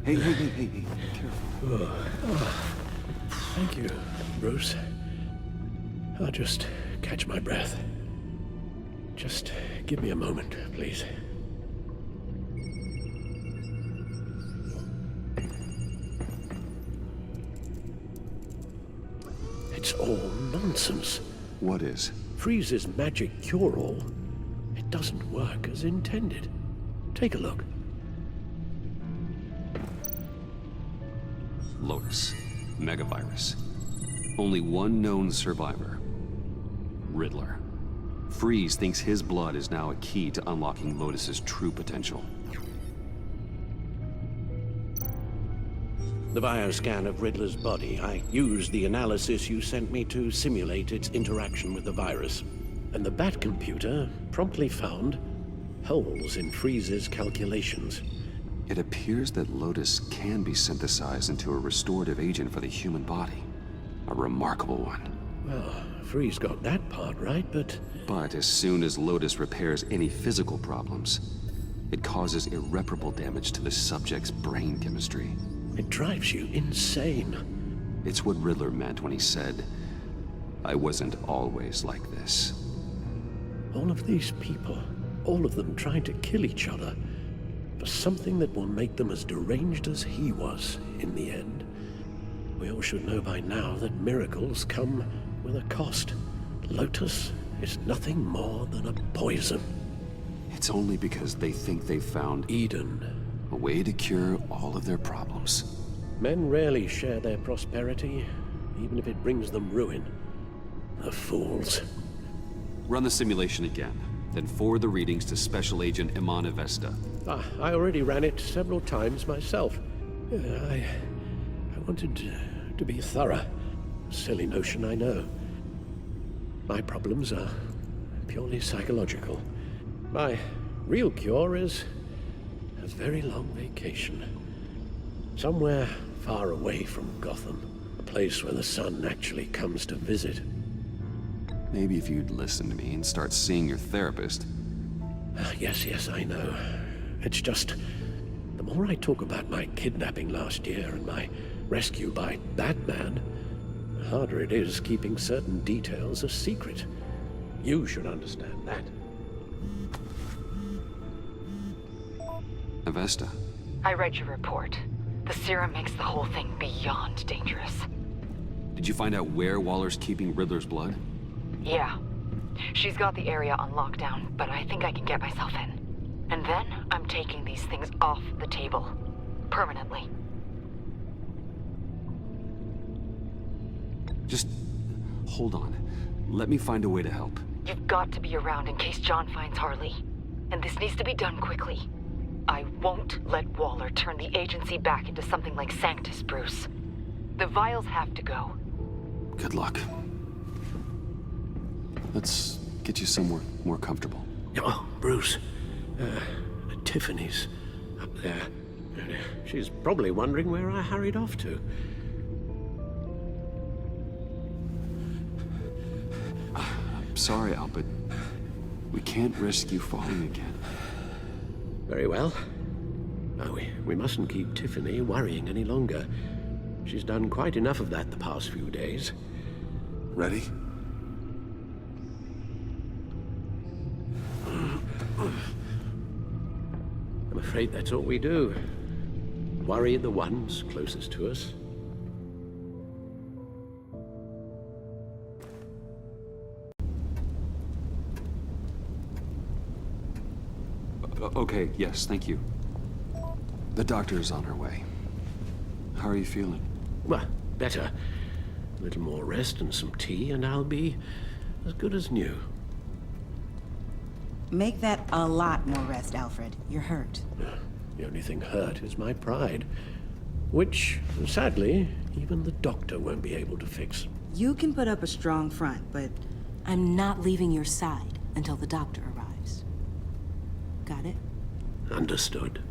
Speaker 1: Hey, careful.
Speaker 17: Thank you, Bruce. I'll just catch my breath. Just give me a moment, please. It's all nonsense.
Speaker 1: What is?
Speaker 17: Freeze's magic cure-all. It doesn't work as intended. Take a look.
Speaker 5: Lotus. Megavirus. Only one known survivor. Riddler. Freeze thinks his blood is now a key to unlocking Lotus's true potential.
Speaker 17: The bioscan of Riddler's body. I used the analysis you sent me to simulate its interaction with the virus. And the Bat computer promptly found holes in Freeze's calculations.
Speaker 5: It appears that Lotus can be synthesized into a restorative agent for the human body. A remarkable one.
Speaker 17: Well, Freeze got that part right, but...
Speaker 5: But as soon as Lotus repairs any physical problems, it causes irreparable damage to the subject's brain chemistry.
Speaker 17: It drives you insane.
Speaker 5: It's what Riddler meant when he said, "I wasn't always like this."
Speaker 17: All of these people, all of them trying to kill each other, for something that will make them as deranged as he was in the end. We all should know by now that miracles come with a cost. Lotus is nothing more than a poison.
Speaker 5: It's only because they think they've found
Speaker 17: Eden.
Speaker 5: A way to cure all of their problems.
Speaker 17: Men rarely share their prosperity, even if it brings them ruin. The fools.
Speaker 5: Run the simulation again, then forward the readings to Special Agent Iman Avesta.
Speaker 17: I already ran it several times myself. I wanted to be thorough. Silly notion, I know. My problems are purely psychological. My real cure is a very long vacation. Somewhere far away from Gotham. A place where the sun actually comes to visit.
Speaker 5: Maybe if you'd listen to me and start seeing your therapist.
Speaker 17: Yes, I know. It's just, the more I talk about my kidnapping last year and my rescue by Batman, the harder it is keeping certain details a secret. You should understand that.
Speaker 5: Avesta.
Speaker 20: I read your report. The serum makes the whole thing beyond dangerous.
Speaker 5: Did you find out where Waller's keeping Riddler's blood?
Speaker 20: Yeah. She's got the area on lockdown, but I think I can get myself in. And then I'm taking these things off the table. Permanently.
Speaker 5: Just hold on. Let me find a way to help.
Speaker 20: You've got to be around in case John finds Harley. And this needs to be done quickly. I won't let Waller turn the agency back into something like Sanctus, Bruce. The vials have to go.
Speaker 5: Good luck. Let's get you somewhere more comfortable.
Speaker 17: Oh, Bruce. Tiffany's up there. She's probably wondering where I hurried off to.
Speaker 5: I'm sorry, Al, but we can't risk you falling again.
Speaker 17: Very well. No, we mustn't keep Tiffany worrying any longer. She's done quite enough of that the past few days.
Speaker 5: Ready?
Speaker 17: I'm afraid that's all we do. Worry the ones closest to us.
Speaker 5: Okay, yes, thank you. The doctor is on her way. How are you feeling?
Speaker 17: Well, better. A little more rest and some tea, and I'll be as good as new.
Speaker 19: Make that a lot more rest, Alfred. You're hurt.
Speaker 17: The only thing hurt is my pride. Which, sadly, even the doctor won't be able to fix.
Speaker 19: You can put up a strong front, but
Speaker 18: I'm not leaving your side until the doctor arrives. Got it?
Speaker 17: Understood.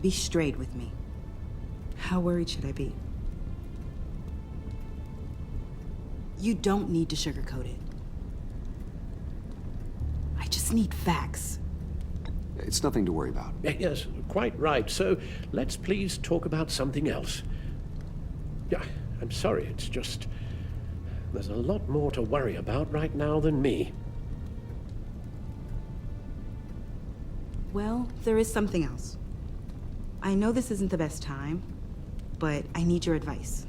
Speaker 19: Be straight with me. How worried should I be? You don't need to sugarcoat it. I just need facts.
Speaker 5: It's nothing to worry about.
Speaker 17: Yes, quite right. So, let's please talk about something else. Yeah, I'm sorry, it's just... there's a lot more to worry about right now than me.
Speaker 19: Well, there is something else. I know this isn't the best time, but I need your advice.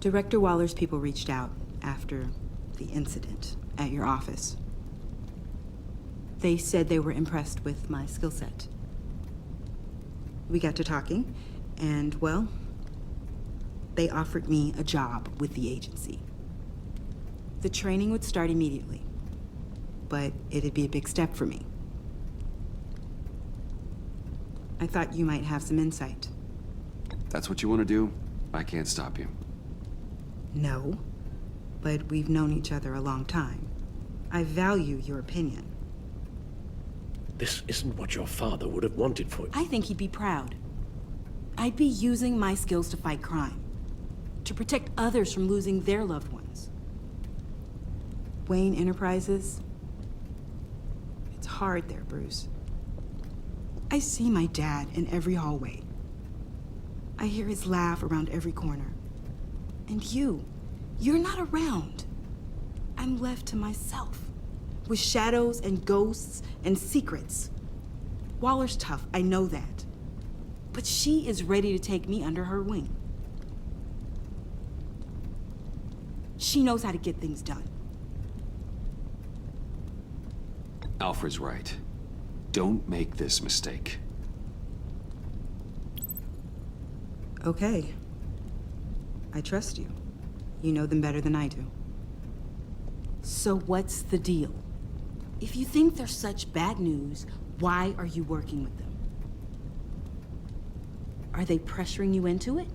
Speaker 19: Director Waller's people reached out after the incident at your office. They said they were impressed with my skill set. We got to talking, and, well, they offered me a job with the agency. The training would start immediately, but it'd be a big step for me. I thought you might have some insight.
Speaker 5: That's what you want to do? I can't stop you.
Speaker 19: No, but we've known each other a long time. I value your opinion.
Speaker 17: This isn't what your father would have wanted for you.
Speaker 19: I think he'd be proud. I'd be using my skills to fight crime, to protect others from losing their loved ones. Wayne Enterprises? It's hard there, Bruce. I see my dad in every hallway. I hear his laugh around every corner. And you're not around. I'm left to myself, with shadows and ghosts and secrets. Waller's tough, I know that. But she is ready to take me under her wing. She knows how to get things done.
Speaker 5: Alfred's right. Don't make this mistake.
Speaker 19: Okay. I trust you. You know them better than I do. So what's the deal? If you think they're such bad news, why are you working with them? Are they pressuring you into it?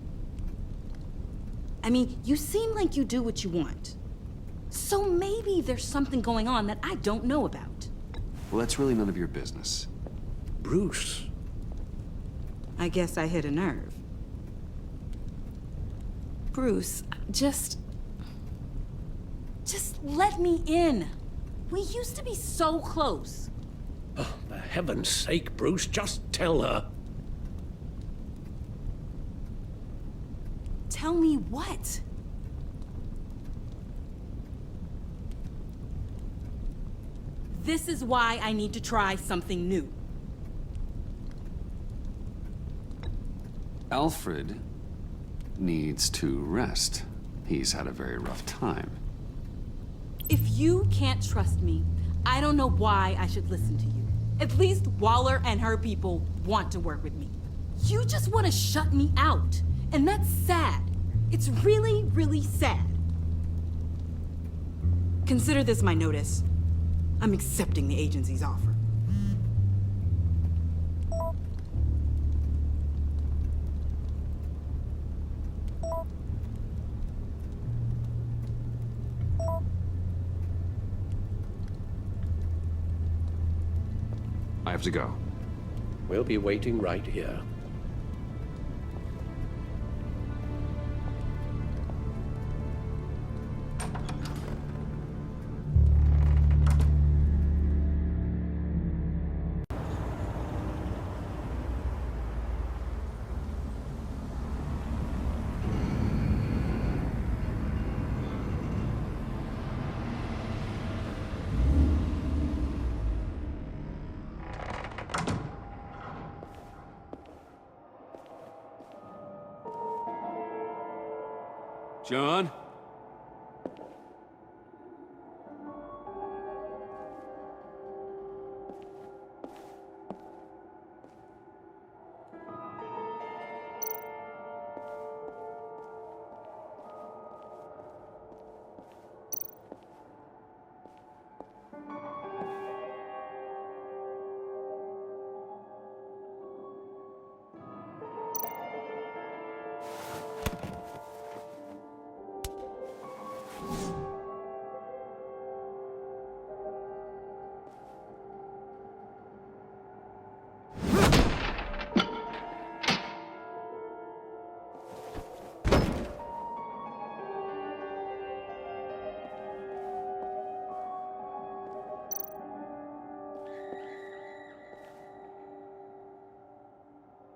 Speaker 19: I mean, you seem like you do what you want. So maybe there's something going on that I don't know about.
Speaker 5: Well, that's really none of your business.
Speaker 17: Bruce.
Speaker 19: I guess I hit a nerve. Bruce, just let me in. We used to be so close.
Speaker 17: Oh, for heaven's sake, Bruce, just tell her.
Speaker 19: Tell me what? This is why I need to try something new.
Speaker 5: Alfred needs to rest. He's had a very rough time.
Speaker 19: If you can't trust me, I don't know why I should listen to you. At least Waller and her people want to work with me. You just want to shut me out, and that's sad. It's really, really sad. Consider this my notice. I'm accepting the agency's offer.
Speaker 5: I have to go.
Speaker 17: We'll be waiting right here.
Speaker 5: John?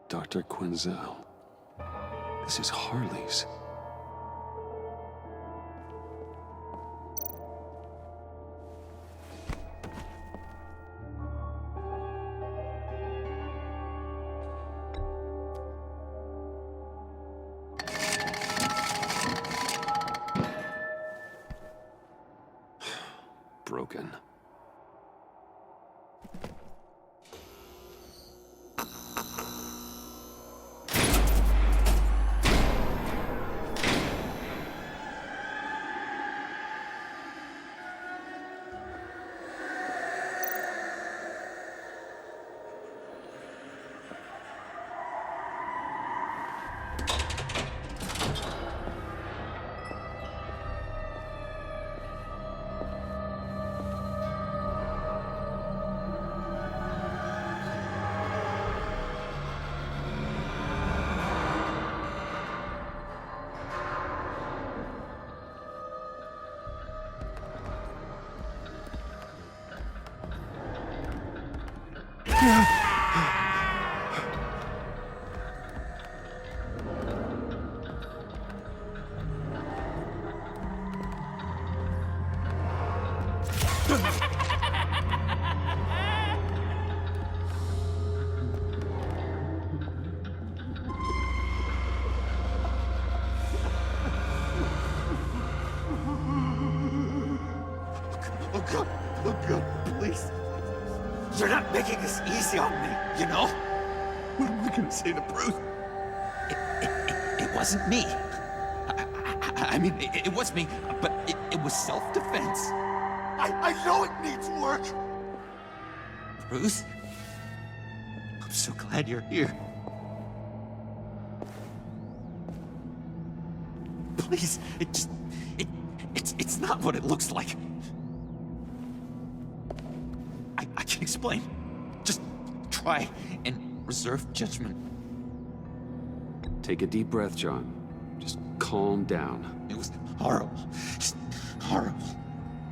Speaker 5: Dr. Quinzel. This is Harley's. Broken.
Speaker 13: Look good, please. You're not making this easy on me, you know? What am I gonna say to Bruce? It wasn't me. I mean, it was me, but it was self-defense. I know it needs work. Bruce, I'm so glad you're here. Please, it's not what it looks like. I
Speaker 7: explain. Just try and reserve judgment.
Speaker 5: Take a deep breath, John. Just calm down.
Speaker 7: It was horrible. Just horrible.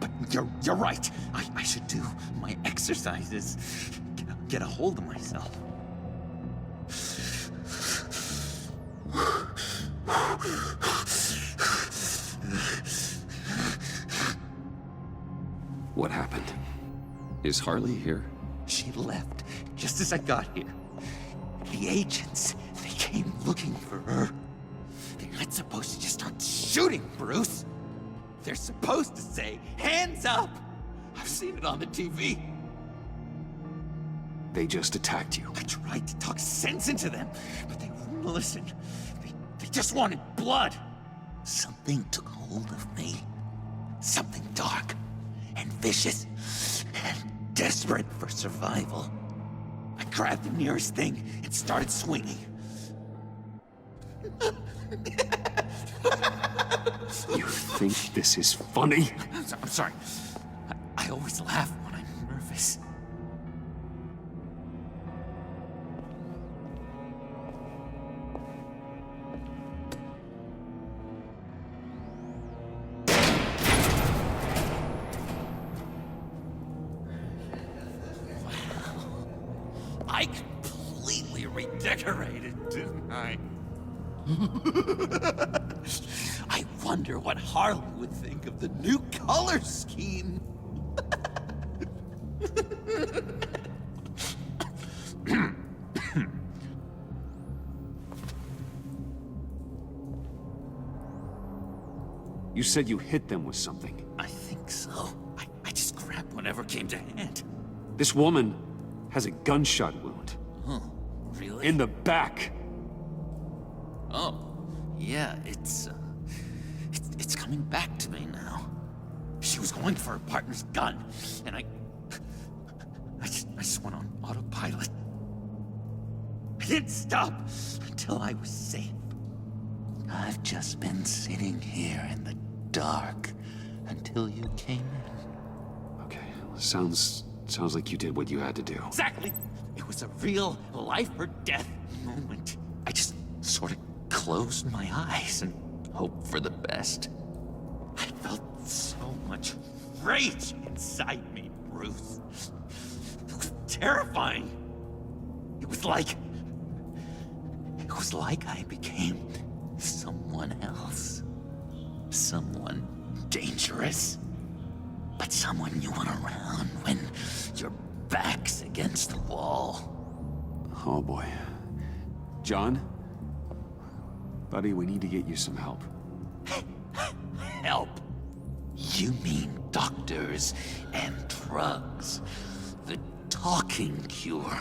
Speaker 7: But you're right. I should do my exercises. Get a hold of myself.
Speaker 5: What happened? Is Harley here?
Speaker 7: She left just as I got here. The agents, they came looking for her. They're not supposed to just start shooting, Bruce. They're supposed to say, hands up! I've seen it on the TV.
Speaker 5: They just attacked you.
Speaker 7: I tried to talk sense into them, but they wouldn't listen. They just wanted blood. Something took hold of me. Something dark and vicious and desperate for survival. I grabbed the nearest thing and started swinging.
Speaker 5: You think this is funny?
Speaker 7: I'm sorry. I always laugh when I'm nervous. I completely redecorated, didn't I? I wonder what Harley would think of the new color scheme.
Speaker 5: You said you hit them with something.
Speaker 7: I think so. I just grabbed whatever came to hand.
Speaker 5: This woman has a gunshot wound.
Speaker 7: Oh, really?
Speaker 5: In the back.
Speaker 7: Oh, yeah, it's coming back to me now. She was going for her partner's gun, and I just went on autopilot. I didn't stop until I was safe. I've just been sitting here in the dark until you came in.
Speaker 5: Okay, sounds like you did what you had to do.
Speaker 7: Exactly. It was a real life or death moment. I just sort of closed my eyes and hoped for the best. I felt so much rage inside me, Bruce. It was terrifying. It was like I became someone else. Someone dangerous. But someone you want around when your back's against the wall.
Speaker 5: Oh boy. John? Buddy, we need to get you some help.
Speaker 7: Help? You mean doctors and drugs? The talking cure?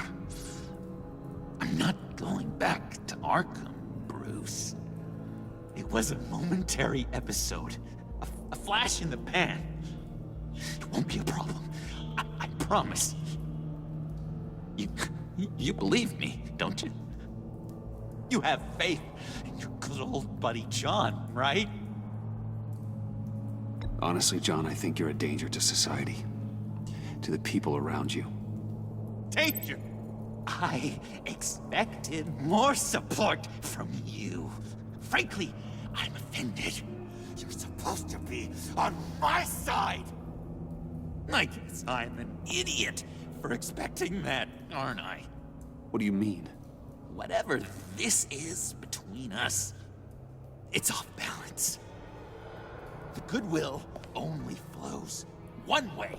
Speaker 7: I'm not going back to Arkham, Bruce. It was a momentary episode. A flash in the pan. It won't be a problem. I promise. You believe me, don't you? You have faith in your good old buddy John, right?
Speaker 5: Honestly, John, I think you're a danger to society. To the people around you.
Speaker 7: Danger? I expected more support from you. Frankly, I'm offended. You're supposed to be on my side. I guess I'm an idiot for expecting that, aren't I?
Speaker 5: What do you mean?
Speaker 7: Whatever this is between us, it's off balance. The goodwill only flows one way,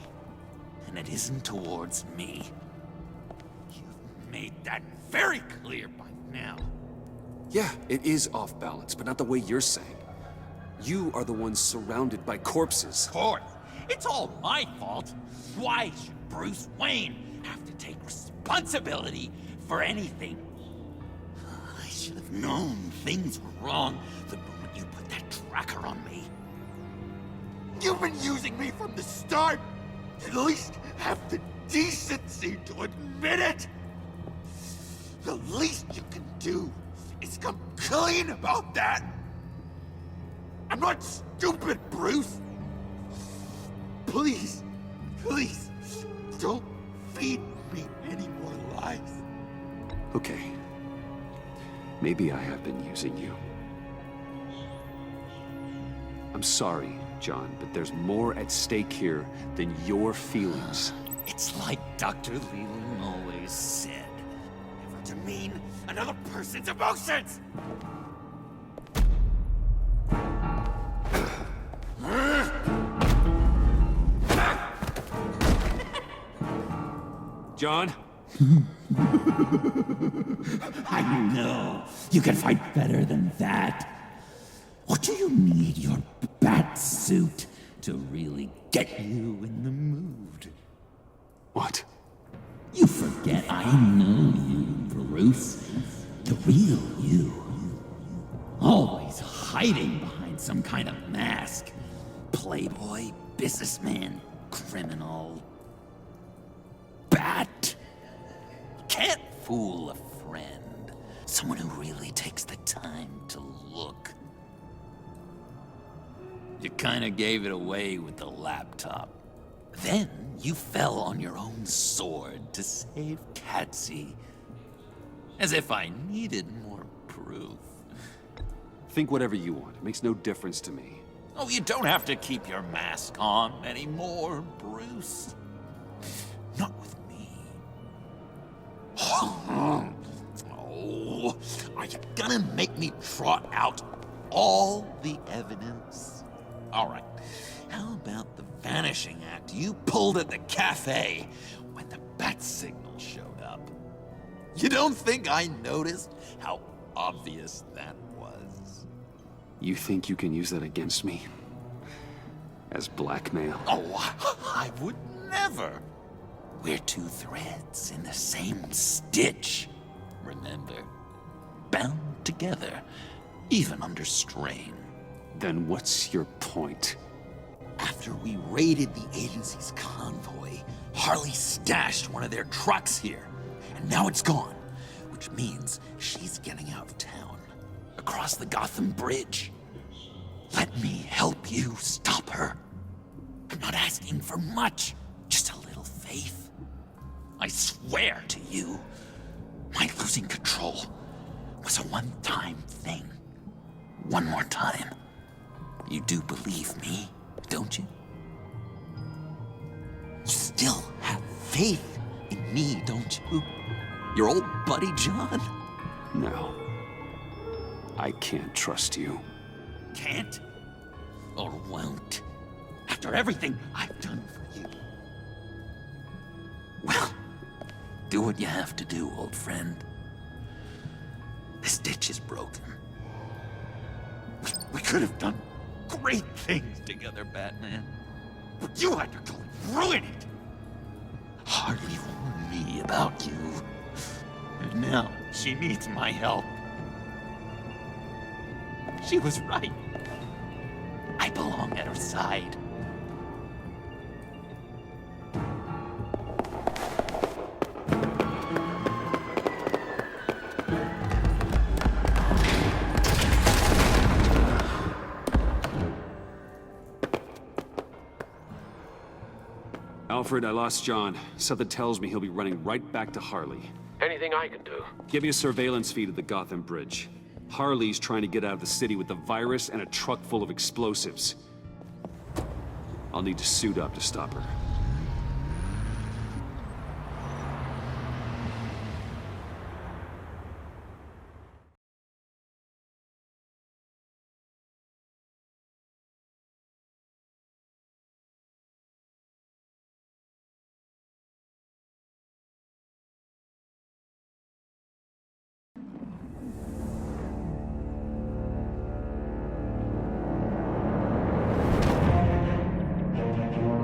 Speaker 7: and it isn't towards me. You've made that very clear by now.
Speaker 5: Yeah, it is off balance, but not the way you're saying. You are the ones surrounded by corpses.
Speaker 7: Of course. It's all my fault. Why should Bruce Wayne have to take responsibility for anything? I should have known things were wrong the moment you put that tracker on me. You've been using me from the start. At least have the decency to admit it. The least you can do is come clean about that. I'm not stupid, Bruce. Please, please, don't feed
Speaker 1: Maybe I have been using you. I'm sorry, John, but there's more at stake here than your feelings.
Speaker 13: It's like Dr. Leland always said. Never demean another person's emotions!
Speaker 1: John?
Speaker 13: I know. You can fight better than that. Or do you need your bat suit to really get you in the mood?
Speaker 1: What?
Speaker 13: You forget I know you, Bruce. The real you. Always hiding behind some kind of mask. Playboy, businessman, criminal. Bat. Can't fool a friend. Someone who really takes the time to look. You kinda gave it away with the laptop. Then you fell on your own sword to save Catsy. As if I needed more proof.
Speaker 1: Think whatever you want. It makes no difference to me.
Speaker 13: Oh, you don't have to keep your mask on anymore, Bruce. Not with me. Oh, are you gonna make me trot out all the evidence? All right, how about the vanishing act you pulled at the cafe when the bat signal showed up? You don't think I noticed how obvious that was?
Speaker 1: You think you can use that against me? As blackmail?
Speaker 13: Oh, I would never. We're two threads in the same stitch, remember? Bound together, even under strain.
Speaker 1: Then what's your point?
Speaker 13: After we raided the agency's convoy, Harley stashed one of their trucks here. And now it's gone, which means she's getting out of town, across the Gotham Bridge. Let me help you stop her. I'm not asking for much, just a little faith. I swear to you, my losing control was a one-time thing. One more time. You do believe me, don't you? You still have faith in me, don't you? Your old buddy John?
Speaker 1: No. I can't trust you.
Speaker 13: Can't? Or won't? After everything I've done for you. Well, do what you have to do, old friend. This stitch is broken. We could have done great things together, Batman. But you had to go and ruin it. Harley warned me about you. And now she needs my help. She was right. I belong at her side.
Speaker 1: Alfred, I lost John. Something tells me he'll be running right back to Harley.
Speaker 17: Anything I can do?
Speaker 1: Give me a surveillance feed of the Gotham Bridge. Harley's trying to get out of the city with the virus and a truck full of explosives. I'll need to suit up to stop her.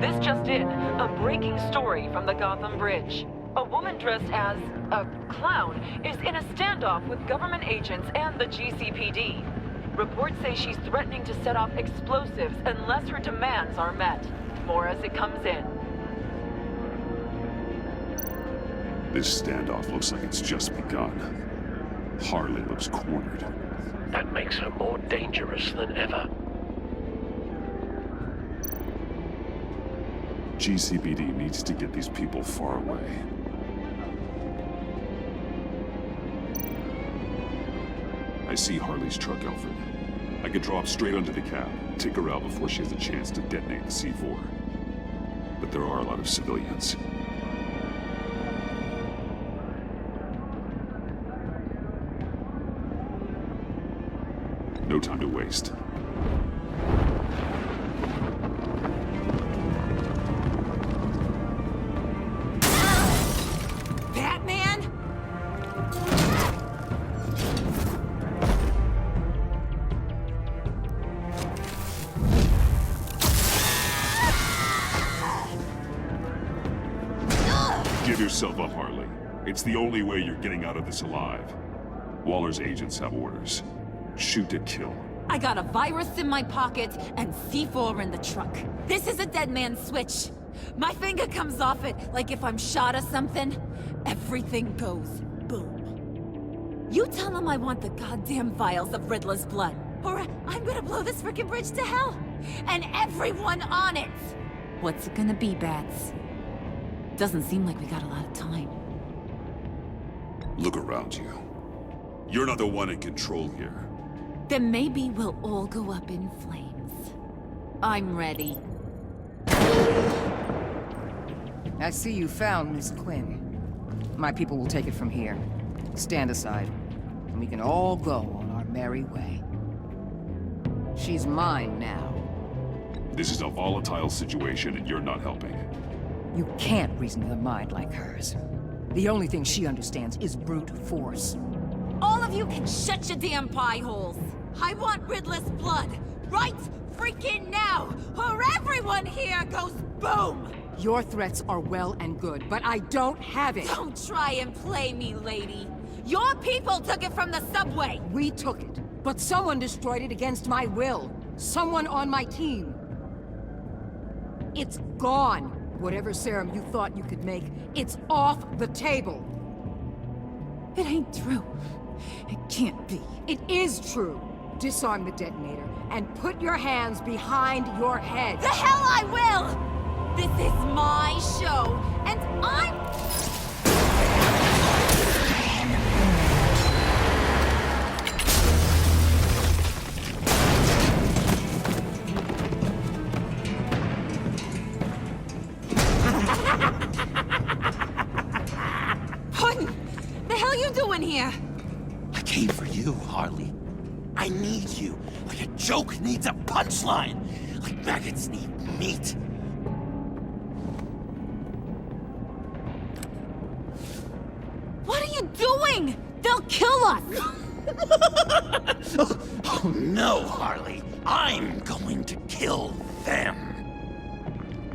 Speaker 20: This just in, a breaking story from the Gotham Bridge. A woman dressed as a clown is in a standoff with government agents and the GCPD. Reports say she's threatening to set off explosives unless her demands are met. More as it comes in.
Speaker 16: This standoff looks like it's just begun. Harley looks cornered.
Speaker 17: That makes her more dangerous than ever.
Speaker 16: GCPD needs to get these people far away. I see Harley's truck, Alfred. I could drop straight onto the cab, take her out before she has a chance to detonate the C4. But there are a lot of civilians. No time to waste.
Speaker 8: Batman?
Speaker 16: Give yourself up, Harley. It's the only way you're getting out of this alive. Waller's agents have orders. Shoot to kill.
Speaker 8: I got a virus in my pocket and C4 in the truck. This is a dead man's switch. My finger comes off it like if I'm shot or something. Everything goes boom. You tell him I want the goddamn vials of Riddler's blood, or I'm gonna blow this frickin' bridge to hell. And everyone on it! What's it gonna be, Bats? Doesn't seem like we got a lot of time.
Speaker 16: Look around you. You're not the one in control here.
Speaker 8: Then maybe we'll all go up in flames. I'm ready.
Speaker 10: I see you found Miss Quinn. My people will take it from here. Stand aside, and we can all go on our merry way. She's mine now.
Speaker 16: This is a volatile situation, and you're not helping.
Speaker 10: You can't reason with a mind like hers. The only thing she understands is brute force.
Speaker 8: All of you can shut your damn pie holes. I want Riddler's blood, right freaking now, or everyone here goes boom!
Speaker 10: Your threats are well and good, but I don't have it.
Speaker 8: Don't try and play me, lady. Your people took it from the subway.
Speaker 10: We took it, but someone destroyed it against my will. Someone on my team. It's gone. Whatever serum you thought you could make, it's off the table.
Speaker 8: It ain't true. It can't be.
Speaker 10: It is true. Disarm the detonator and put your hands behind your head.
Speaker 8: The hell I will! This is my show, and I'm... What the hell you doing here?
Speaker 13: I came for you, Harley. I need you, like a joke needs a punchline, like maggots need meat.
Speaker 8: What are you doing? They'll kill us!
Speaker 13: Oh no, Harley. I'm going to kill them.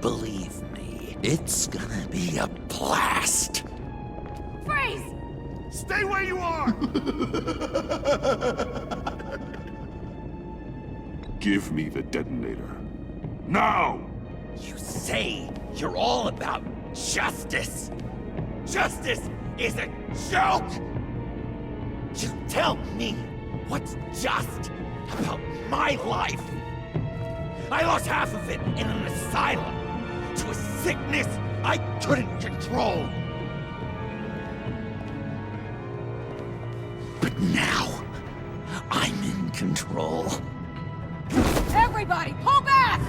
Speaker 13: Believe me, it's gonna be a blast.
Speaker 8: Freeze!
Speaker 15: Stay where you are!
Speaker 16: Give me the detonator. Now!
Speaker 13: You say you're all about justice. Justice is a joke! You tell me what's just about my life. I lost half of it in an asylum to a sickness I couldn't control. But now, I'm in control.
Speaker 10: Everybody, pull back!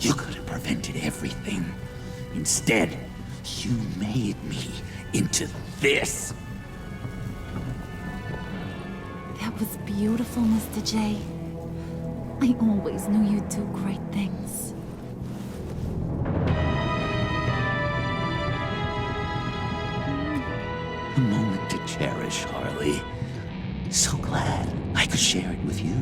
Speaker 13: You could have prevented everything. Instead, you made me into this.
Speaker 6: That was beautiful, Mr. J. I always knew you'd do great things.
Speaker 13: A moment to cherish, Harley. So glad I could share it with you.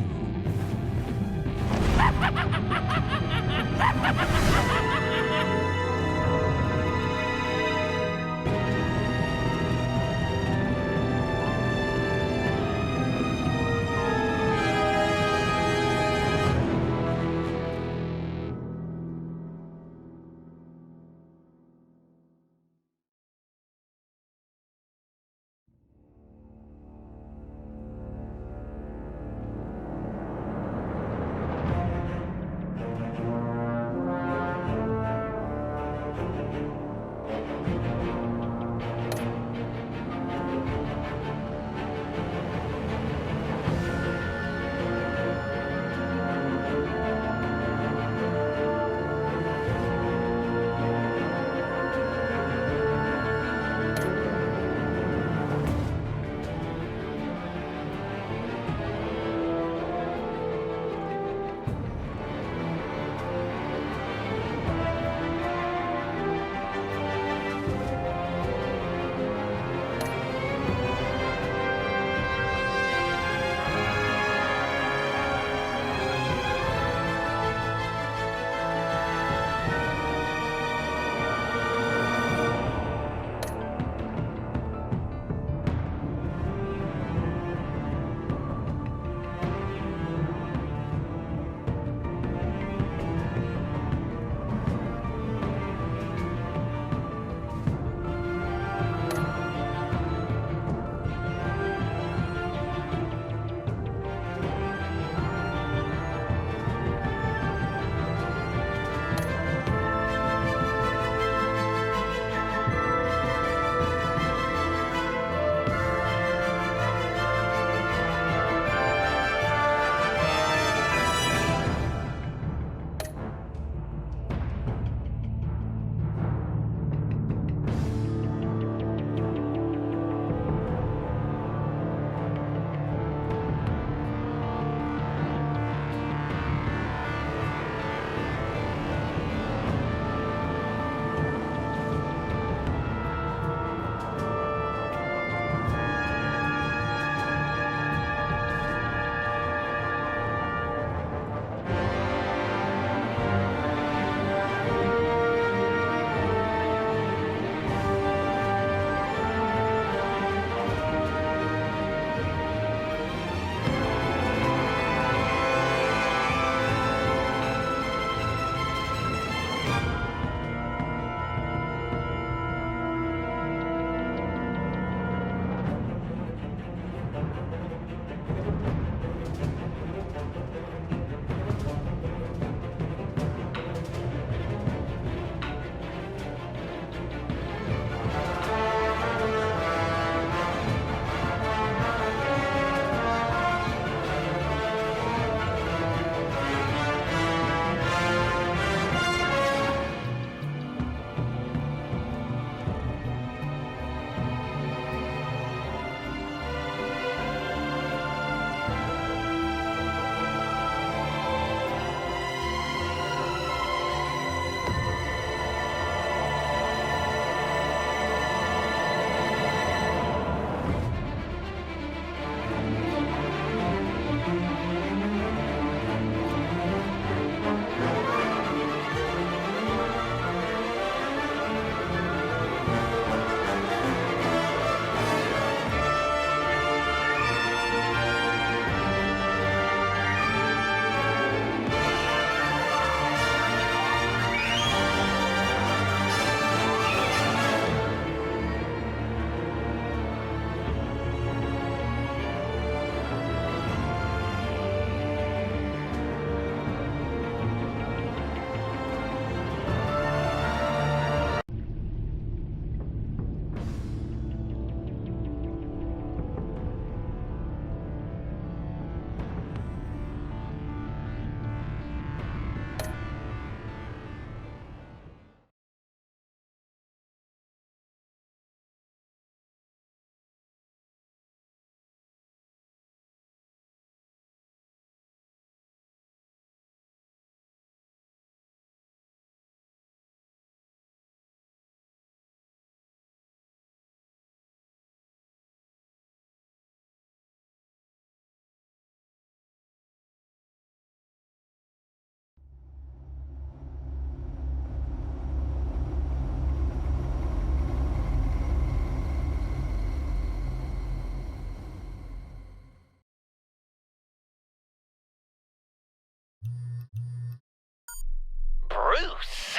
Speaker 7: Bruce!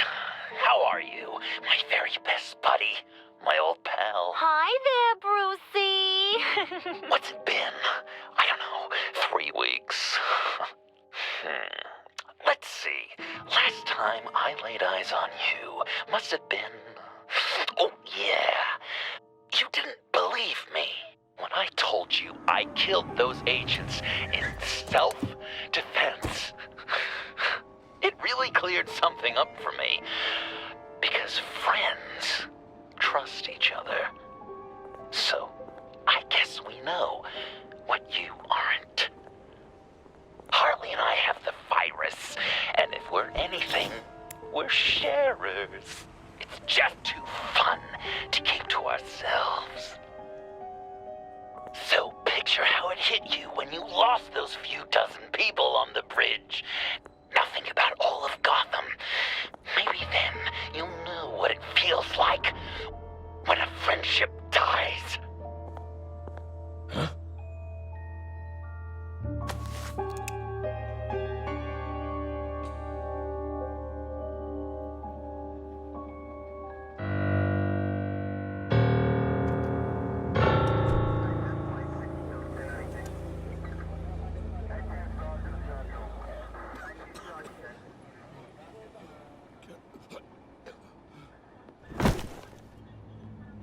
Speaker 7: How are you? My very best buddy. My old pal.
Speaker 6: Hi there, Brucey.
Speaker 7: What's it been? I don't know. 3 weeks. Let's see. Last time I laid eyes on you must have been... Oh, yeah. You didn't believe me when I told you I killed those agents in self-defense. It really cleared something up for me. Because friends trust each other. So, I guess we know what you aren't. Harley and I have the virus, and if we're anything, we're sharers. It's just too fun to keep to ourselves. So picture how it hit you when you lost those few dozen people on the bridge. Nothing about all of Gotham. Maybe then you'll know what it feels like when a friendship dies.
Speaker 3: Huh?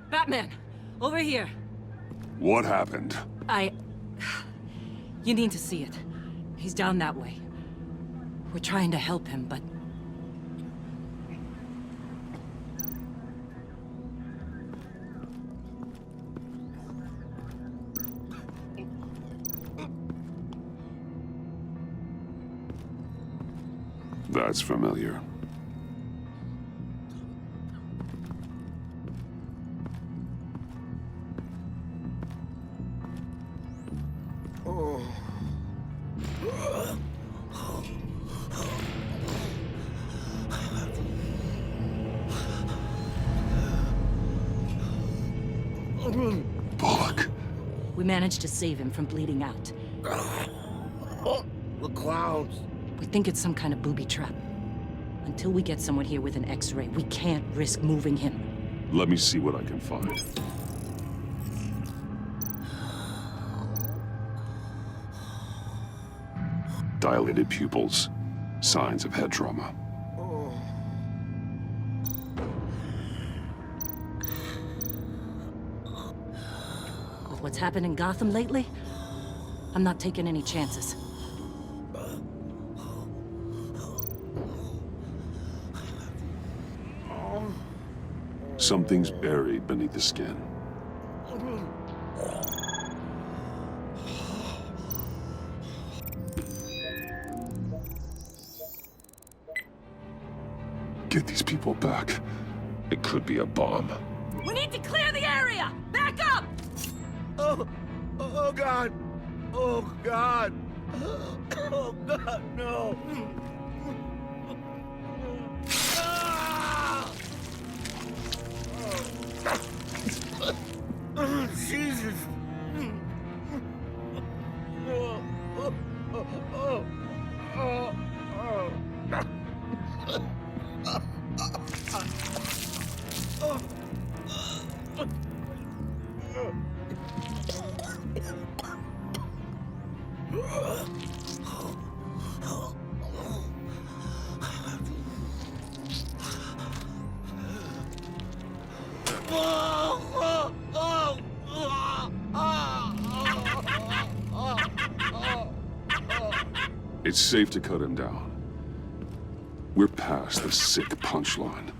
Speaker 18: Batman, over here.
Speaker 16: What happened?
Speaker 18: You need to see it. He's down that way. We're trying to help him, but...
Speaker 16: That's familiar. Bullock.
Speaker 18: We managed to save him from bleeding out.
Speaker 14: The clouds.
Speaker 18: We think it's some kind of booby trap. Until we get someone here with an X-ray, we can't risk moving him.
Speaker 16: Let me see what I can find. Dilated pupils. Signs of head trauma.
Speaker 18: With what's happened in Gotham lately, I'm not taking any chances.
Speaker 16: Something's buried beneath the skin. Get these people back. It could be a bomb.
Speaker 18: We need to clear the area! Back up!
Speaker 14: Oh God! Oh God! Oh God, no! Jesus!
Speaker 16: It's safe to cut him down. We're past the sick punchline.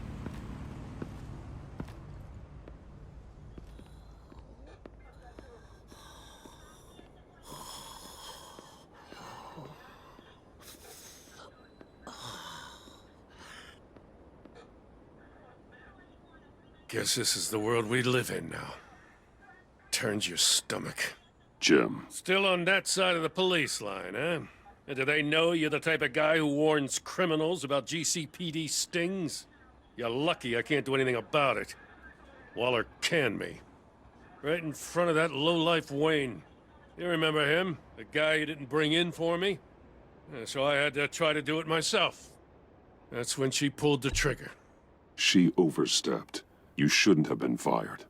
Speaker 22: Guess this is the world we live in now. Turns your stomach.
Speaker 16: Jim.
Speaker 22: Still on that side of the police line, eh? And do they know you're the type of guy who warns criminals about GCPD stings? You're lucky I can't do anything about it. Waller canned me. Right in front of that lowlife Wayne. You remember him? The guy you didn't bring in for me? So I had to try to do it myself. That's when she pulled the trigger.
Speaker 16: She overstepped. You shouldn't have been fired.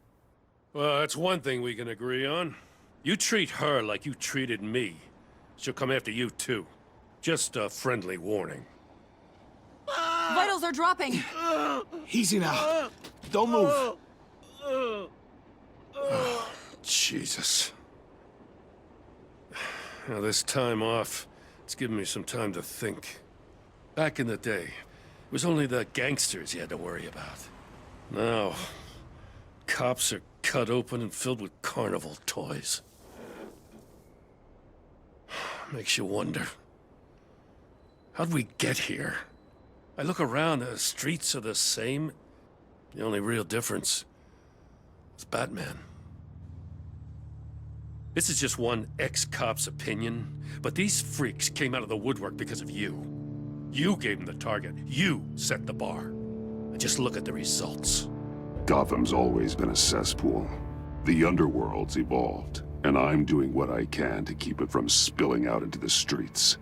Speaker 22: Well, that's one thing we can agree on. You treat her like you treated me. She'll come after you, too. Just a friendly warning.
Speaker 18: Vitals are dropping!
Speaker 14: Easy now. Don't move.
Speaker 22: Oh, Jesus. Now, this time off, it's given me some time to think. Back in the day, it was only the gangsters you had to worry about. Now, cops are cut open and filled with carnival toys. Makes you wonder. How'd we get here? I look around, the streets are the same. The only real difference is Batman. This is just one ex-cop's opinion, but these freaks came out of the woodwork because of you. You gave them the target. You set the bar. And just look at the results.
Speaker 16: Gotham's always been a cesspool. The underworld's evolved, and I'm doing what I can to keep it from spilling out into the streets.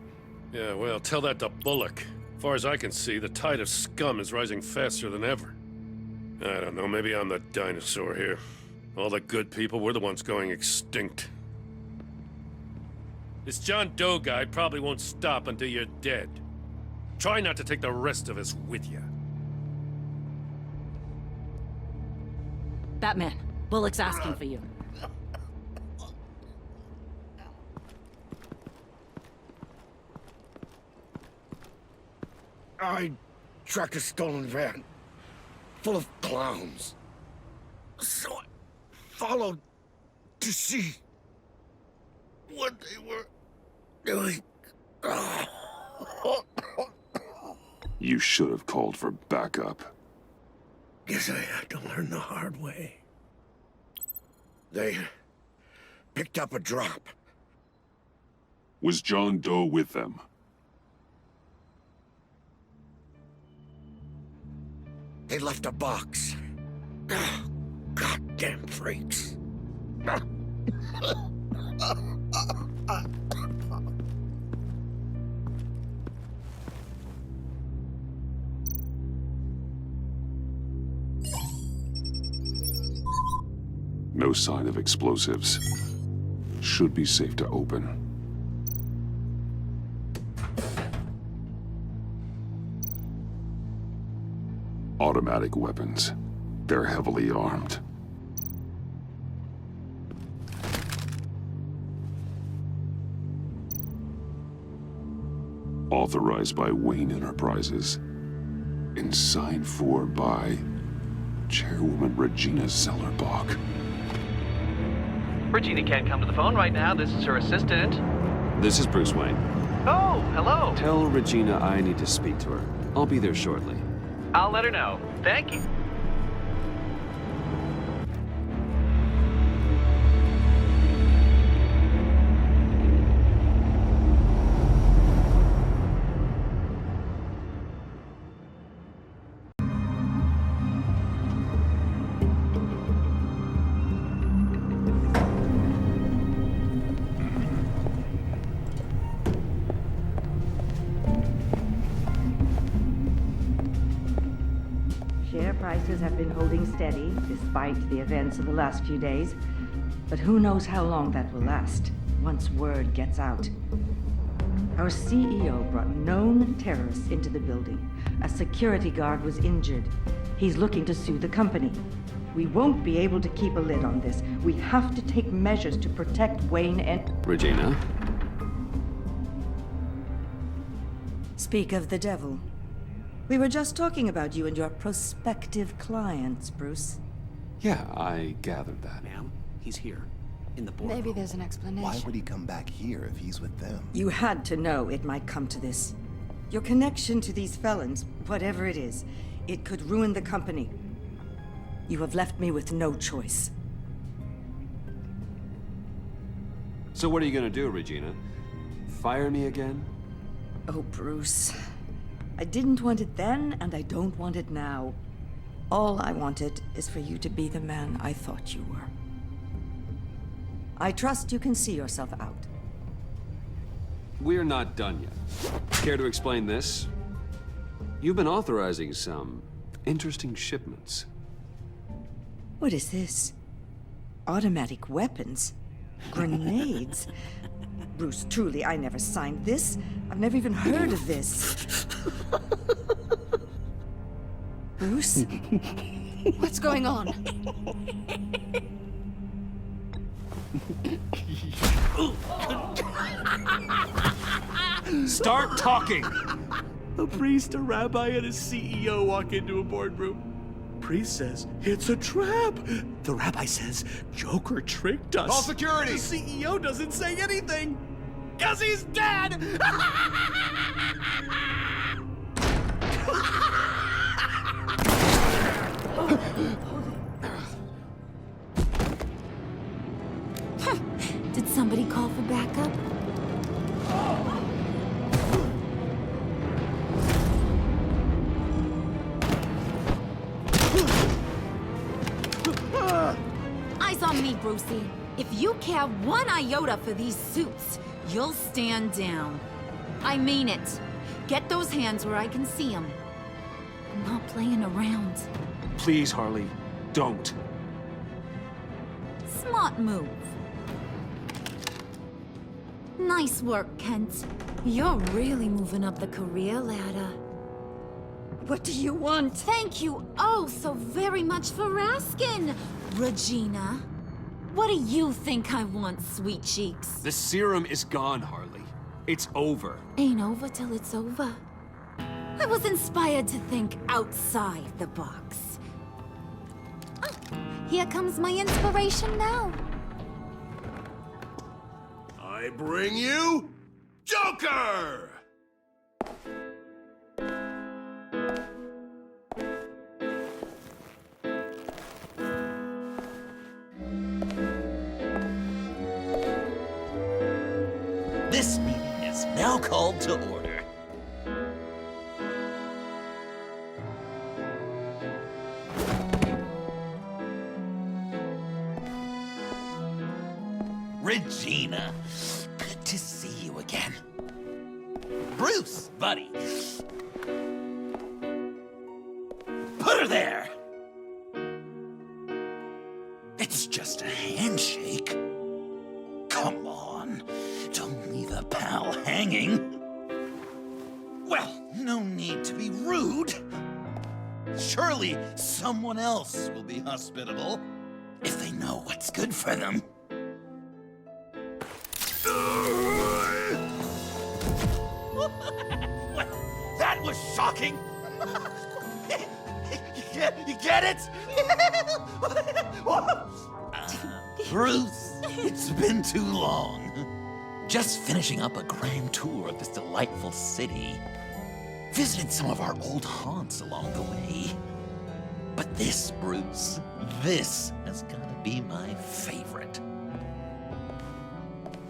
Speaker 22: Yeah, well, tell that to Bullock. As far as I can see, the tide of scum is rising faster than ever. I don't know, maybe I'm the dinosaur here. All the good people, we're the ones going extinct. This John Doe guy probably won't stop until you're dead. Try not to take the rest of us with you.
Speaker 18: Batman, Bullock's asking for you.
Speaker 14: I tracked a stolen van, full of clowns. So I followed to see what they were doing.
Speaker 16: You should have called for backup.
Speaker 14: Guess I had to learn the hard way. They picked up a drop.
Speaker 16: Was John Doe with them?
Speaker 14: They left a box. Goddamn freaks.
Speaker 16: No sign of explosives. Should be safe to open. Automatic weapons. They're heavily armed. Authorized by Wayne Enterprises. And signed for by Chairwoman Regina Zellerbach.
Speaker 2: Regina can't come to the phone right now. This is her assistant.
Speaker 5: This is Bruce Wayne.
Speaker 2: Oh, hello.
Speaker 5: Tell Regina I need to speak to her. I'll be there shortly.
Speaker 2: I'll let her know. Thank you.
Speaker 12: Prices have been holding steady despite the events of the last few days. But who knows how long that will last once word gets out. Our CEO brought known terrorists into the building. A security guard was injured. He's looking to sue the company. We won't be able to keep a lid on this. We have to take measures to protect Wayne and...
Speaker 5: Regina?
Speaker 12: Speak of the devil. We were just talking about you and your prospective clients, Bruce.
Speaker 5: Yeah, I gathered that.
Speaker 13: Ma'am, he's here. In the boardroom.
Speaker 21: Maybe there's an explanation.
Speaker 23: Why would he come back here if he's with them?
Speaker 12: You had to know it might come to this. Your connection to these felons, whatever it is, it could ruin the company. You have left me with no choice.
Speaker 5: So what are you gonna do, Regina? Fire me again?
Speaker 12: Oh, Bruce. I didn't want it then, and I don't want it now. All I wanted is for you to be the man I thought you were. I trust you can see yourself out.
Speaker 5: We're not done yet. Care to explain this? You've been authorizing some interesting shipments.
Speaker 12: What is this? Automatic weapons? Grenades? Bruce, truly, I never signed this. I've never even heard of this. Bruce?
Speaker 21: What's going on?
Speaker 5: Start talking!
Speaker 13: A priest, a rabbi, and a CEO walk into a boardroom. Priest says, it's a trap. The rabbi says, Joker tricked us.
Speaker 4: Call security!
Speaker 13: The CEO doesn't say anything, because he's dead!
Speaker 6: Did somebody call for backup? Eyes on me, Brucey. If you care one iota for these suits, you'll stand down. I mean it. Get those hands where I can see them. I'm not playing around.
Speaker 5: Please, Harley, don't.
Speaker 6: Smart move. Nice work, Kent. You're really moving up the career ladder.
Speaker 12: What do you want?
Speaker 6: Thank you oh so very much for asking, Regina. What do you think I want, sweet cheeks?
Speaker 5: The serum is gone, Harley. It's over.
Speaker 6: Ain't over till it's over. I was inspired to think outside the box. Oh, here comes my inspiration now.
Speaker 14: I bring you Joker!
Speaker 7: This meeting is now called to order. Regina, good to see you again. Bruce, buddy. Put her there. It's just a handshake. Come on, don't leave a pal hanging. Well, no need to be rude. Surely someone else will be hospitable if they know what's good for them. That was shocking! You get it? Bruce, it's been too long. Just finishing up a grand tour of this delightful city. Visited some of our old haunts along the way. But this, Bruce, this has gotta be my favorite.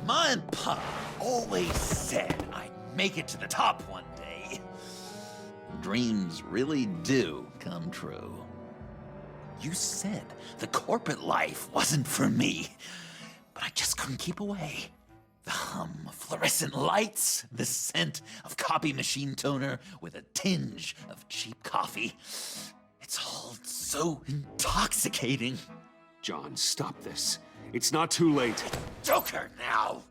Speaker 7: Ma and Pa always said I'd make it to the top one day. Dreams really do come true. You said the corporate life wasn't for me, but I just couldn't keep away. The hum of fluorescent lights, the scent of copy machine toner with a tinge of cheap coffee. It's all so intoxicating.
Speaker 5: John, stop this. It's not too late.
Speaker 7: Joker now!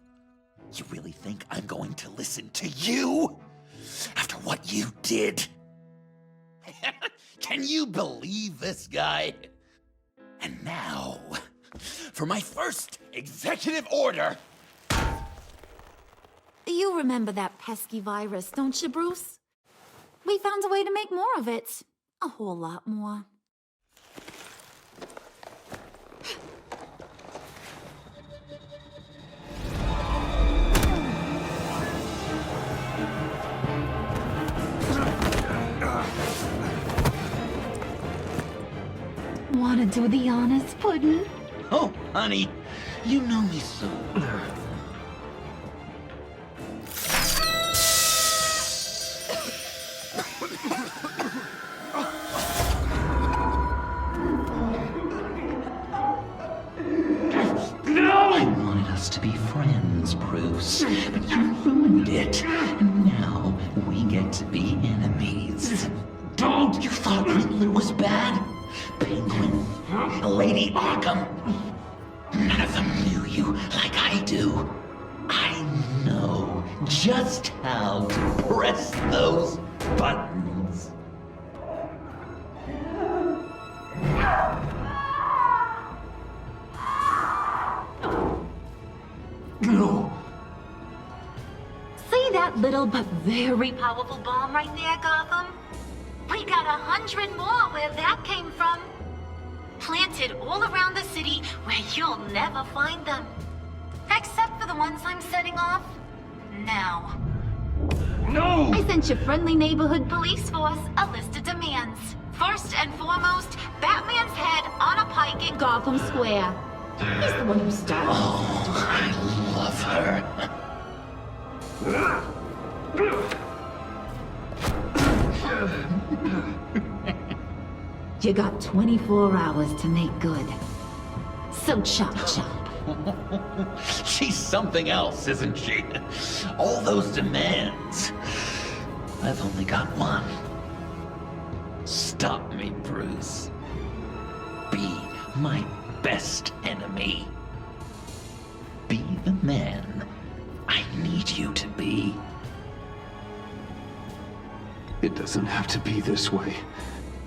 Speaker 7: You really think I'm going to listen to you? After what you did? Can you believe this guy? And now, for my first executive order.
Speaker 6: You remember that pesky virus, don't you, Bruce? We found a way to make more of it. A whole lot more. Wanna do the honors, Puddin'?
Speaker 7: Oh, honey, you know me so well. I wanted us to be friends, Bruce, but you ruined it. And now we get to be enemies. Don't! You thought Riddler was bad? Penguin, Lady Arkham. None of them knew you like I do. I know just how to press those buttons.
Speaker 6: No. See that little but very powerful bomb right there, Gotham? We got 100 more where that came from. Planted all around the city where you'll never find them. Except for the ones I'm setting off now.
Speaker 15: No!
Speaker 6: I sent your friendly neighborhood police force a list of demands. First and foremost, Batman's head on a pike in Gotham Square. He's the one who started.
Speaker 7: Oh, I love her.
Speaker 6: You got 24 hours to make good. So chop chop.
Speaker 7: She's something else, isn't she? All those demands. I've only got one. Stop me, Bruce. Be my best enemy. Be the man I need you to be.
Speaker 5: It doesn't have to be this way.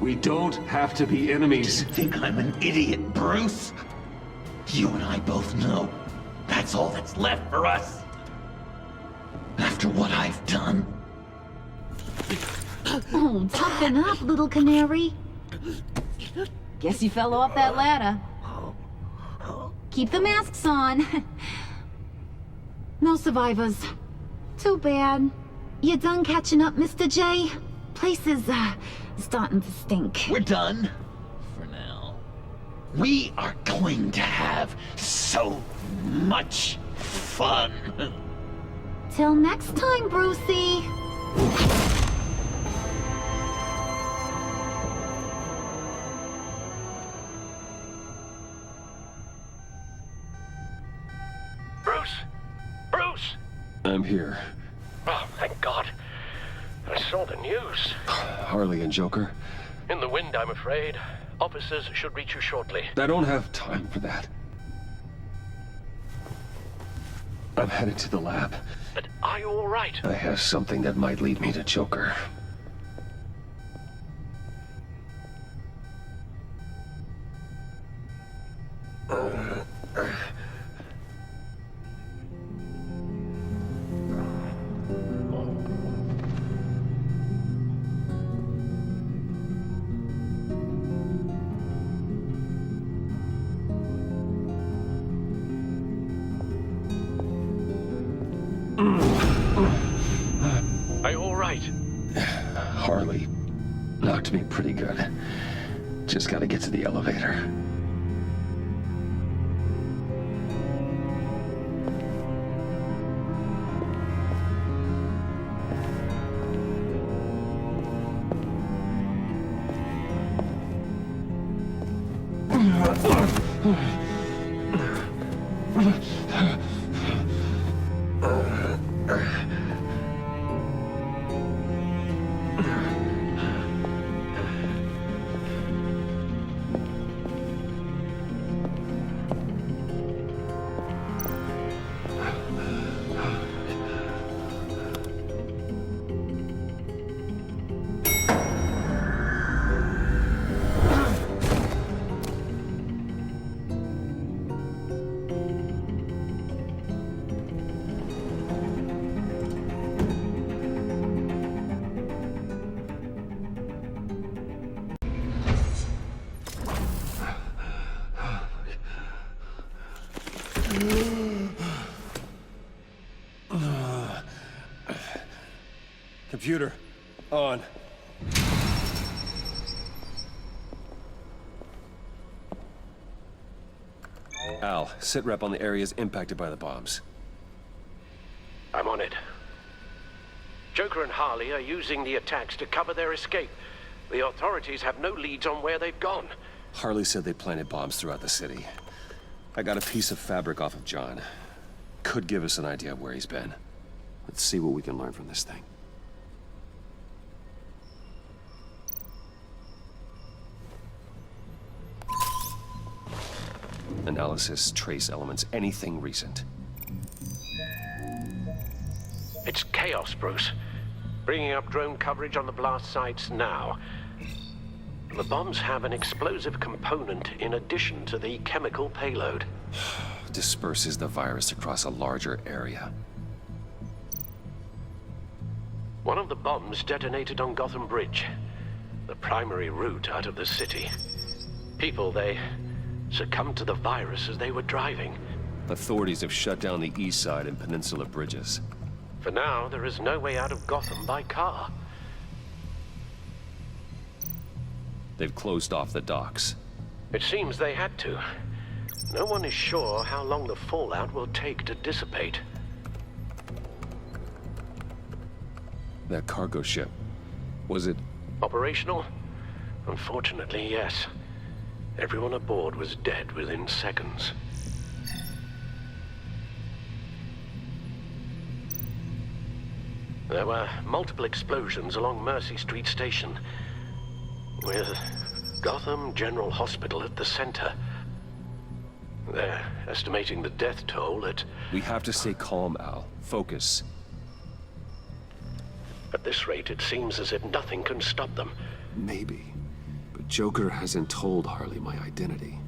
Speaker 5: We don't have to be enemies.
Speaker 7: You think I'm an idiot, Bruce? You and I both know that's all that's left for us. After what I've done.
Speaker 6: Oh, toughen up, little canary. Guess you fell off that ladder. Keep the masks on. No survivors. Too bad. You done catching up, Mr. J? Place is, starting to stink.
Speaker 7: We're done. For now. We are going to have so much fun.
Speaker 6: Till next time, Brucey.
Speaker 15: Bruce! Bruce!
Speaker 5: I'm here.
Speaker 15: Oh, thank God. I saw the news.
Speaker 5: Harley and Joker.
Speaker 15: In the wind, I'm afraid. Officers should reach you shortly.
Speaker 5: I don't have time for that. I'm headed to the lab.
Speaker 15: But are you all right?
Speaker 5: I have something that might lead me to Joker.
Speaker 15: Are you all right?
Speaker 5: Harley knocked me pretty good. Just gotta get to the elevator.
Speaker 4: Computer, on. Al, sit rep on the areas impacted by the bombs.
Speaker 15: I'm on it. Joker and Harley are using the attacks to cover their escape. The authorities have no leads on where they've gone.
Speaker 4: Harley said they planted bombs throughout the city. I got a piece of fabric off of John. Could give us an idea of where he's been.
Speaker 5: Let's see what we can learn from this thing.
Speaker 4: Analysis, trace elements, anything recent.
Speaker 9: It's chaos, Bruce. Bringing up drone coverage on the blast sites now. The bombs have an explosive component in addition to the chemical payload.
Speaker 4: Disperses the virus across a larger area.
Speaker 9: One of the bombs detonated on Gotham Bridge, the primary route out of the city. People, they succumbed to the virus as they were driving.
Speaker 4: Authorities have shut down the east side and peninsula bridges.
Speaker 9: For now, there is no way out of Gotham by car.
Speaker 4: They've closed off the docks.
Speaker 9: It seems they had to. No one is sure how long the fallout will take to dissipate.
Speaker 4: That cargo ship, was it...
Speaker 9: Operational? Unfortunately, yes. Everyone aboard was dead within seconds. There were multiple explosions along Mercy Street Station, with Gotham General Hospital at the center. They're estimating the death toll at...
Speaker 4: We have to stay calm, Al. Focus.
Speaker 9: At this rate, it seems as if nothing can stop them.
Speaker 5: Maybe. But Joker hasn't told Harley my identity.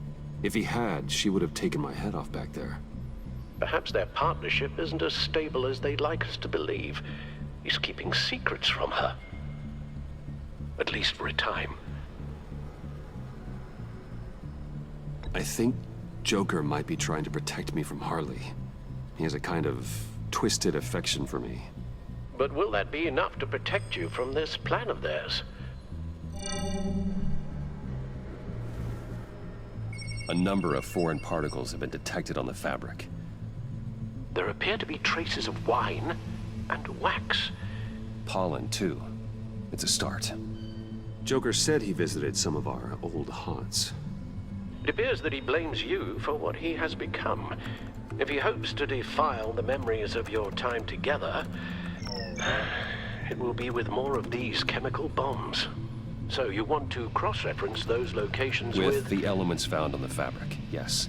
Speaker 5: If he had, she would have taken my head off back there.
Speaker 9: Perhaps their partnership isn't as stable as they'd like us to believe. He's keeping secrets from her. At least for a time.
Speaker 5: I think Joker might be trying to protect me from Harley. He has a kind of twisted affection for me.
Speaker 9: But will that be enough to protect you from this plan of theirs?
Speaker 4: A number of foreign particles have been detected on the fabric.
Speaker 9: There appear to be traces of wine and wax.
Speaker 4: Pollen, too. It's a start.
Speaker 5: Joker said he visited some of our old haunts.
Speaker 9: It appears that he blames you for what he has become. If he hopes to defile the memories of your time together, it will be with more of these chemical bombs. So you want to cross-reference those locations with...
Speaker 4: the elements found on the fabric, yes.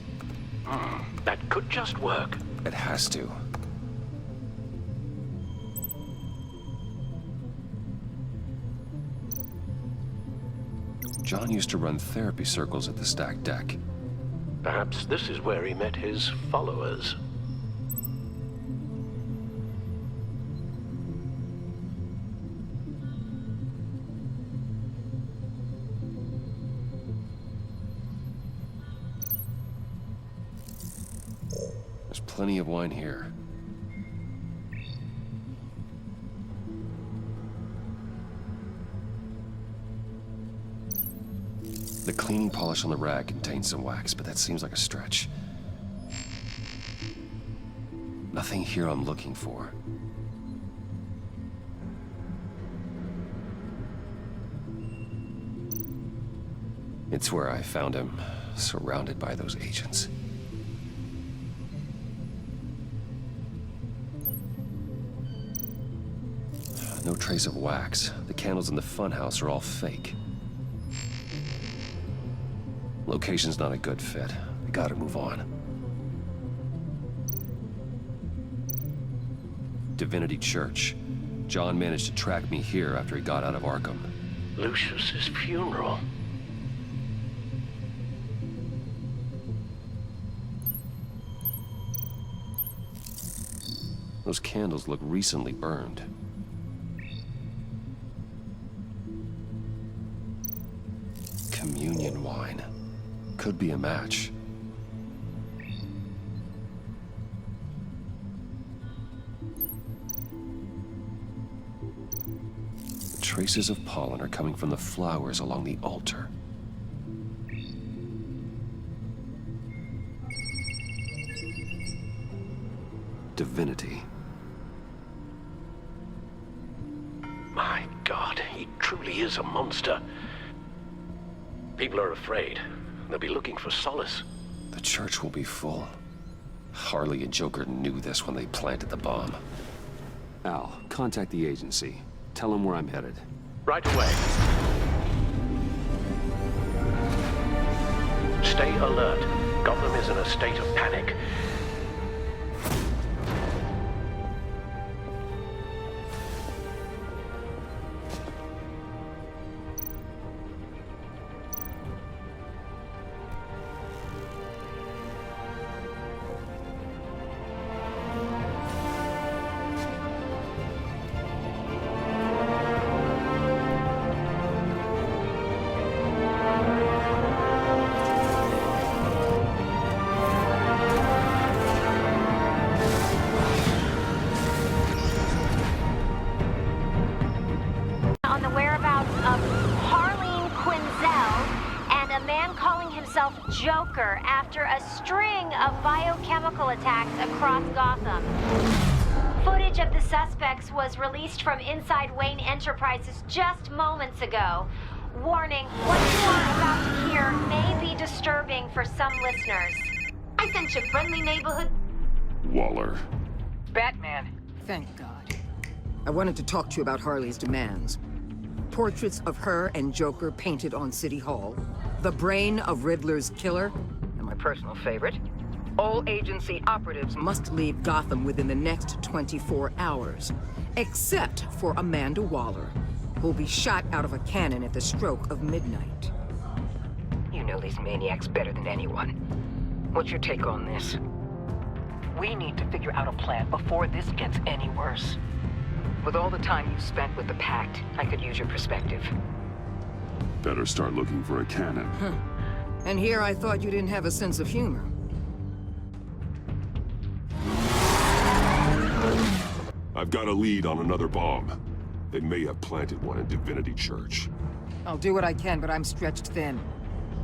Speaker 9: That could just work.
Speaker 4: It has to. John used to run therapy circles at the stacked deck.
Speaker 9: Perhaps this is where he met his followers.
Speaker 4: There's plenty of wine here. The cleaning polish on the rag contains some wax, but that seems like a stretch. Nothing here I'm looking for. It's where I found him, surrounded by those agents. No trace of wax. The candles in the funhouse are all fake. Location's not a good fit. We gotta move on. Divinity Church. John managed to track me here after he got out of Arkham.
Speaker 9: Lucius's funeral.
Speaker 4: Those candles look recently burned. Communion wine. Could be a match. Traces of pollen are coming from the flowers along the altar. Divinity.
Speaker 9: My God, he truly is a monster. People are afraid. They'll be looking for solace.
Speaker 4: The church will be full. Harley and Joker knew this when they planted the bomb.
Speaker 5: Al, contact the agency. Tell them where I'm headed.
Speaker 9: Right away. Stay alert. Gotham is in a state of panic.
Speaker 1: On the whereabouts of Harleen Quinzel and a man calling himself Joker after a string of biochemical attacks across Gotham. Footage of the suspects was released from inside Wayne Enterprises just moments ago. Warning, what you are about to hear may be disturbing for some listeners. I sent you friendly neighborhood...
Speaker 16: Waller.
Speaker 10: Batman.
Speaker 11: Thank God. I wanted to talk to you about Harley's demands. Portraits of her and Joker painted on City Hall, the brain of Riddler's killer, and my personal favorite, all agency operatives must leave Gotham within the next 24 hours, except for Amanda Waller, who'll be shot out of a cannon at the stroke of midnight.
Speaker 10: You know these maniacs better than anyone. What's your take on this? We need to figure out a plan before this gets any worse. With all the time you've spent with the Pact, I could use your perspective.
Speaker 16: Better start looking for a cannon.
Speaker 11: And here I thought you didn't have a sense of humor.
Speaker 16: I've got a lead on another bomb. They may have planted one in Divinity Church.
Speaker 11: I'll do what I can, but I'm stretched thin.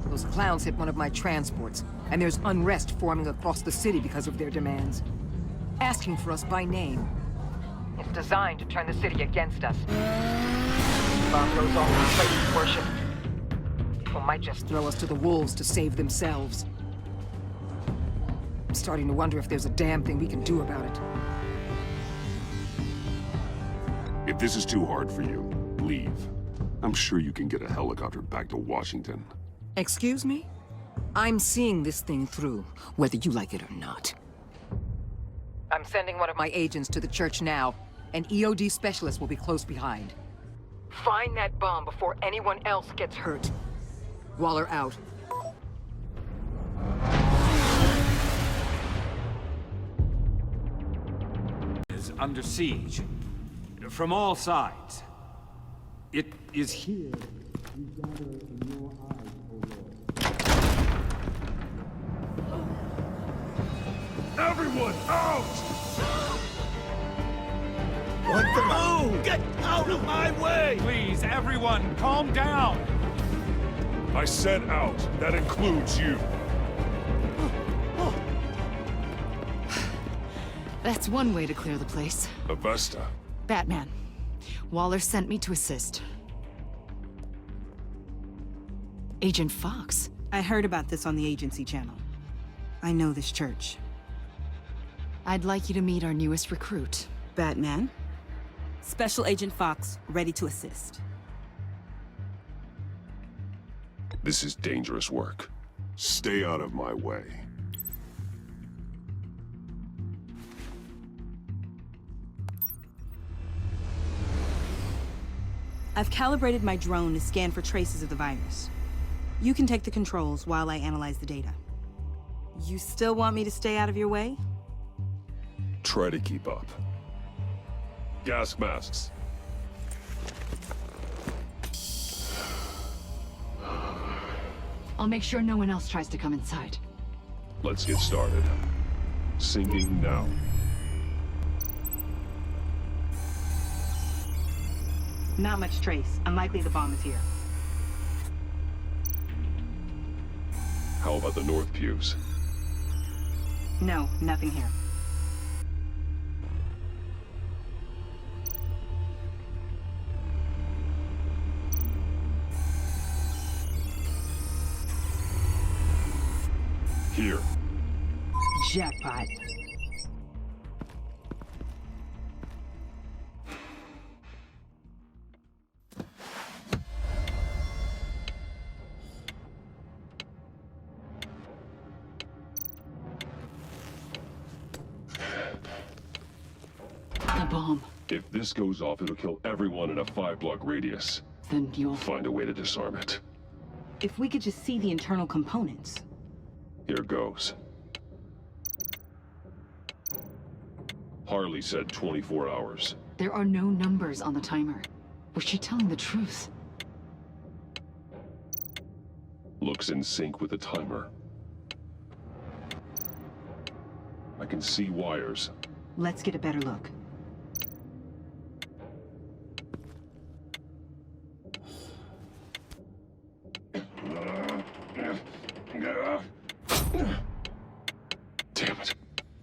Speaker 11: Those clowns hit one of my transports, and there's unrest forming across the city because of their demands. Asking for us by name.
Speaker 10: It's designed to turn the city against us. Bomb goes all in places worship. People might just
Speaker 11: throw us to the wolves to save themselves. I'm starting to wonder if there's a damn thing we can do about it.
Speaker 16: If this is too hard for you, leave. I'm sure you can get a helicopter back to Washington.
Speaker 11: Excuse me? I'm seeing this thing through, whether you like it or not. I'm sending one of my agents to the church now. An EOD specialist will be close behind. Find that bomb before anyone else gets hurt. Waller out.
Speaker 19: Is under siege. From all sides. It is here we gather in your eyes, O Lord.
Speaker 15: Everyone out!
Speaker 19: What the move? Get out of my way! Please, everyone, calm down!
Speaker 16: I said out. That includes you.
Speaker 21: That's one way to clear the place.
Speaker 16: Avesta.
Speaker 21: Batman. Waller sent me to assist. Agent Fox.
Speaker 18: I heard about this on the agency channel. I know this church.
Speaker 21: I'd like you to meet our newest recruit.
Speaker 18: Batman. Special Agent Fox, ready to assist.
Speaker 16: This is dangerous work. Stay out of my way.
Speaker 18: I've calibrated my drone to scan for traces of the virus. You can take the controls while I analyze the data. You still want me to stay out of your way?
Speaker 16: Try to keep up. Gas masks.
Speaker 21: I'll make sure no one else tries to come inside.
Speaker 16: Let's get started. Sinking now.
Speaker 18: Not much trace. Unlikely the bomb is here.
Speaker 16: How about the north pews?
Speaker 18: No, nothing here.
Speaker 16: Here.
Speaker 18: Jackpot.
Speaker 8: The bomb.
Speaker 16: If this goes off, it'll kill everyone in a 5-block radius.
Speaker 8: Then you'll
Speaker 16: find a way to disarm it.
Speaker 18: If we could just see the internal components.
Speaker 16: Here goes. Harley said 24 hours.
Speaker 8: There are no numbers on the timer. Was she telling the truth?
Speaker 16: Looks in sync with the timer. I can see wires.
Speaker 18: Let's get a better look.
Speaker 16: Damn it.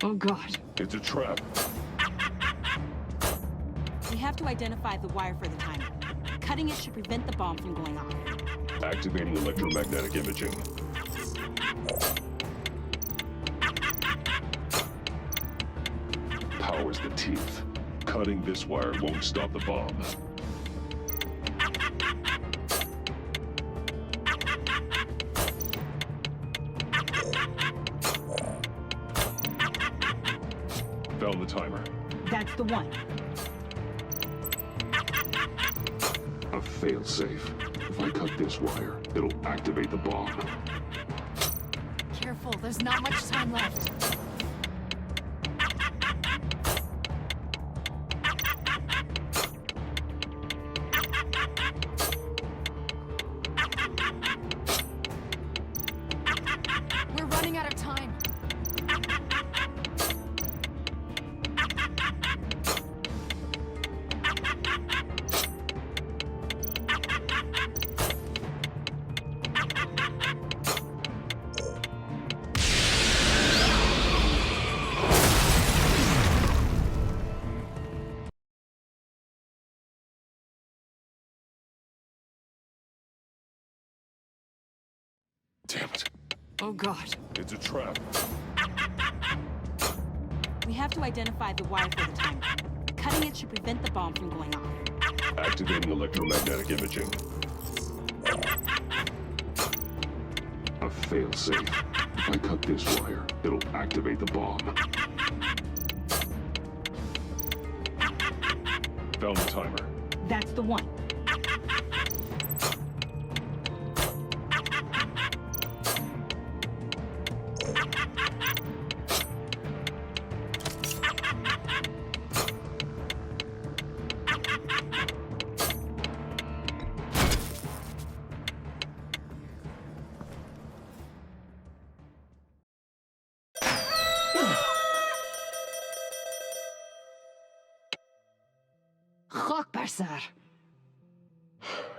Speaker 8: Oh God.
Speaker 16: It's a trap.
Speaker 18: We have to identify the wire for the timer. Cutting it should prevent the bomb from going off.
Speaker 16: Activating electromagnetic imaging. Powers the teeth. Cutting this wire won't stop the bomb. Found the timer.
Speaker 18: That's the one.
Speaker 16: A failsafe. If I cut this wire, it'll activate the bomb.
Speaker 21: Careful, there's not much time left. We're running out of time.
Speaker 16: Damn it.
Speaker 8: Oh God.
Speaker 16: It's a trap.
Speaker 18: We have to identify the wire for the timer. Cutting it should prevent the bomb from going off.
Speaker 16: Activating electromagnetic imaging. A failsafe. If I cut this wire, it'll activate the bomb. Found the timer.
Speaker 18: That's the one.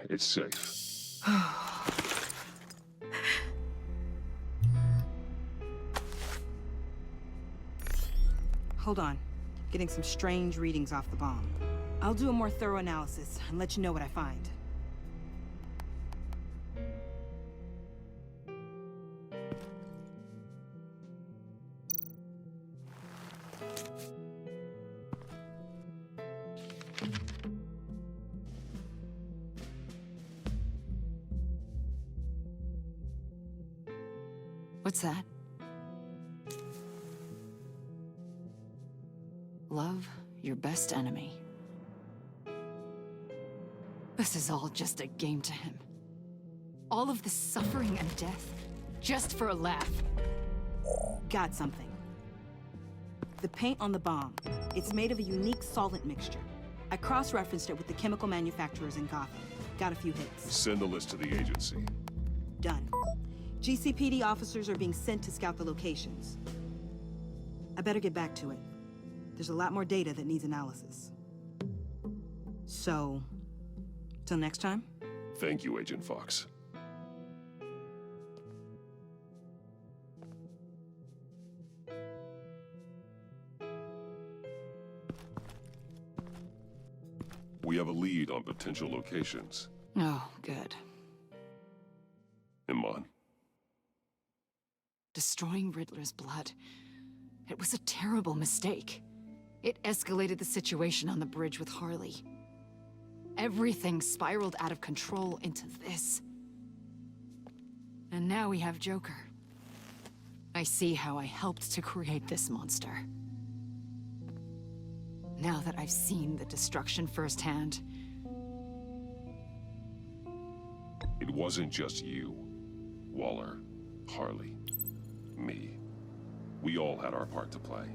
Speaker 16: It's safe.
Speaker 18: Hold on. Getting some strange readings off the bomb. I'll do a more thorough analysis and let you know what I find.
Speaker 21: What's that? Love your best enemy. This is all just a game to him. All of this suffering and death, just for a laugh.
Speaker 18: Got something. The paint on the bomb. It's made of a unique solvent mixture. I cross-referenced it with the chemical manufacturers in Gotham. Got a few hits.
Speaker 16: Send a list to the agency.
Speaker 18: Done. GCPD officers are being sent to scout the locations. I better get back to it. There's a lot more data that needs analysis. So, till next time?
Speaker 16: Thank you, Agent Fox. We have a lead on potential locations.
Speaker 21: Oh, good.
Speaker 16: Iman.
Speaker 21: Destroying Riddler's blood. It was a terrible mistake. It escalated the situation on the bridge with Harley. Everything spiraled out of control into this. And now we have Joker. I see how I helped to create this monster. now that I've seen the destruction firsthand.
Speaker 16: It wasn't just you, Waller, Harley, me. We all had our part to play.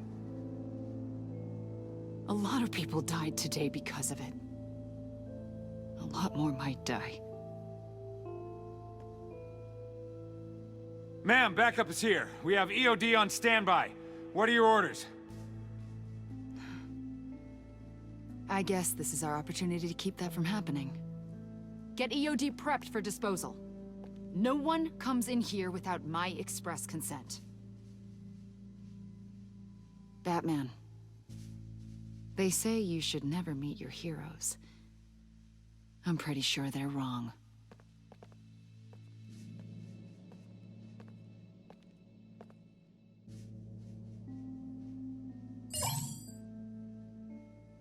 Speaker 21: A lot of people died today because of it. A lot more might die.
Speaker 19: Ma'am, backup is here. We have EOD on standby. What are your orders?
Speaker 21: I guess this is our opportunity to keep that from happening. Get EOD prepped for disposal. No one comes in here without my express consent. Batman. They say you should never meet your heroes. I'm pretty sure they're wrong.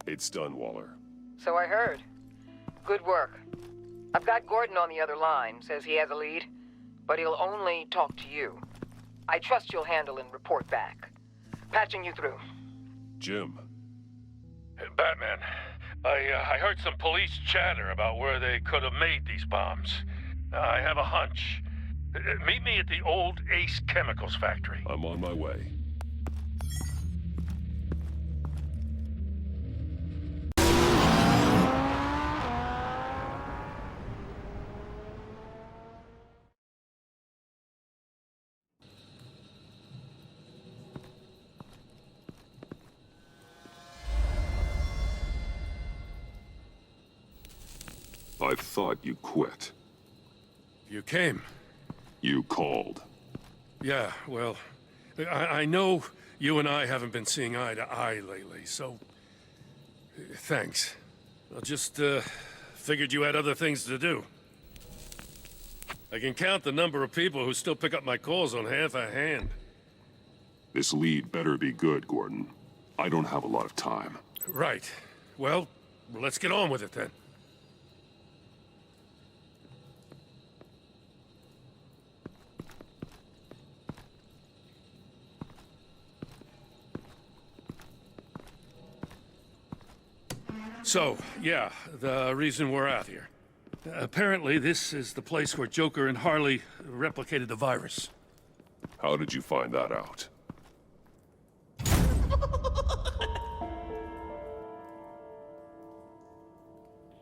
Speaker 16: It's done, Waller.
Speaker 10: So I heard. Good work. I've got Gordon on the other line, says he has a lead, but he'll only talk to you. I trust you'll handle and report back. Patching you through.
Speaker 16: Jim.
Speaker 22: Batman, I heard some police chatter about where they could have made these bombs. I have a hunch. Meet me at the old Ace Chemicals factory.
Speaker 16: I'm on my way. I thought you quit.
Speaker 22: You came.
Speaker 16: You called.
Speaker 22: Yeah, well, I know you and I haven't been seeing eye to eye lately, so thanks. I just figured you had other things to do. I can count the number of people who still pick up my calls on half a hand.
Speaker 16: This lead better be good, Gordon. I don't have a lot of time.
Speaker 22: Right. Well, let's get on with it then. So, yeah, the reason we're out here. Apparently, this is the place where Joker and Harley replicated the virus.
Speaker 16: How did you find that out?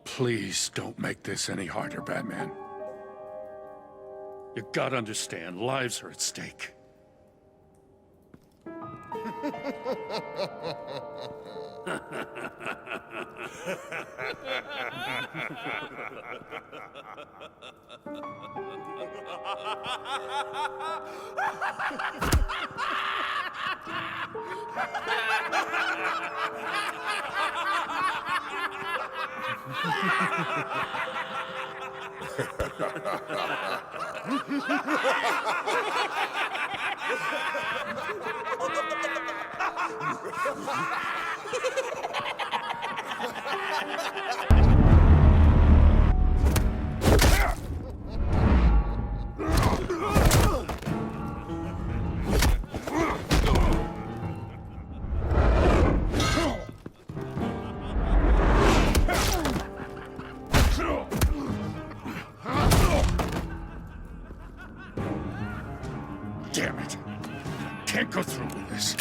Speaker 22: Please don't make this any harder, Batman. You gotta understand, lives are at stake. Damn it. Can't go through with this.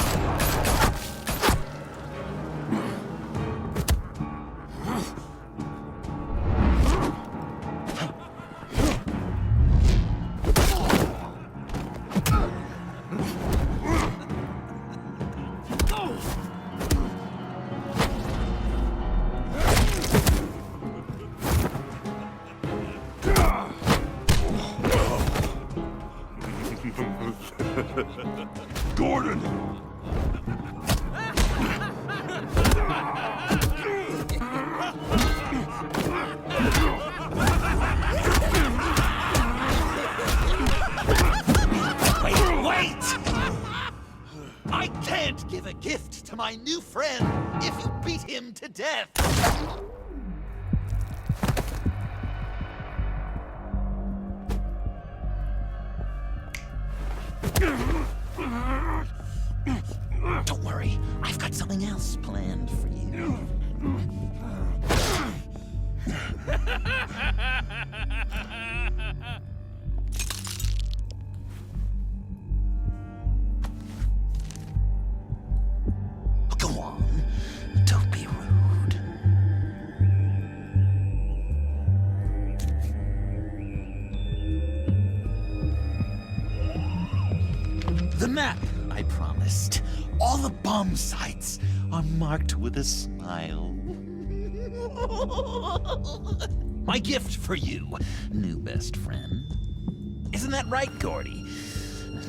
Speaker 16: Gordon!
Speaker 13: Wait! I can't give a gift to my new friend if you beat him to death! Don't worry, I've got something else planned for you.
Speaker 7: Go on. Don't be rude. The map, I promised. All the bomb sites are marked with a smile. My gift for you, new best friend. Isn't that right, Gordy?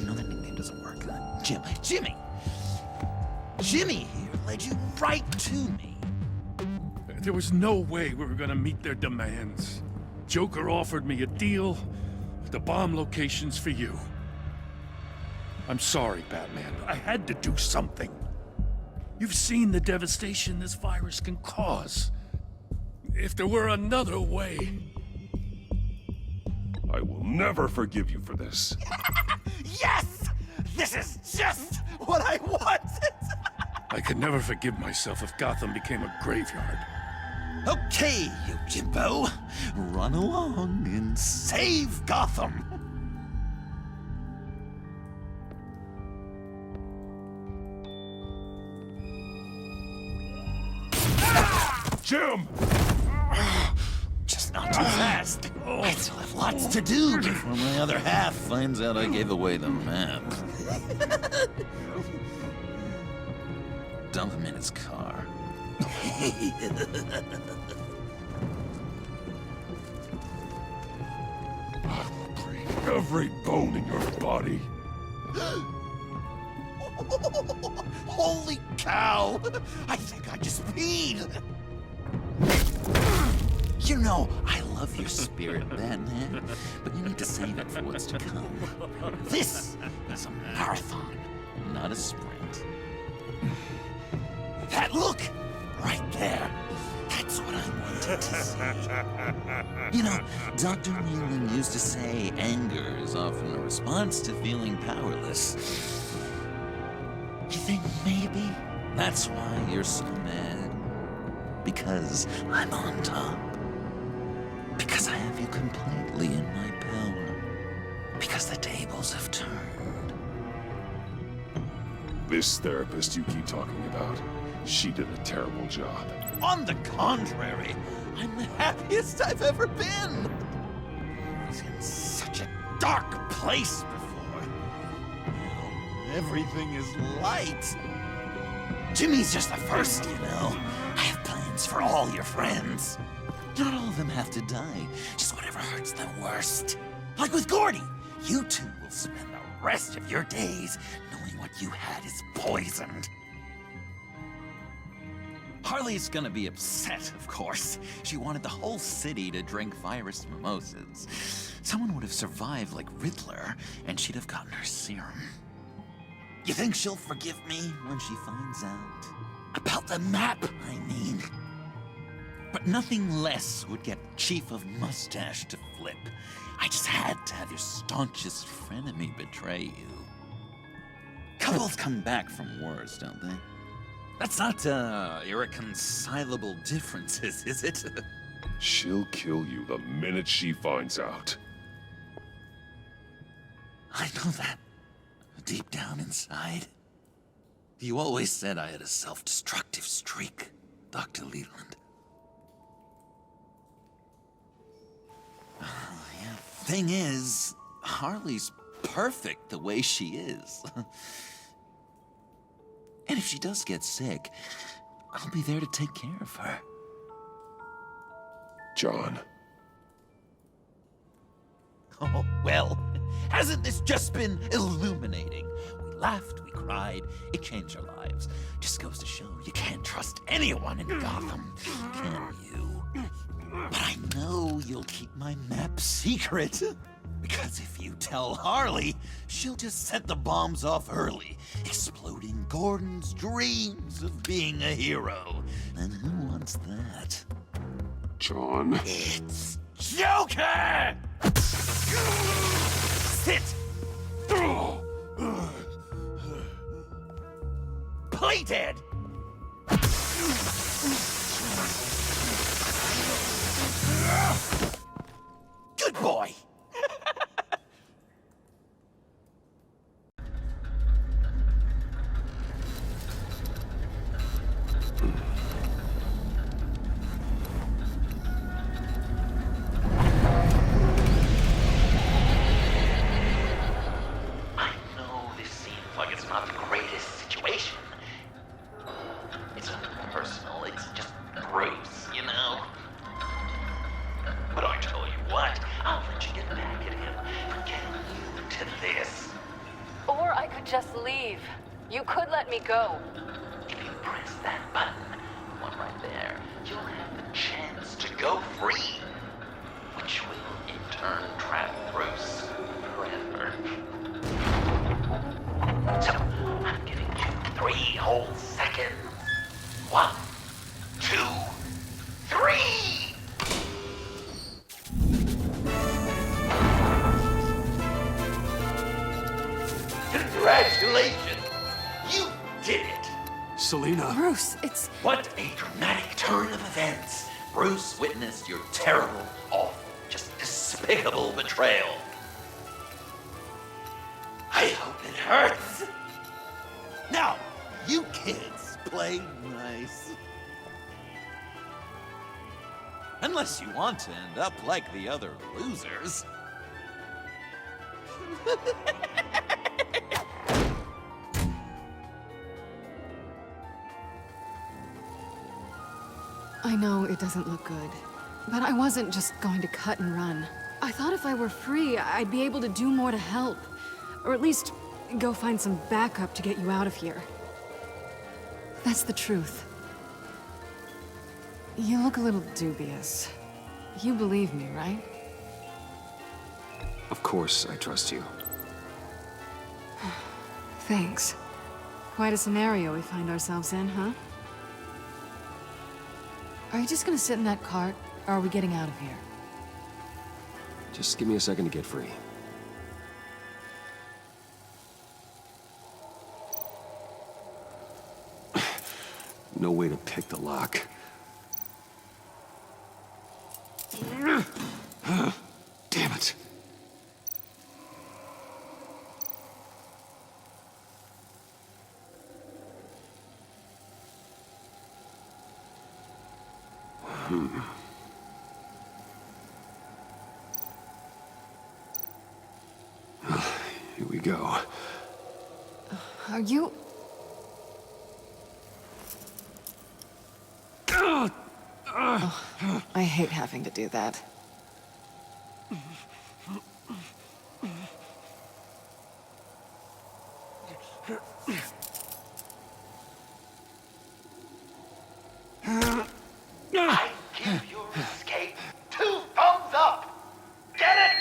Speaker 7: No, that nickname doesn't work. Jimmy here led you right to me.
Speaker 22: There was no way we were gonna meet their demands. Joker offered me a deal, the bomb locations for you. I'm sorry, Batman, but I had to do something. You've seen the devastation this virus can cause. If there were another way...
Speaker 16: I will never forgive you for this.
Speaker 7: Yes! This is just what I wanted!
Speaker 22: I could never forgive myself if Gotham became a graveyard.
Speaker 7: Okay, you Jimbo. Run along and save Gotham.
Speaker 16: Jim!
Speaker 7: Just not too fast. I still have lots to do before my other half finds out I gave away the map. Dump him in his car.
Speaker 16: Every bone in your body.
Speaker 7: Holy cow! I think I just peed! You know, I love your spirit, Batman, but you need to save it for what's to come. This is a marathon, not a sprint. That look! Right there. That's what I wanted to see. You know, Dr. Leland used to say anger is often a response to feeling powerless. You think maybe that's why you're so mad? Because I'm on top. Because I have you completely in my power. Because the tables have turned.
Speaker 16: This therapist you keep talking about, she did a terrible job.
Speaker 7: On the contrary, I'm the happiest I've ever been. I was in such a dark place before. Now everything is light. Jimmy's just the first, you know. I have plans for all your friends. Not all of them have to die, just whatever hurts them worst. Like with Gordy, you two will spend the rest of your days knowing what you had is poisoned. Harley's gonna be upset, of course. She wanted the whole city to drink virus mimosas. Someone would have survived like Riddler, and she'd have gotten her serum. You think she'll forgive me when she finds out? About the map, I mean. But nothing less would get Chief of Mustache to flip. I just had to have your staunchest frenemy betray you. Couples come back from wars, don't they? That's not, irreconcilable differences, is it?
Speaker 16: She'll kill you the minute she finds out.
Speaker 7: I know that. Deep down inside. You always said I had a self-destructive streak, Dr. Leland. Yeah, thing is, Harley's perfect the way she is. And if she does get sick, I'll be there to take care of her.
Speaker 16: John.
Speaker 7: Oh, well, hasn't this just been illuminating? We laughed, we cried, it changed our lives. Just goes to show you can't trust anyone in Gotham, can you? But I know you'll keep my map secret. Because if you tell Harley, she'll just set the bombs off early, exploding Gordon's dreams of being a hero. And who wants that?
Speaker 16: John.
Speaker 7: It's Joker! Sit! Play dead!
Speaker 10: You could let me go.
Speaker 7: If you press that button, one right there, you'll have the chance to go free, which will in turn trap Bruce forever. So, I'm giving you 3 whole seconds. 1, 2, 3! Congratulations! You did it!
Speaker 19: Selena.
Speaker 21: Bruce, it's...
Speaker 7: What a dramatic turn of events! Bruce witnessed your terrible, awful, just despicable betrayal. I hope it hurts!
Speaker 13: Now, you kids play nice. Unless you want to end up like the other losers.
Speaker 21: I know it doesn't look good, but I wasn't just going to cut and run. I thought if I were free, I'd be able to do more to help. Or at least go find some backup to get you out of here. That's the truth. You look a little dubious. You believe me, right?
Speaker 5: Of course, I trust you.
Speaker 21: Thanks. Quite a scenario we find ourselves in, huh? Are you just gonna sit in that cart, or are we getting out of here?
Speaker 5: Just give me a second to get free. No way to pick the lock. Damn it. Here we go.
Speaker 21: Are you... Oh, I hate having to do that.
Speaker 7: I give your escape 2 thumbs up! Get it?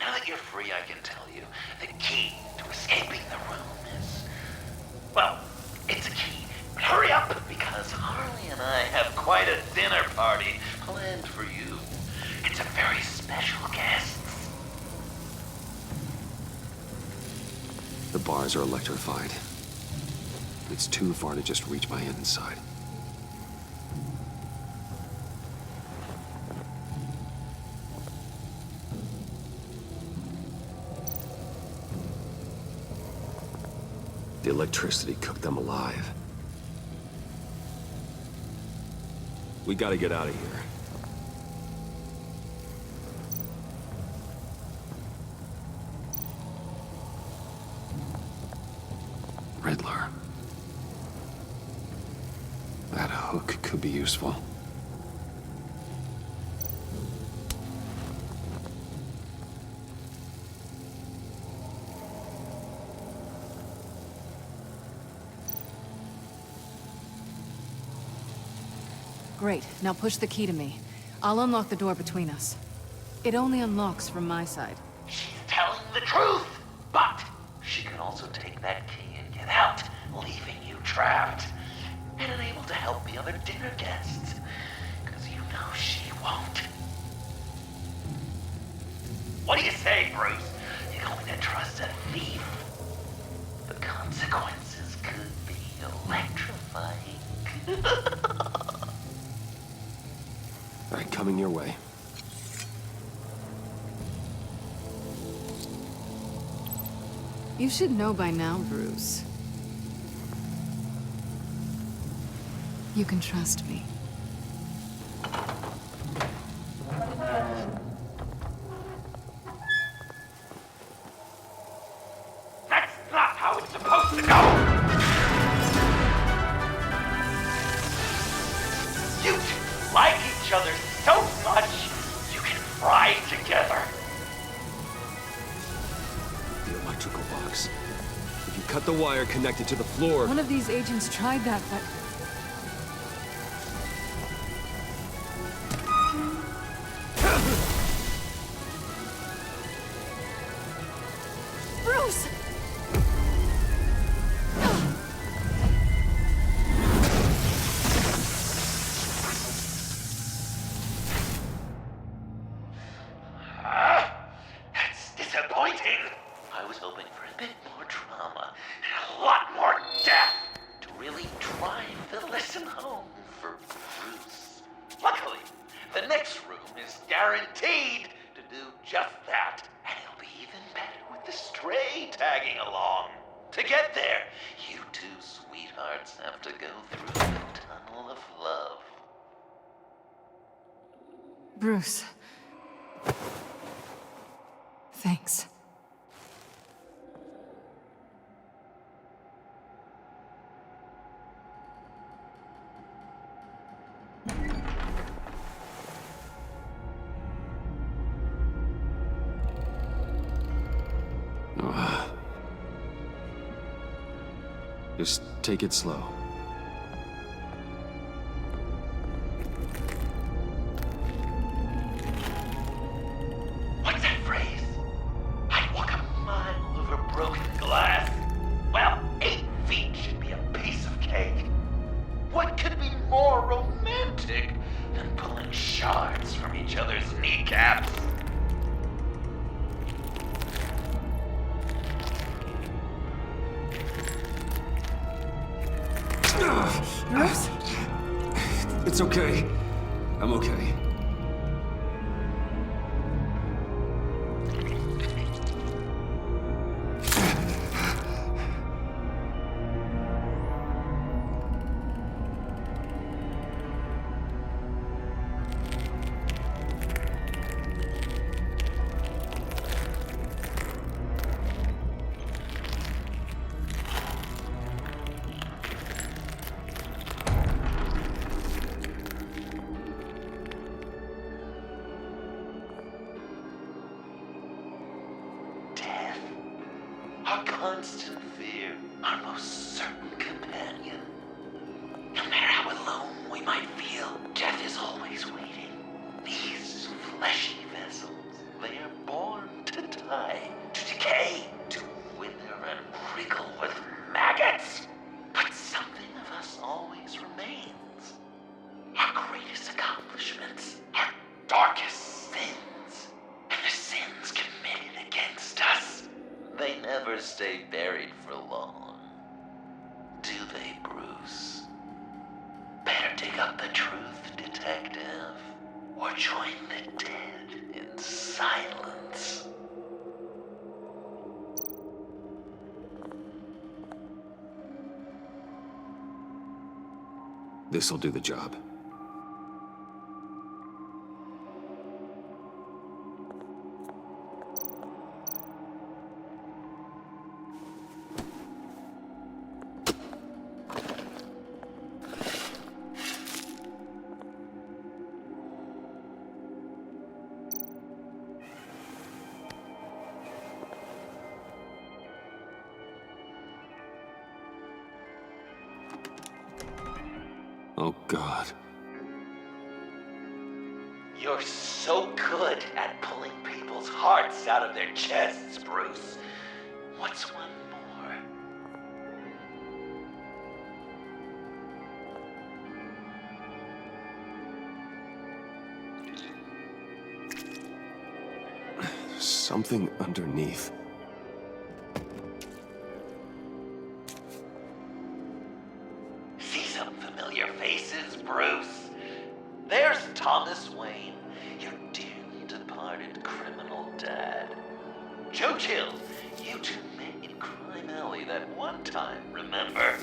Speaker 7: Now that you're free, I can tell you the key to escaping the room is... Well, it's a key, but hurry up, because Harley and I have quite a dinner party planned for you. It's a very special guest.
Speaker 5: The bars are electrified. It's too far to just reach my hand inside. The electricity cooked them alive. We gotta get out of here. Riddler. That hook could be useful.
Speaker 21: Great. Now push the key to me. I'll unlock the door between us. It only unlocks from my side.
Speaker 7: She's telling the truth, but she can also take that key and get out, leaving you trapped, and unable to help the other dinner guests, because you know she won't. What do you say, Bruce? You're going to trust a thief? The consequences could be electrifying.
Speaker 5: All right, coming your way.
Speaker 21: You should know by now, Bruce. You can trust me.
Speaker 7: That's not how it's supposed to go! You two like each other so much, you can fry together.
Speaker 5: The electrical box. the wire connected to the floor.
Speaker 8: One of these agents tried that, but...
Speaker 21: Bruce!
Speaker 7: That's disappointing. I was hoping for a bit more drama and a lot more death to really drive the lesson home for Bruce. Luckily, the next room is guaranteed to do just that, and it'll be even better with the stray tagging along. To get there, you two sweethearts have to go through the tunnel of love.
Speaker 21: Bruce. Thanks.
Speaker 5: Just take it slow.
Speaker 7: What's that phrase? I'd walk a mile over broken glass. Well, 8 feet should be a piece of cake. What could be more romantic than pulling shards from each other's kneecaps?
Speaker 5: Bruce? It's okay. I'm okay.
Speaker 7: Our constant fear, our most certain companion. No matter how alone we might feel, death is always waiting. These fleshy vessels, they are born to die, to decay, to wither and wriggle with maggots. But something of us always remains. Our greatest accomplishments, our darkest sins, and the sins committed against us. They never stay buried for long. Do they, Bruce? Better dig up the truth, detective, or join the dead in silence.
Speaker 5: This'll do the job. Oh, God.
Speaker 7: You're so good at pulling people's hearts out of their chests, Bruce. What's one more?
Speaker 5: Something underneath.
Speaker 7: See some familiar faces, Bruce? There's Thomas Wayne, your dearly departed criminal dad. Joe Chill, you two met in Crime Alley that one time, remember?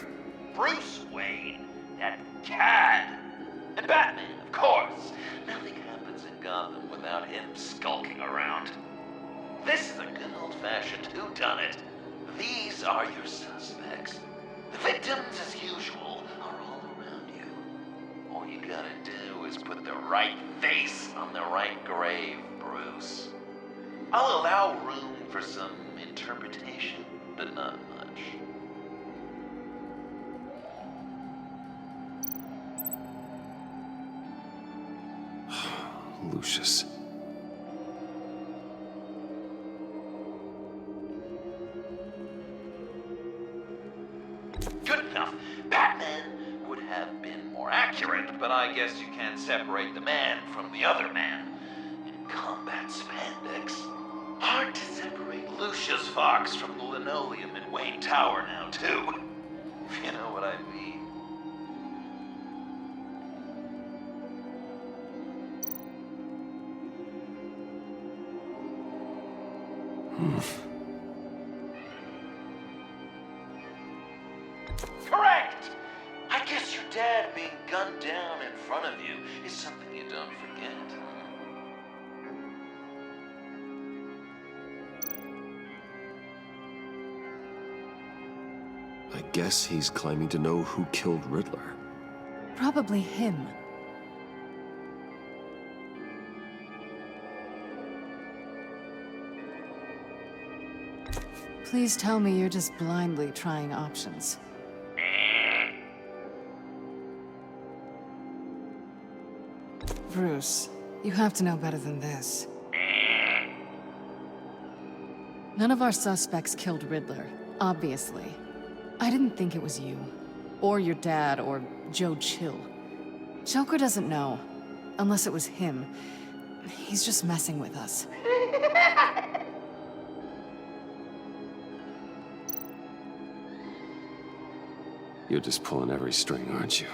Speaker 7: Bruce Wayne, that cad. And Batman, of course. Nothing happens in Gotham without him skulking around. This is a good old-fashioned whodunit. These are your suspects. The victims, as usual, are all around you. All you gotta do is put the right face on the right grave, Bruce. I'll allow room for some interpretation, but not much.
Speaker 4: Lucius.
Speaker 3: Good enough. Batman would have been more accurate, but I guess you can't separate the man from the other man. In combat spandex, hard to separate Lucius Fox from the linoleum in Wayne Tower now, too. If you know what I mean. Correct! I guess your dad being gunned down in front of you is something you don't forget.
Speaker 4: I guess he's claiming to know who killed Riddler.
Speaker 21: Probably him. Please tell me you're just blindly trying options. Bruce, you have to know better than this. None of our suspects killed Riddler, obviously. I didn't think it was you, or your dad, or Joe Chill. Joker doesn't know, unless it was him. He's just messing with us.
Speaker 4: You're just pulling every string, aren't you?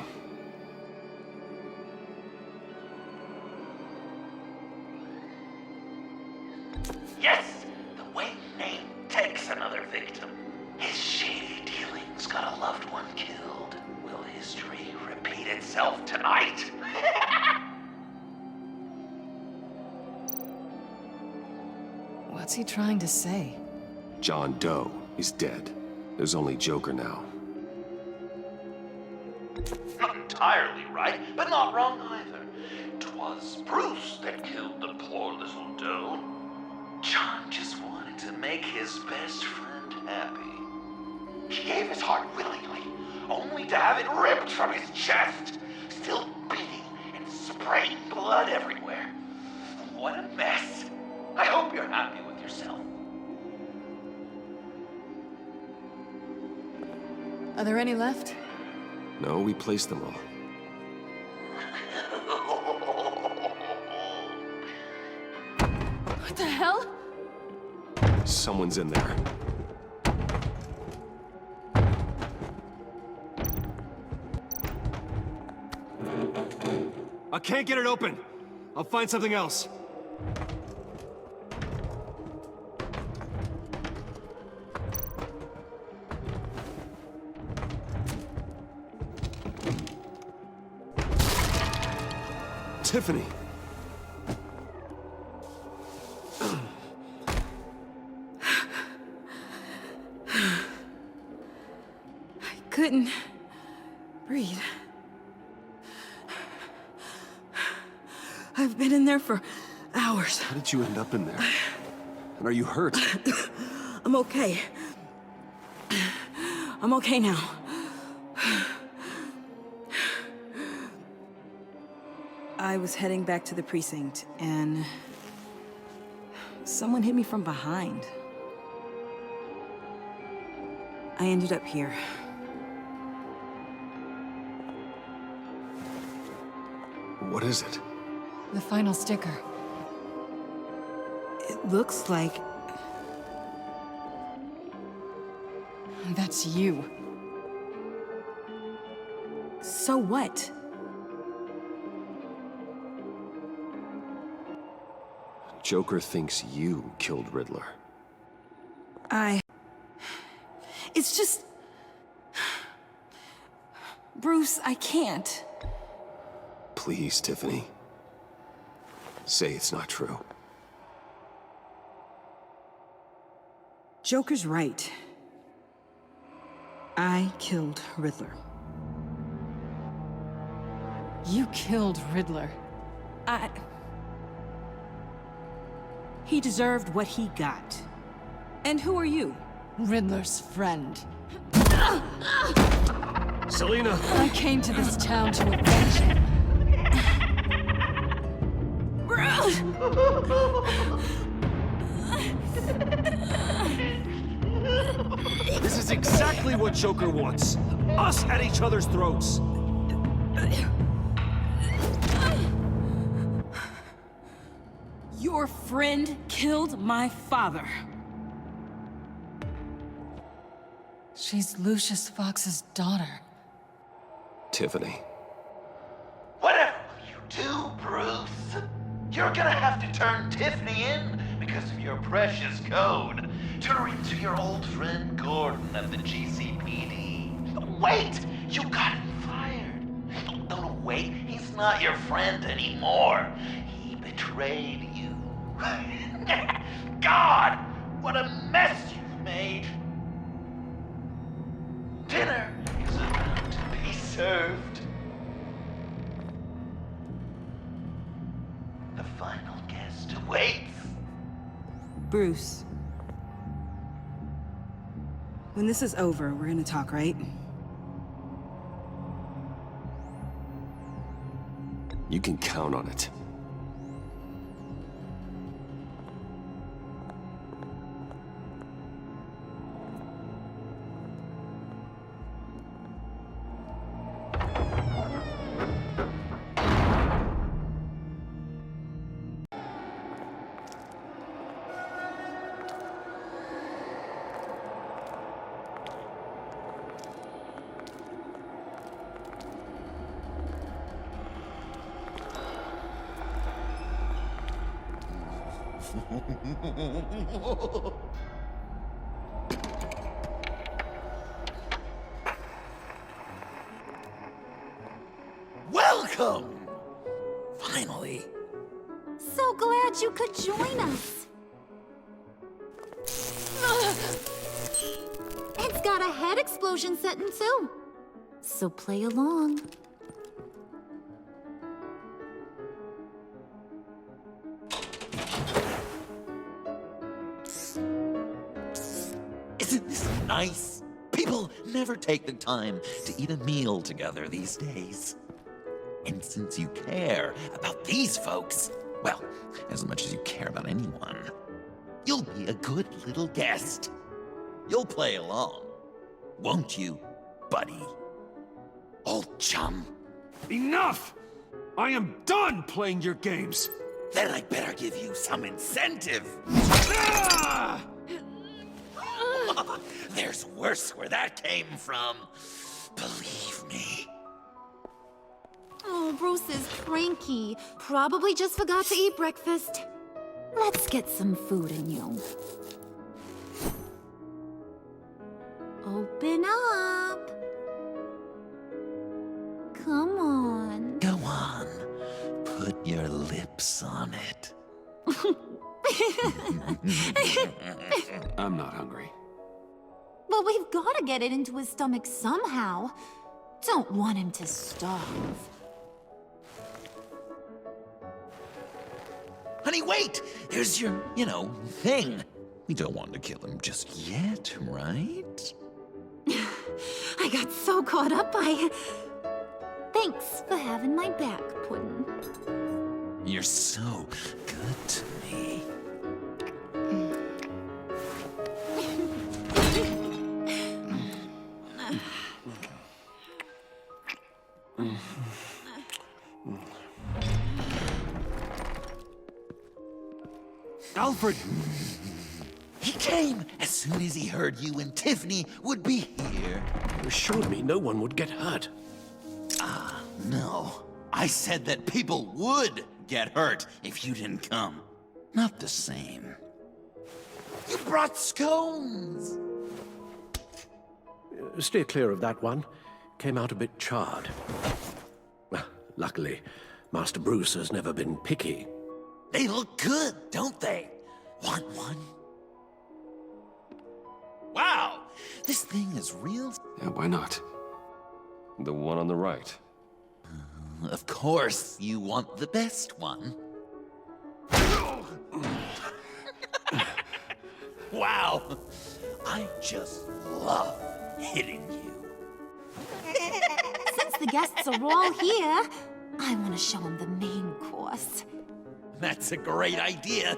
Speaker 3: Yes! The Wayne name takes another victim. His shady dealings got a loved one killed. Will history repeat itself tonight?
Speaker 21: What's he trying to say?
Speaker 4: John Doe is dead. There's only Joker now.
Speaker 3: Not entirely right, but not wrong either. 'Twas Bruce that killed the poor little Doe. John just wanted to make his best friend happy. He gave his heart willingly, only to have it ripped from his chest, still beating and spraying blood everywhere. What a mess. I hope you're happy with yourself.
Speaker 21: Are there any left?
Speaker 4: No, we placed them all.
Speaker 21: What the hell?
Speaker 4: Someone's in there.
Speaker 17: I can't get it open. I'll find something else.
Speaker 4: Tiffany!
Speaker 21: I couldn't breathe. I've been in there for hours.
Speaker 4: How did you end up in there? And are you hurt?
Speaker 18: I'm okay. I'm okay now. I was heading back to the precinct, and someone hit me from behind. I ended up here.
Speaker 4: What is it?
Speaker 21: The final sticker.
Speaker 18: It looks like...
Speaker 21: That's you.
Speaker 18: So what?
Speaker 4: Joker thinks you killed Riddler.
Speaker 18: It's just... Bruce, I can't.
Speaker 4: Please, Tiffany. Say it's not true.
Speaker 18: Joker's right. I killed Riddler.
Speaker 21: You killed Riddler.
Speaker 18: He deserved what he got. And who are you?
Speaker 21: Riddler's friend.
Speaker 17: Selina!
Speaker 21: I came to this town to avenge him.
Speaker 18: Bruce!
Speaker 17: This is exactly what Joker wants. Us at each other's throats.
Speaker 18: Your friend killed my father.
Speaker 8: She's Lucius Fox's daughter.
Speaker 4: Tiffany.
Speaker 3: Whatever will you do, Bruce? You're gonna have to turn Tiffany in because of your precious code. Turn her into your old friend Gordon at the GCPD. Wait! You got him fired. No, wait. He's not your friend anymore. He betrayed you. God! What a mess you've made! Dinner is about to be served. The final guest awaits.
Speaker 18: Bruce. When this is over, we're gonna talk, right?
Speaker 4: You can count on it.
Speaker 3: Welcome! Finally.
Speaker 6: So glad you could join us. It's got a head explosion setting too. So play along.
Speaker 3: Isn't this nice? People never take the time to eat a meal together these days. And since you care about these folks, well, as much as you care about anyone, you'll be a good little guest. You'll play along, won't you, buddy? Old chum.
Speaker 17: Enough! I am done playing your games.
Speaker 3: Then I better give you some incentive.
Speaker 17: Ah!
Speaker 3: There's worse where that came from. Believe me.
Speaker 6: Oh, Bruce is cranky. Probably just forgot to eat breakfast. Let's get some food in you. Open up. Come on.
Speaker 3: Go on. Put your lips on it.
Speaker 5: I'm not hungry.
Speaker 6: But we've got to get it into his stomach somehow. Don't want him to starve.
Speaker 3: Honey, wait! There's your, thing. We don't want to kill him just yet, right?
Speaker 6: I got so caught up by... Thanks for having my back, Puddin'.
Speaker 3: You're so good to me.
Speaker 17: Alfred!
Speaker 3: He came as soon as he heard you and Tiffany would be here.
Speaker 22: You assured me no one would get hurt.
Speaker 3: Ah, no. I said that people would get hurt if you didn't come. Not the same. You brought scones!
Speaker 22: Steer clear of that one. Came out a bit charred. Luckily, Master Bruce has never been picky.
Speaker 3: They look good, don't they? Want one? Wow! This thing is real.
Speaker 4: Yeah, why not? The one on the right.
Speaker 3: Of course, you want the best one. Wow! I just love hitting you.
Speaker 6: Since the guests are all here, I want to show them the main course.
Speaker 13: That's a great idea.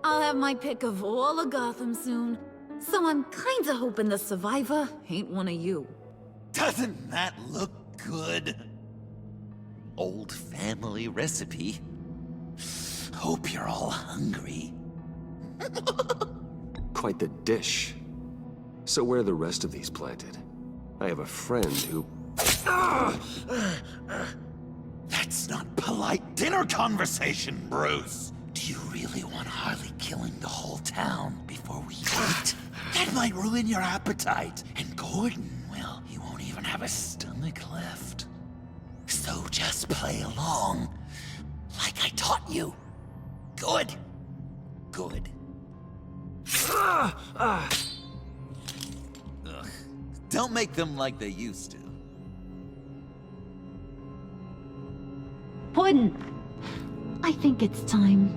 Speaker 6: I'll have my pick of all of Gotham soon. So I'm kinda hoping the survivor ain't one of you.
Speaker 13: Doesn't that look good? Old family recipe. Hope you're all hungry.
Speaker 5: Quite the dish. So where are the rest of these planted? I have a friend who...
Speaker 13: That's not polite dinner conversation, Bruce. Do you really want Harley killing the whole town before we eat? That might ruin your appetite. And Gordon, well, he won't even have a stomach left. So just play along, like I taught you. Good. Good. Ugh. Don't make them like they used to.
Speaker 6: Puddin'! I think it's time.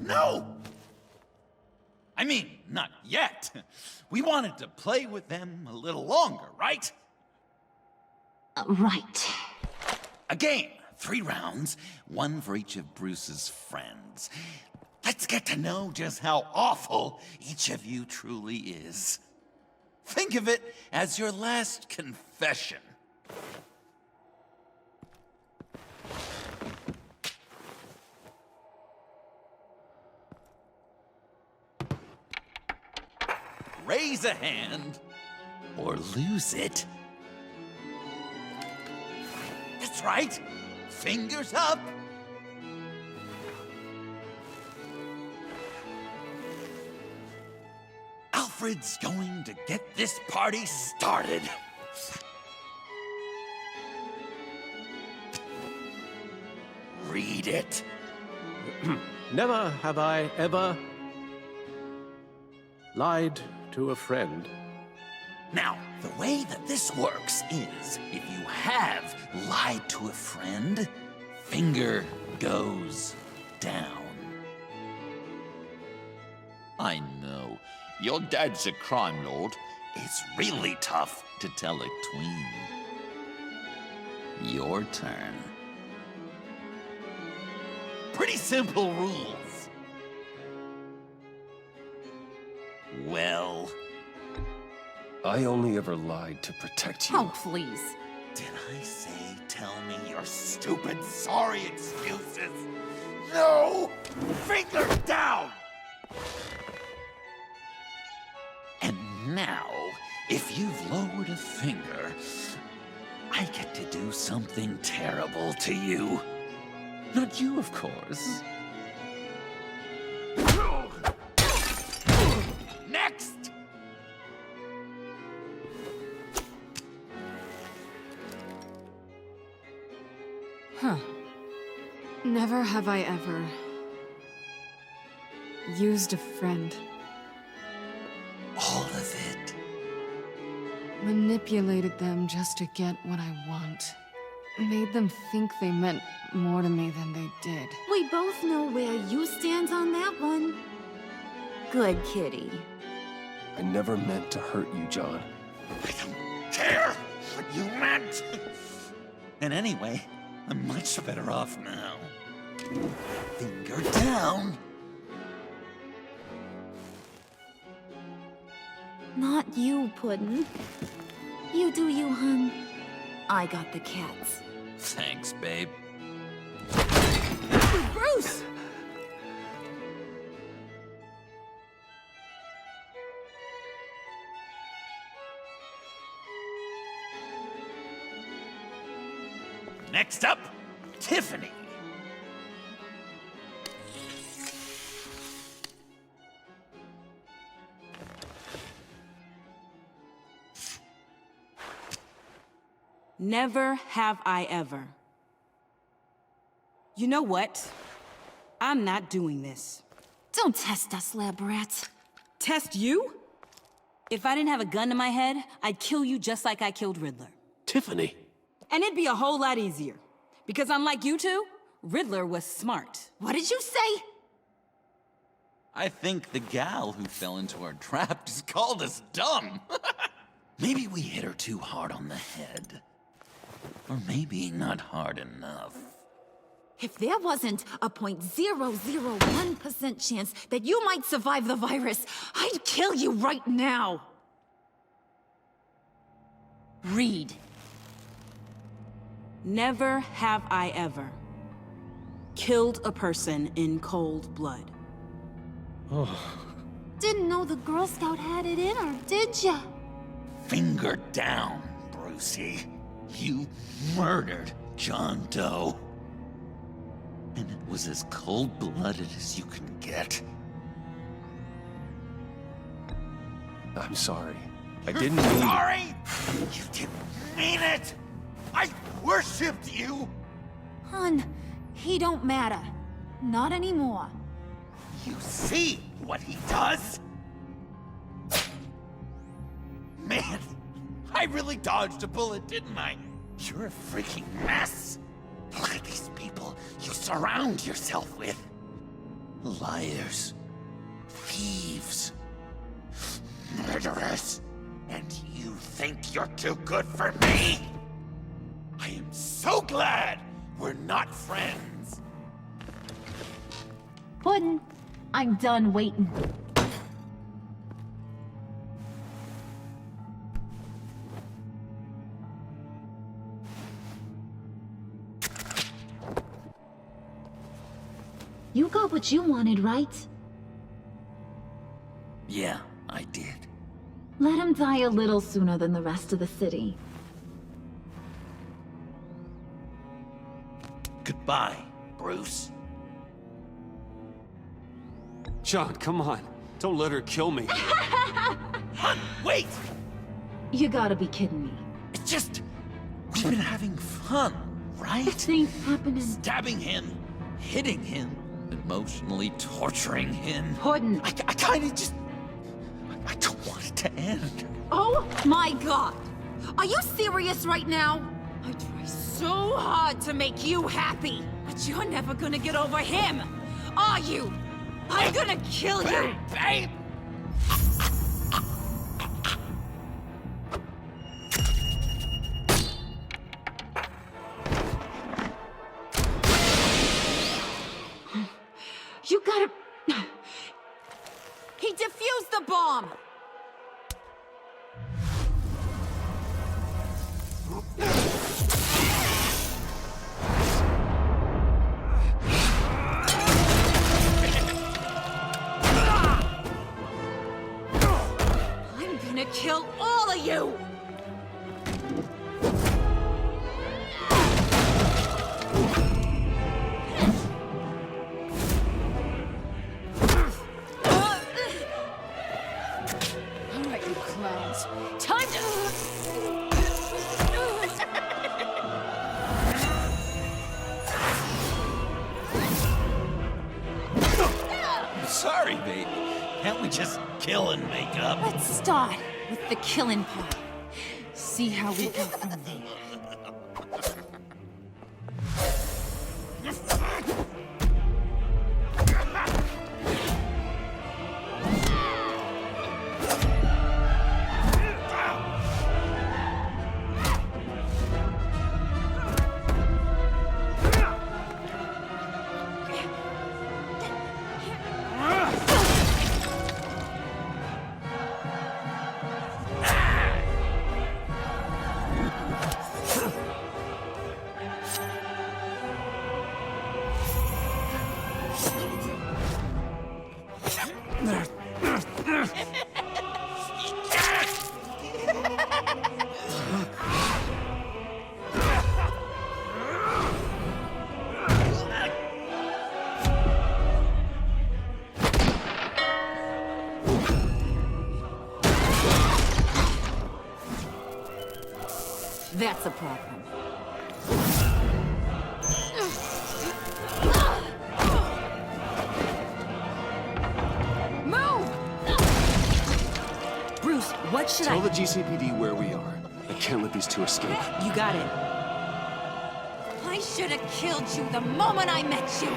Speaker 13: No! I mean, not yet. We wanted to play with them a little longer, right?
Speaker 6: Right.
Speaker 13: A game. 3 rounds, 1 for each of Bruce's friends. Let's get to know just how awful each of you truly is. Think of it as your last confession. Raise a hand, or lose it. That's right. Fingers up. Alfred's going to get this party started. Read it.
Speaker 9: Never have I ever lied to a friend.
Speaker 13: Now, the way that this works is, if you have lied to a friend, finger goes down. I know, your dad's a crime lord. It's really tough to tell a tween. Your turn. Pretty simple rules. Well...
Speaker 4: I only ever lied to protect you.
Speaker 6: Oh, please.
Speaker 13: Did I say tell me your stupid sorry excuses? No! Finger down! And now, if you've lowered a finger, I get to do something terrible to you. Not you, of course. Next!
Speaker 21: Huh. Never have I ever used a friend.
Speaker 13: All of it.
Speaker 21: Manipulated them just to get what I want. Made them think they meant more to me than they did.
Speaker 6: We both know where you stand on that one. Good kitty.
Speaker 4: I never meant to hurt you, John.
Speaker 13: I don't care what you meant. And anyway, I'm much better off now. Finger down.
Speaker 6: Not you, Puddin'. You do you, hun. I got the cats.
Speaker 13: Thanks, babe.
Speaker 18: Bruce!
Speaker 13: Next up, Tiffany.
Speaker 18: Never have I ever. You know what? I'm not doing this.
Speaker 6: Don't test us, lab rats.
Speaker 18: Test you? If I didn't have a gun to my head, I'd kill you just like I killed Riddler.
Speaker 9: Tiffany,
Speaker 18: And it'd be a whole lot easier. Because unlike you two, Riddler was smart. What did you say?
Speaker 7: I think the gal who fell into our trap just called us dumb. Maybe we hit her too hard on the head. Or maybe not hard enough.
Speaker 6: If there wasn't a 0.001% chance that you might survive the virus, I'd kill you right now.
Speaker 18: Read. Never have I ever killed a person in cold blood.
Speaker 6: Didn't know the Girl Scout had it in her, did ya?
Speaker 7: Finger down, Brucey. You murdered John Doe. And it was as cold-blooded as you can get.
Speaker 4: I'm sorry. I didn't mean...
Speaker 14: Sorry? You didn't mean it! I worshipped you!
Speaker 6: Hun, he don't matter. Not anymore.
Speaker 14: You see what he does? Man, I really dodged a bullet, didn't I? You're a freaking mess. Look at these people you surround yourself with.
Speaker 7: Liars.
Speaker 14: Thieves. Murderers. And you think you're too good for me? I am so glad we're not friends.
Speaker 6: Puddin', I'm done waiting. You got what you wanted, right?
Speaker 7: Yeah, I did.
Speaker 6: Let him die a little sooner than the rest of the city.
Speaker 7: Goodbye, Bruce.
Speaker 17: John, come on. Don't let her kill me.
Speaker 14: Hun, wait!
Speaker 6: You gotta be kidding me.
Speaker 7: It's just... we've been having fun, right?
Speaker 6: This ain't happening.
Speaker 7: Stabbing him, hitting him, emotionally torturing him.
Speaker 6: Puddin'.
Speaker 7: I kinda just... I don't want it to end.
Speaker 6: Oh my god! Are you serious right now? I try so hard to make you happy, but you're never gonna get over him, are you? I'm gonna kill you!
Speaker 14: Babe!
Speaker 6: You gotta... He defused the bomb! I'm gonna kill all of you! Time to...
Speaker 7: I'm sorry, baby. Can't we just kill and make up?
Speaker 6: Let's start with the killing part. See how we go from there. That's a problem. Move! Bruce, what should
Speaker 17: Tell the GCPD where we are. I can't let these two escape.
Speaker 18: You got it.
Speaker 6: I should have killed you the moment I met you!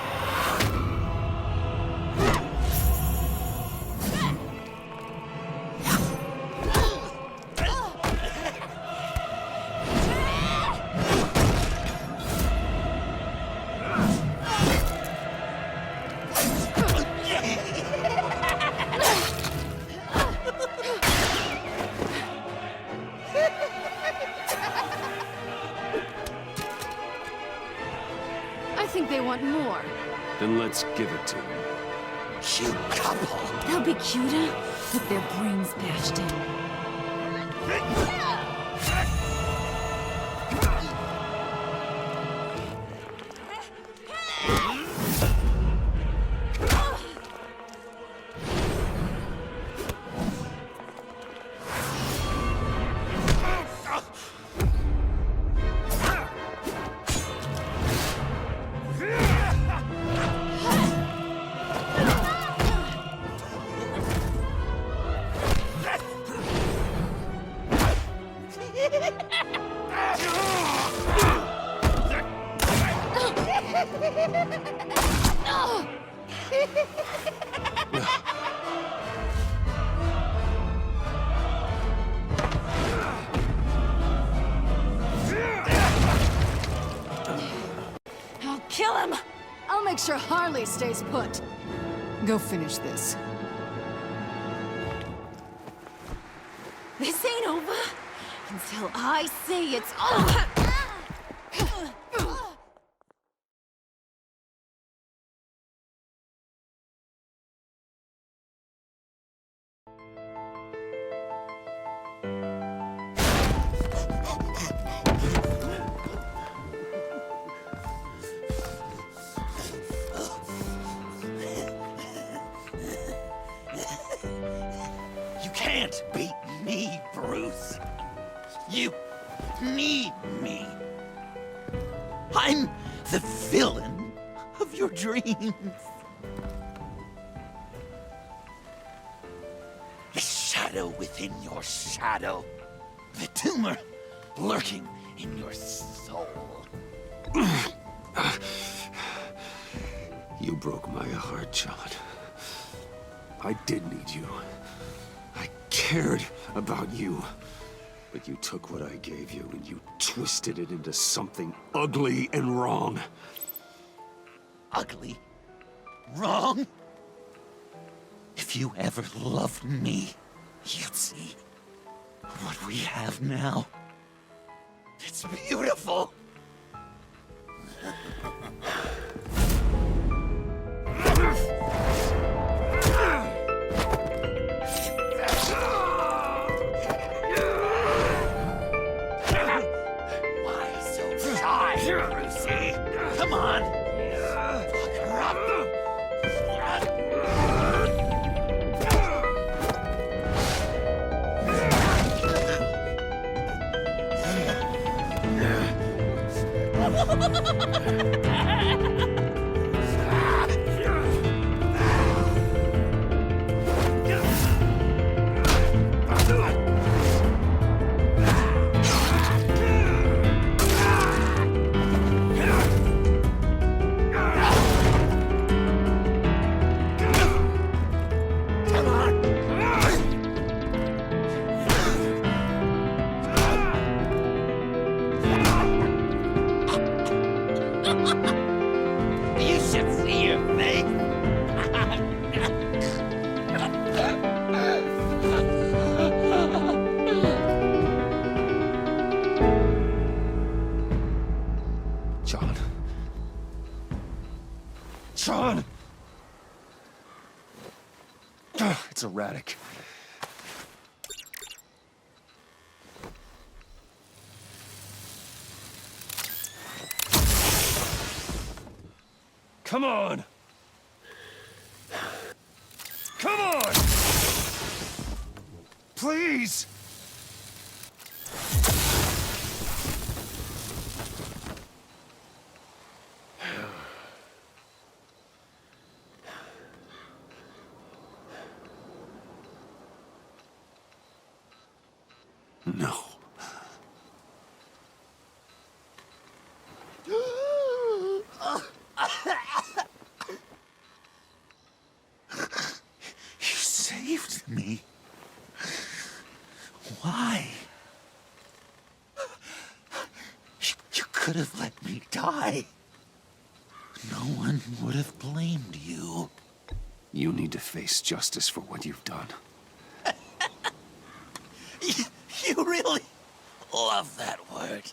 Speaker 21: I think they want more.
Speaker 5: Then let's give it to them.
Speaker 14: Cute couple.
Speaker 6: They'll be cuter with their brains bashed in.
Speaker 21: I'll kill him! I'll make sure Harley stays put. Go finish this.
Speaker 6: This ain't over until I say it's over!
Speaker 14: You can't beat me, Bruce. You need me. I'm the villain of your dreams. The shadow within your shadow. The tumor lurking in your soul.
Speaker 5: You broke my heart, John. I did need you. I cared about you. But you took what I gave you and you twisted it into something ugly and wrong.
Speaker 14: Ugly? Wrong? If you ever loved me, you'd see what we have now. It's beautiful. Why so shy, Brucey? Come on. Fuck her up. You should see your face.
Speaker 5: John. John! It's erratic. Come on! Come on! Please! No.
Speaker 14: could have let me die. No one would have blamed you.
Speaker 4: You need to face justice for what you've done.
Speaker 14: You really love that word.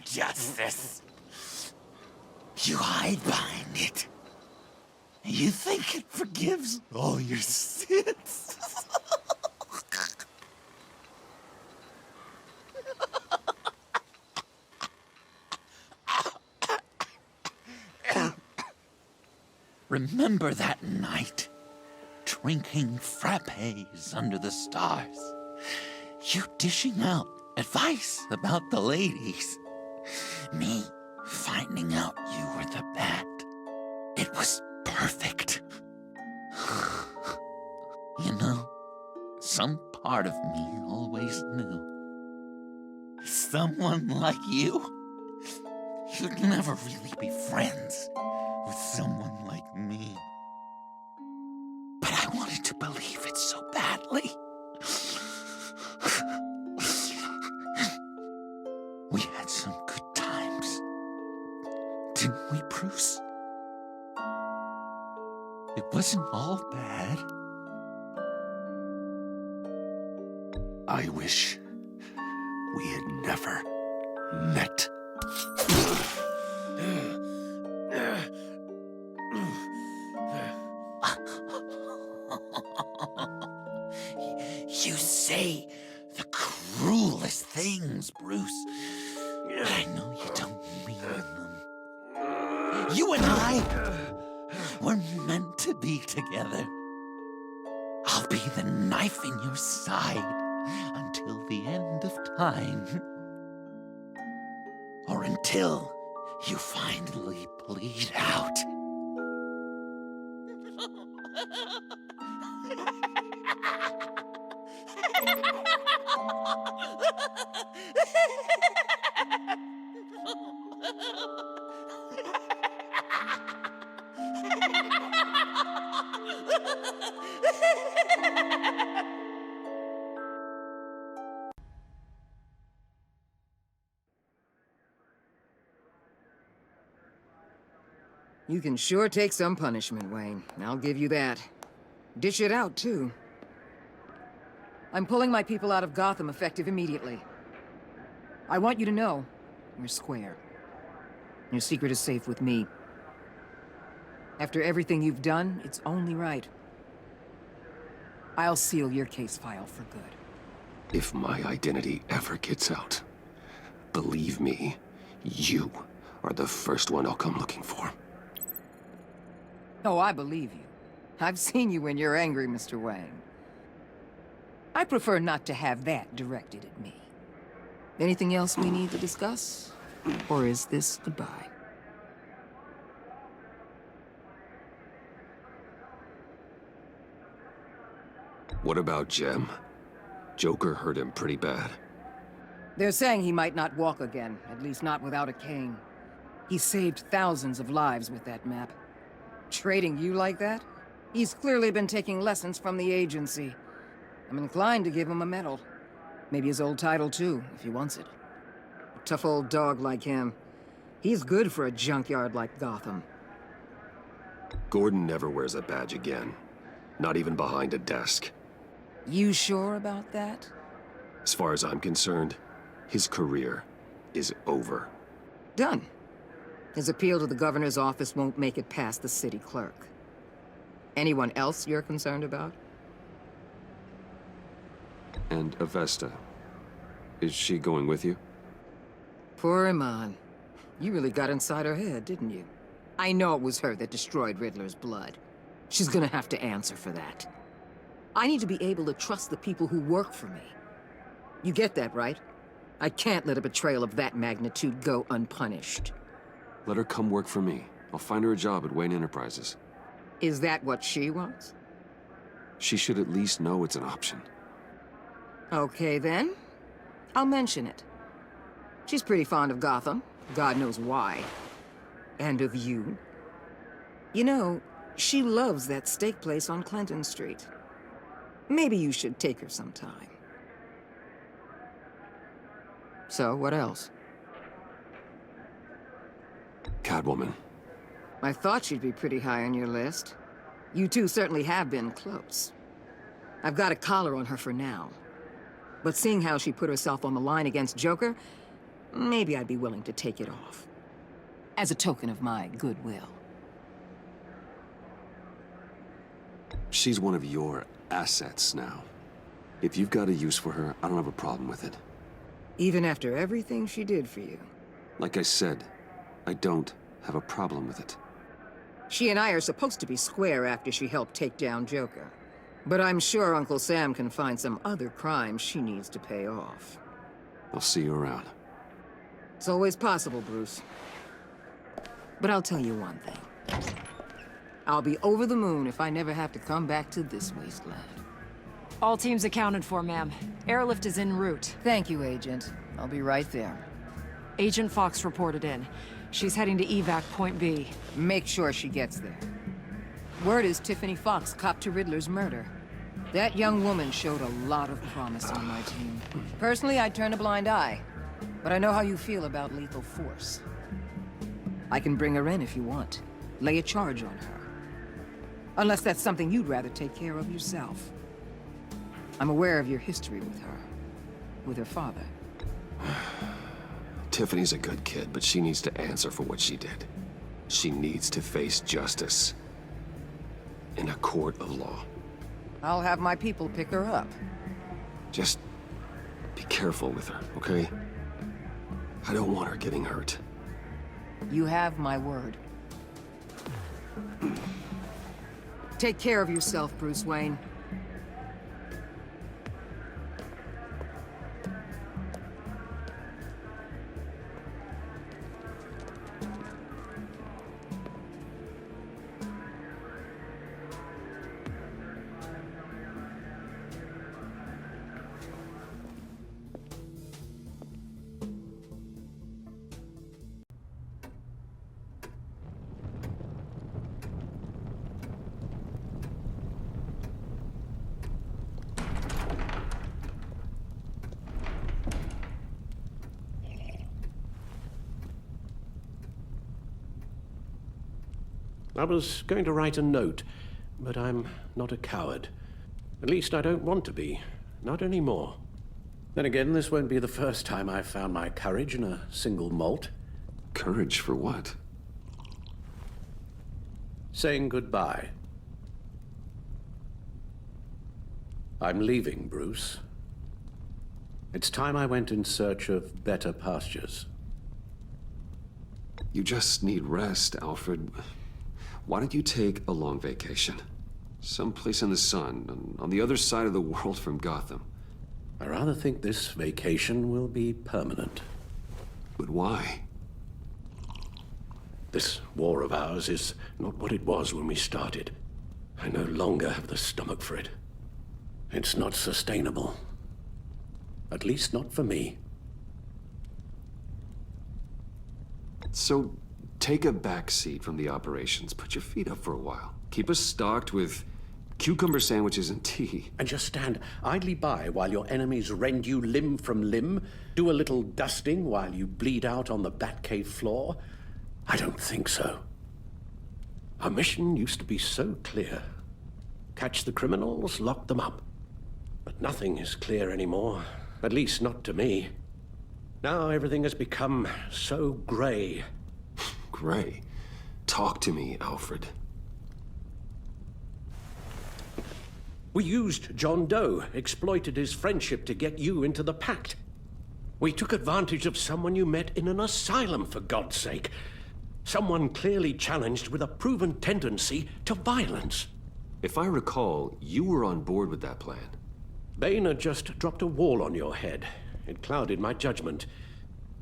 Speaker 14: Justice. You hide behind it. You think it forgives all your sins. Remember that night, drinking frappes under the stars. You dishing out advice about the ladies. Me finding out you were the bat. It was perfect. You know, some part of me always knew. Someone like you, you'd never really be friends with someone like me. But I wanted to believe it so badly. We had some good times, didn't we, Bruce? It wasn't all bad.
Speaker 4: I wish we had never met.
Speaker 14: You say the cruelest things, Bruce. But I know you don't mean them. You and I were meant to be together. I'll be the knife in your side until the end of time. Or until you finally bleed out.
Speaker 11: You can sure take some punishment, Wayne. I'll give you that. Dish it out, too. I'm pulling my people out of Gotham effective immediately. I want you to know, we're square. Your secret is safe with me. After everything you've done, it's only right. I'll seal your case file for good.
Speaker 4: If my identity ever gets out, believe me, you are the first one I'll come looking for.
Speaker 11: Oh, I believe you. I've seen you when you're angry, Mr. Wayne. I prefer not to have that directed at me. Anything else we need to discuss? Or is this goodbye?
Speaker 4: What about Jem? Joker hurt him pretty bad.
Speaker 11: They're saying he might not walk again, at least not without a cane. He saved thousands of lives with that map. Trading you like that? He's clearly been taking lessons from the agency. I'm inclined to give him a medal. Maybe his old title too, if he wants it. A tough old dog like him. He's good for a junkyard like Gotham.
Speaker 4: Gordon never wears a badge again. Not even behind a desk.
Speaker 11: You sure about that?
Speaker 4: As far as I'm concerned, his career is over.
Speaker 11: Done. His appeal to the governor's office won't make it past the city clerk. Anyone else you're concerned about?
Speaker 5: And Avesta. Is she going with you?
Speaker 11: Poor Iman. You really got inside her head, didn't you? I know it was her that destroyed Riddler's blood. She's gonna have to answer for that. I need to be able to trust the people who work for me. You get that, right? I can't let a betrayal of that magnitude go unpunished.
Speaker 5: Let her come work for me. I'll find her a job at Wayne Enterprises.
Speaker 11: Is that what she wants?
Speaker 5: She should at least know it's an option.
Speaker 11: Okay, then. I'll mention it. She's pretty fond of Gotham. God knows why. And of you. You know, she loves that steak place on Clinton Street. Maybe you should take her sometime. So, what else?
Speaker 4: Catwoman.
Speaker 11: I thought she'd be pretty high on your list. You two certainly have been close. I've got a collar on her for now. But seeing how she put herself on the line against Joker, maybe I'd be willing to take it off. As a token of my goodwill.
Speaker 5: She's one of your assets now. If you've got a use for her, I don't have a problem with it.
Speaker 11: Even after everything she did for you.
Speaker 5: Like I said, I don't have a problem with it.
Speaker 11: She and I are supposed to be square after she helped take down Joker. But I'm sure Uncle Sam can find some other crimes she needs to pay off.
Speaker 5: I'll see you around.
Speaker 11: It's always possible, Bruce. But I'll tell you one thing. I'll be over the moon if I never have to come back to this wasteland.
Speaker 2: All teams accounted for, ma'am. Airlift is en route.
Speaker 11: Thank you, Agent. I'll be right there.
Speaker 2: Agent Fox reported in. She's heading to evac Point B.
Speaker 11: Make sure she gets there. Word is Tiffany Fox copped to Riddler's murder. That young woman showed a lot of promise on my team. Personally, I'd turn a blind eye. But I know how you feel about lethal force. I can bring her in if you want. Lay a charge on her. Unless that's something you'd rather take care of yourself. I'm aware of your history with her father.
Speaker 4: Tiffany's a good kid, but she needs to answer for what she did. She needs to face justice. In a court of law.
Speaker 11: I'll have my people pick her up.
Speaker 4: Just be careful with her, okay? I don't want her getting hurt.
Speaker 11: You have my word. Take care of yourself, Bruce Wayne.
Speaker 9: I was going to write a note, but I'm not a coward. At least I don't want to be. Not anymore. Then again, this won't be the first time I've found my courage in a single malt.
Speaker 4: Courage for what?
Speaker 9: Saying goodbye. I'm leaving, Bruce. It's time I went in search of better pastures.
Speaker 4: You just need rest, Alfred. Why don't you take a long vacation? Someplace in the sun, on the other side of the world from Gotham.
Speaker 9: I rather think this vacation will be permanent.
Speaker 4: But why?
Speaker 9: This war of ours is not what it was when we started. I no longer have the stomach for it. It's not sustainable. At least not for me.
Speaker 4: So, take a back seat from the operations. Put your feet up for a while. Keep us stocked with cucumber sandwiches and tea.
Speaker 9: And just stand idly by while your enemies rend you limb from limb? Do a little dusting while you bleed out on the Batcave floor? I don't think so. Our mission used to be so clear. Catch the criminals, lock them up. But nothing is clear anymore. At least not to me. Now everything has become so gray.
Speaker 4: Gray? Talk to me, Alfred.
Speaker 9: We used John Doe, exploited his friendship to get you into the pact. We took advantage of someone you met in an asylum, for God's sake. Someone clearly challenged with a proven tendency to violence.
Speaker 4: If I recall, you were on board with that plan.
Speaker 9: Bane had just dropped a wall on your head. It clouded my judgment.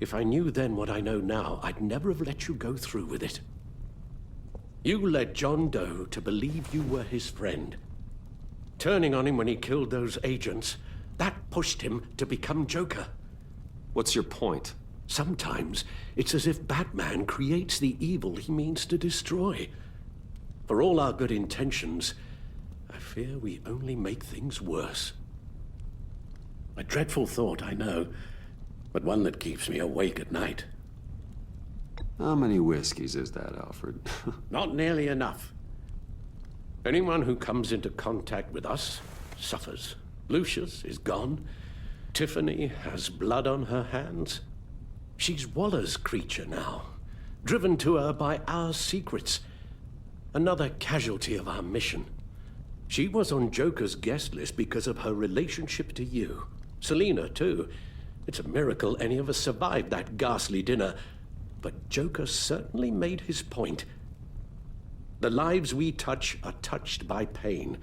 Speaker 9: If I knew then what I know now, I'd never have let you go through with it. You led John Doe to believe you were his friend. Turning on him when he killed those agents, that pushed him to become Joker.
Speaker 4: What's your point?
Speaker 9: Sometimes it's as if Batman creates the evil he means to destroy. For all our good intentions, I fear we only make things worse. A dreadful thought, I know, but one that keeps me awake at night.
Speaker 4: How many whiskeys is that, Alfred?
Speaker 9: Not nearly enough. Anyone who comes into contact with us suffers. Lucius is gone. Tiffany has blood on her hands. She's Waller's creature now, driven to her by our secrets. Another casualty of our mission. She was on Joker's guest list because of her relationship to you. Selina, too. It's a miracle any of us survived that ghastly dinner. But Joker certainly made his point. The lives we touch are touched by pain.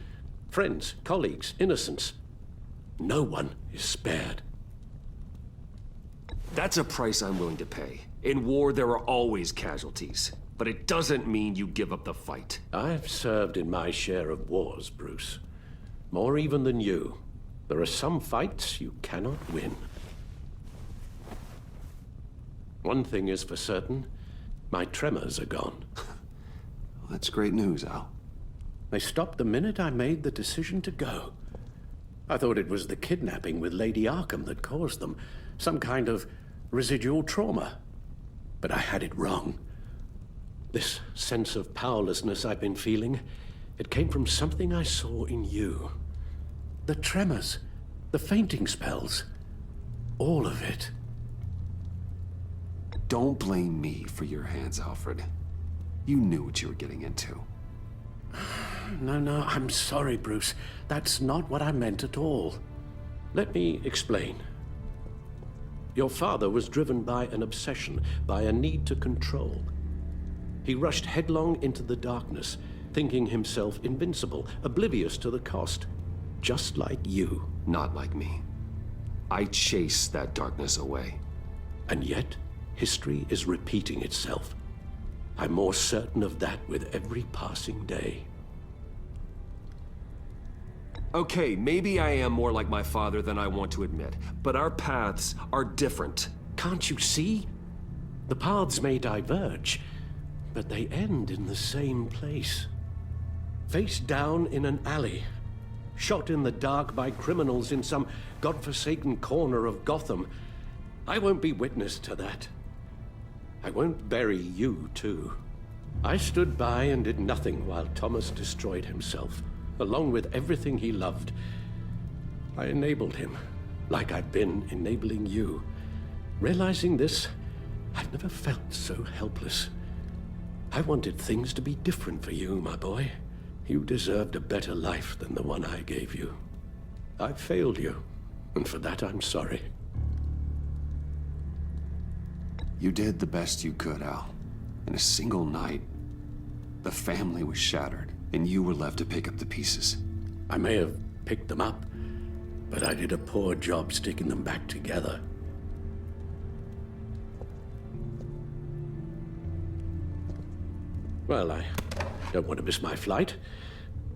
Speaker 9: Friends, colleagues, innocents. No one is spared.
Speaker 4: That's a price I'm willing to pay. In war, there are always casualties. But it doesn't mean you give up the fight.
Speaker 9: I've served in my share of wars, Bruce. More even than you. There are some fights you cannot win. One thing is for certain, my tremors are gone.
Speaker 4: Well, that's great news, Al.
Speaker 9: They stopped the minute I made the decision to go. I thought it was the kidnapping with Lady Arkham that caused them. Some kind of residual trauma. But I had it wrong. This sense of powerlessness I've been feeling, it came from something I saw in you. The tremors, the fainting spells, all of it.
Speaker 4: Don't blame me for your hands, Alfred. You knew what you were getting into.
Speaker 9: No, I'm sorry, Bruce. That's not what I meant at all. Let me explain. Your father was driven by an obsession, by a need to control. He rushed headlong into the darkness, thinking himself invincible, oblivious to the cost. Just like you.
Speaker 4: Not like me. I chased that darkness away.
Speaker 9: And yet, history is repeating itself. I'm more certain of that with every passing day.
Speaker 4: Okay, maybe I am more like my father than I want to admit, but our paths are different.
Speaker 9: Can't you see? The paths may diverge, but they end in the same place. Face down in an alley, shot in the dark by criminals in some godforsaken corner of Gotham. I won't be witness to that. I won't bury you, too. I stood by and did nothing while Thomas destroyed himself, along with everything he loved. I enabled him, like I've been enabling you. Realizing this, I've never felt so helpless. I wanted things to be different for you, my boy. You deserved a better life than the one I gave you. I failed you, and for that I'm sorry.
Speaker 4: You did the best you could, Al. In a single night, the family was shattered, and you were left to pick up the pieces.
Speaker 9: I may have picked them up, but I did a poor job sticking them back together. Well, I don't want to miss my flight.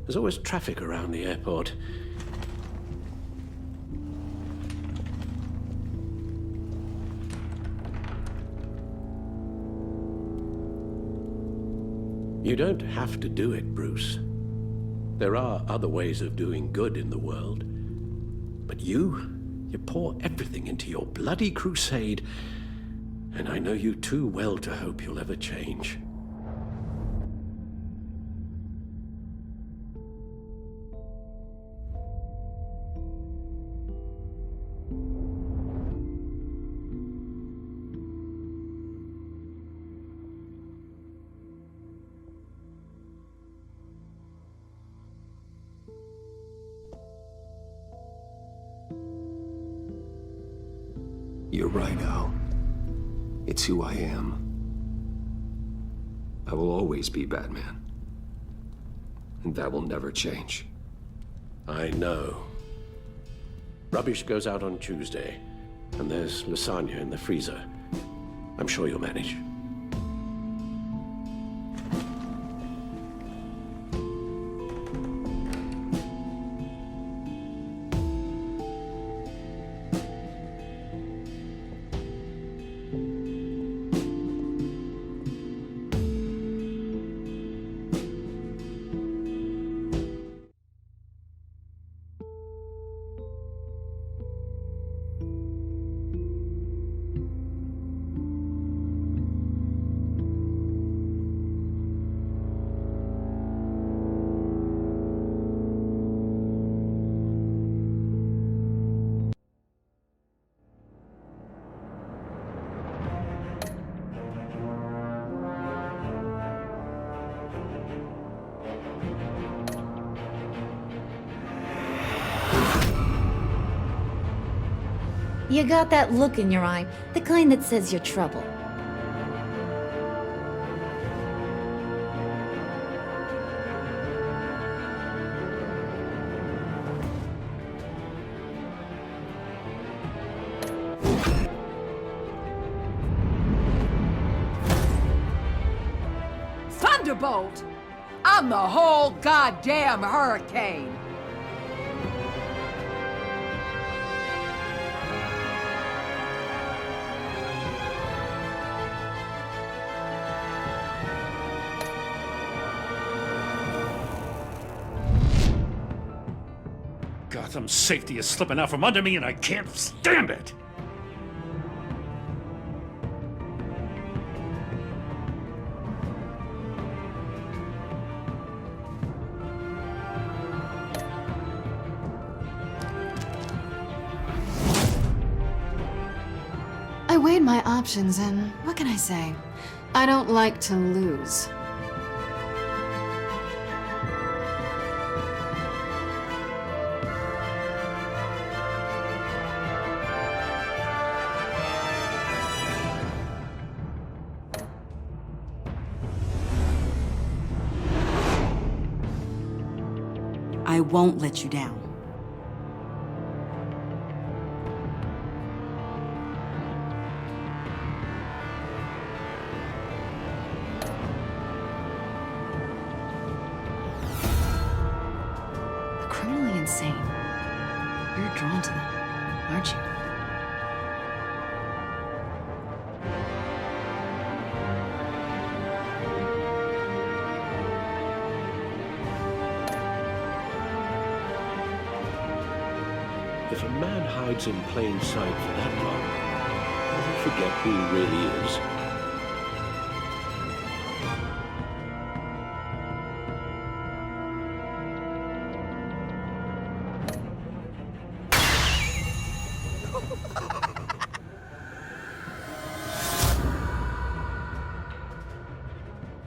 Speaker 9: There's always traffic around the airport. You don't have to do it, Bruce. There are other ways of doing good in the world. But you pour everything into your bloody crusade, and I know you too well to hope you'll ever change.
Speaker 4: You're right, Al. It's who I am. I will always be Batman. And that will never change.
Speaker 9: I know. Rubbish goes out on Tuesday, and there's lasagna in the freezer. I'm sure you'll manage.
Speaker 6: You got that look in your eye, the kind that says you're trouble.
Speaker 11: Thunderbolt! I'm the whole goddamn hurricane!
Speaker 22: Gotham's safety is slipping out from under me and I can't stand it!
Speaker 2: I weighed my options and what can I say? I don't like to lose.
Speaker 18: I won't let you down.
Speaker 2: The criminally insane. You're drawn to them, aren't you?
Speaker 9: If a man hides in plain sight for that long, does he forget who he really is?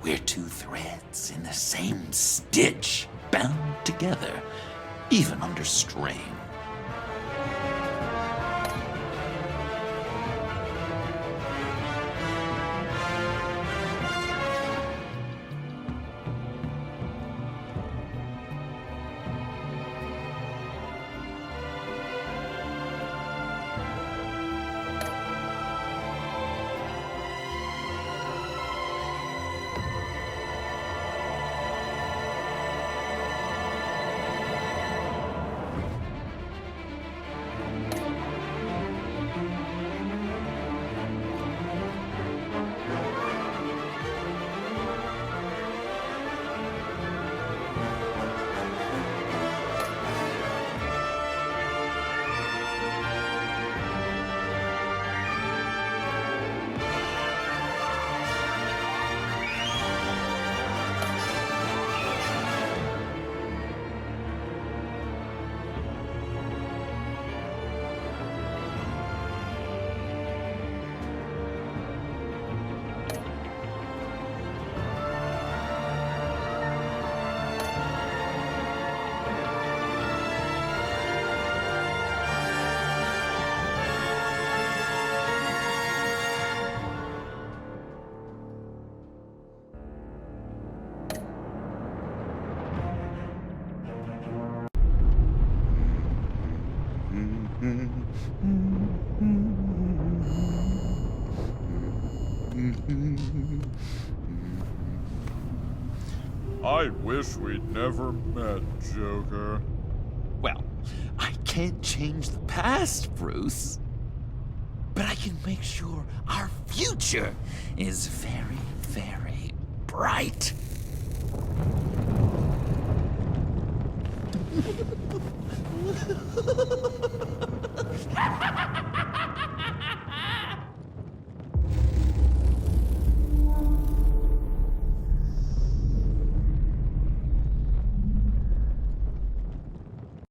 Speaker 14: We're two threads in the same stitch, bound together, even under strain.
Speaker 15: I wish we'd never met, Joker.
Speaker 14: Well, I can't change the past, Bruce. But I can make sure our future is very, very bright.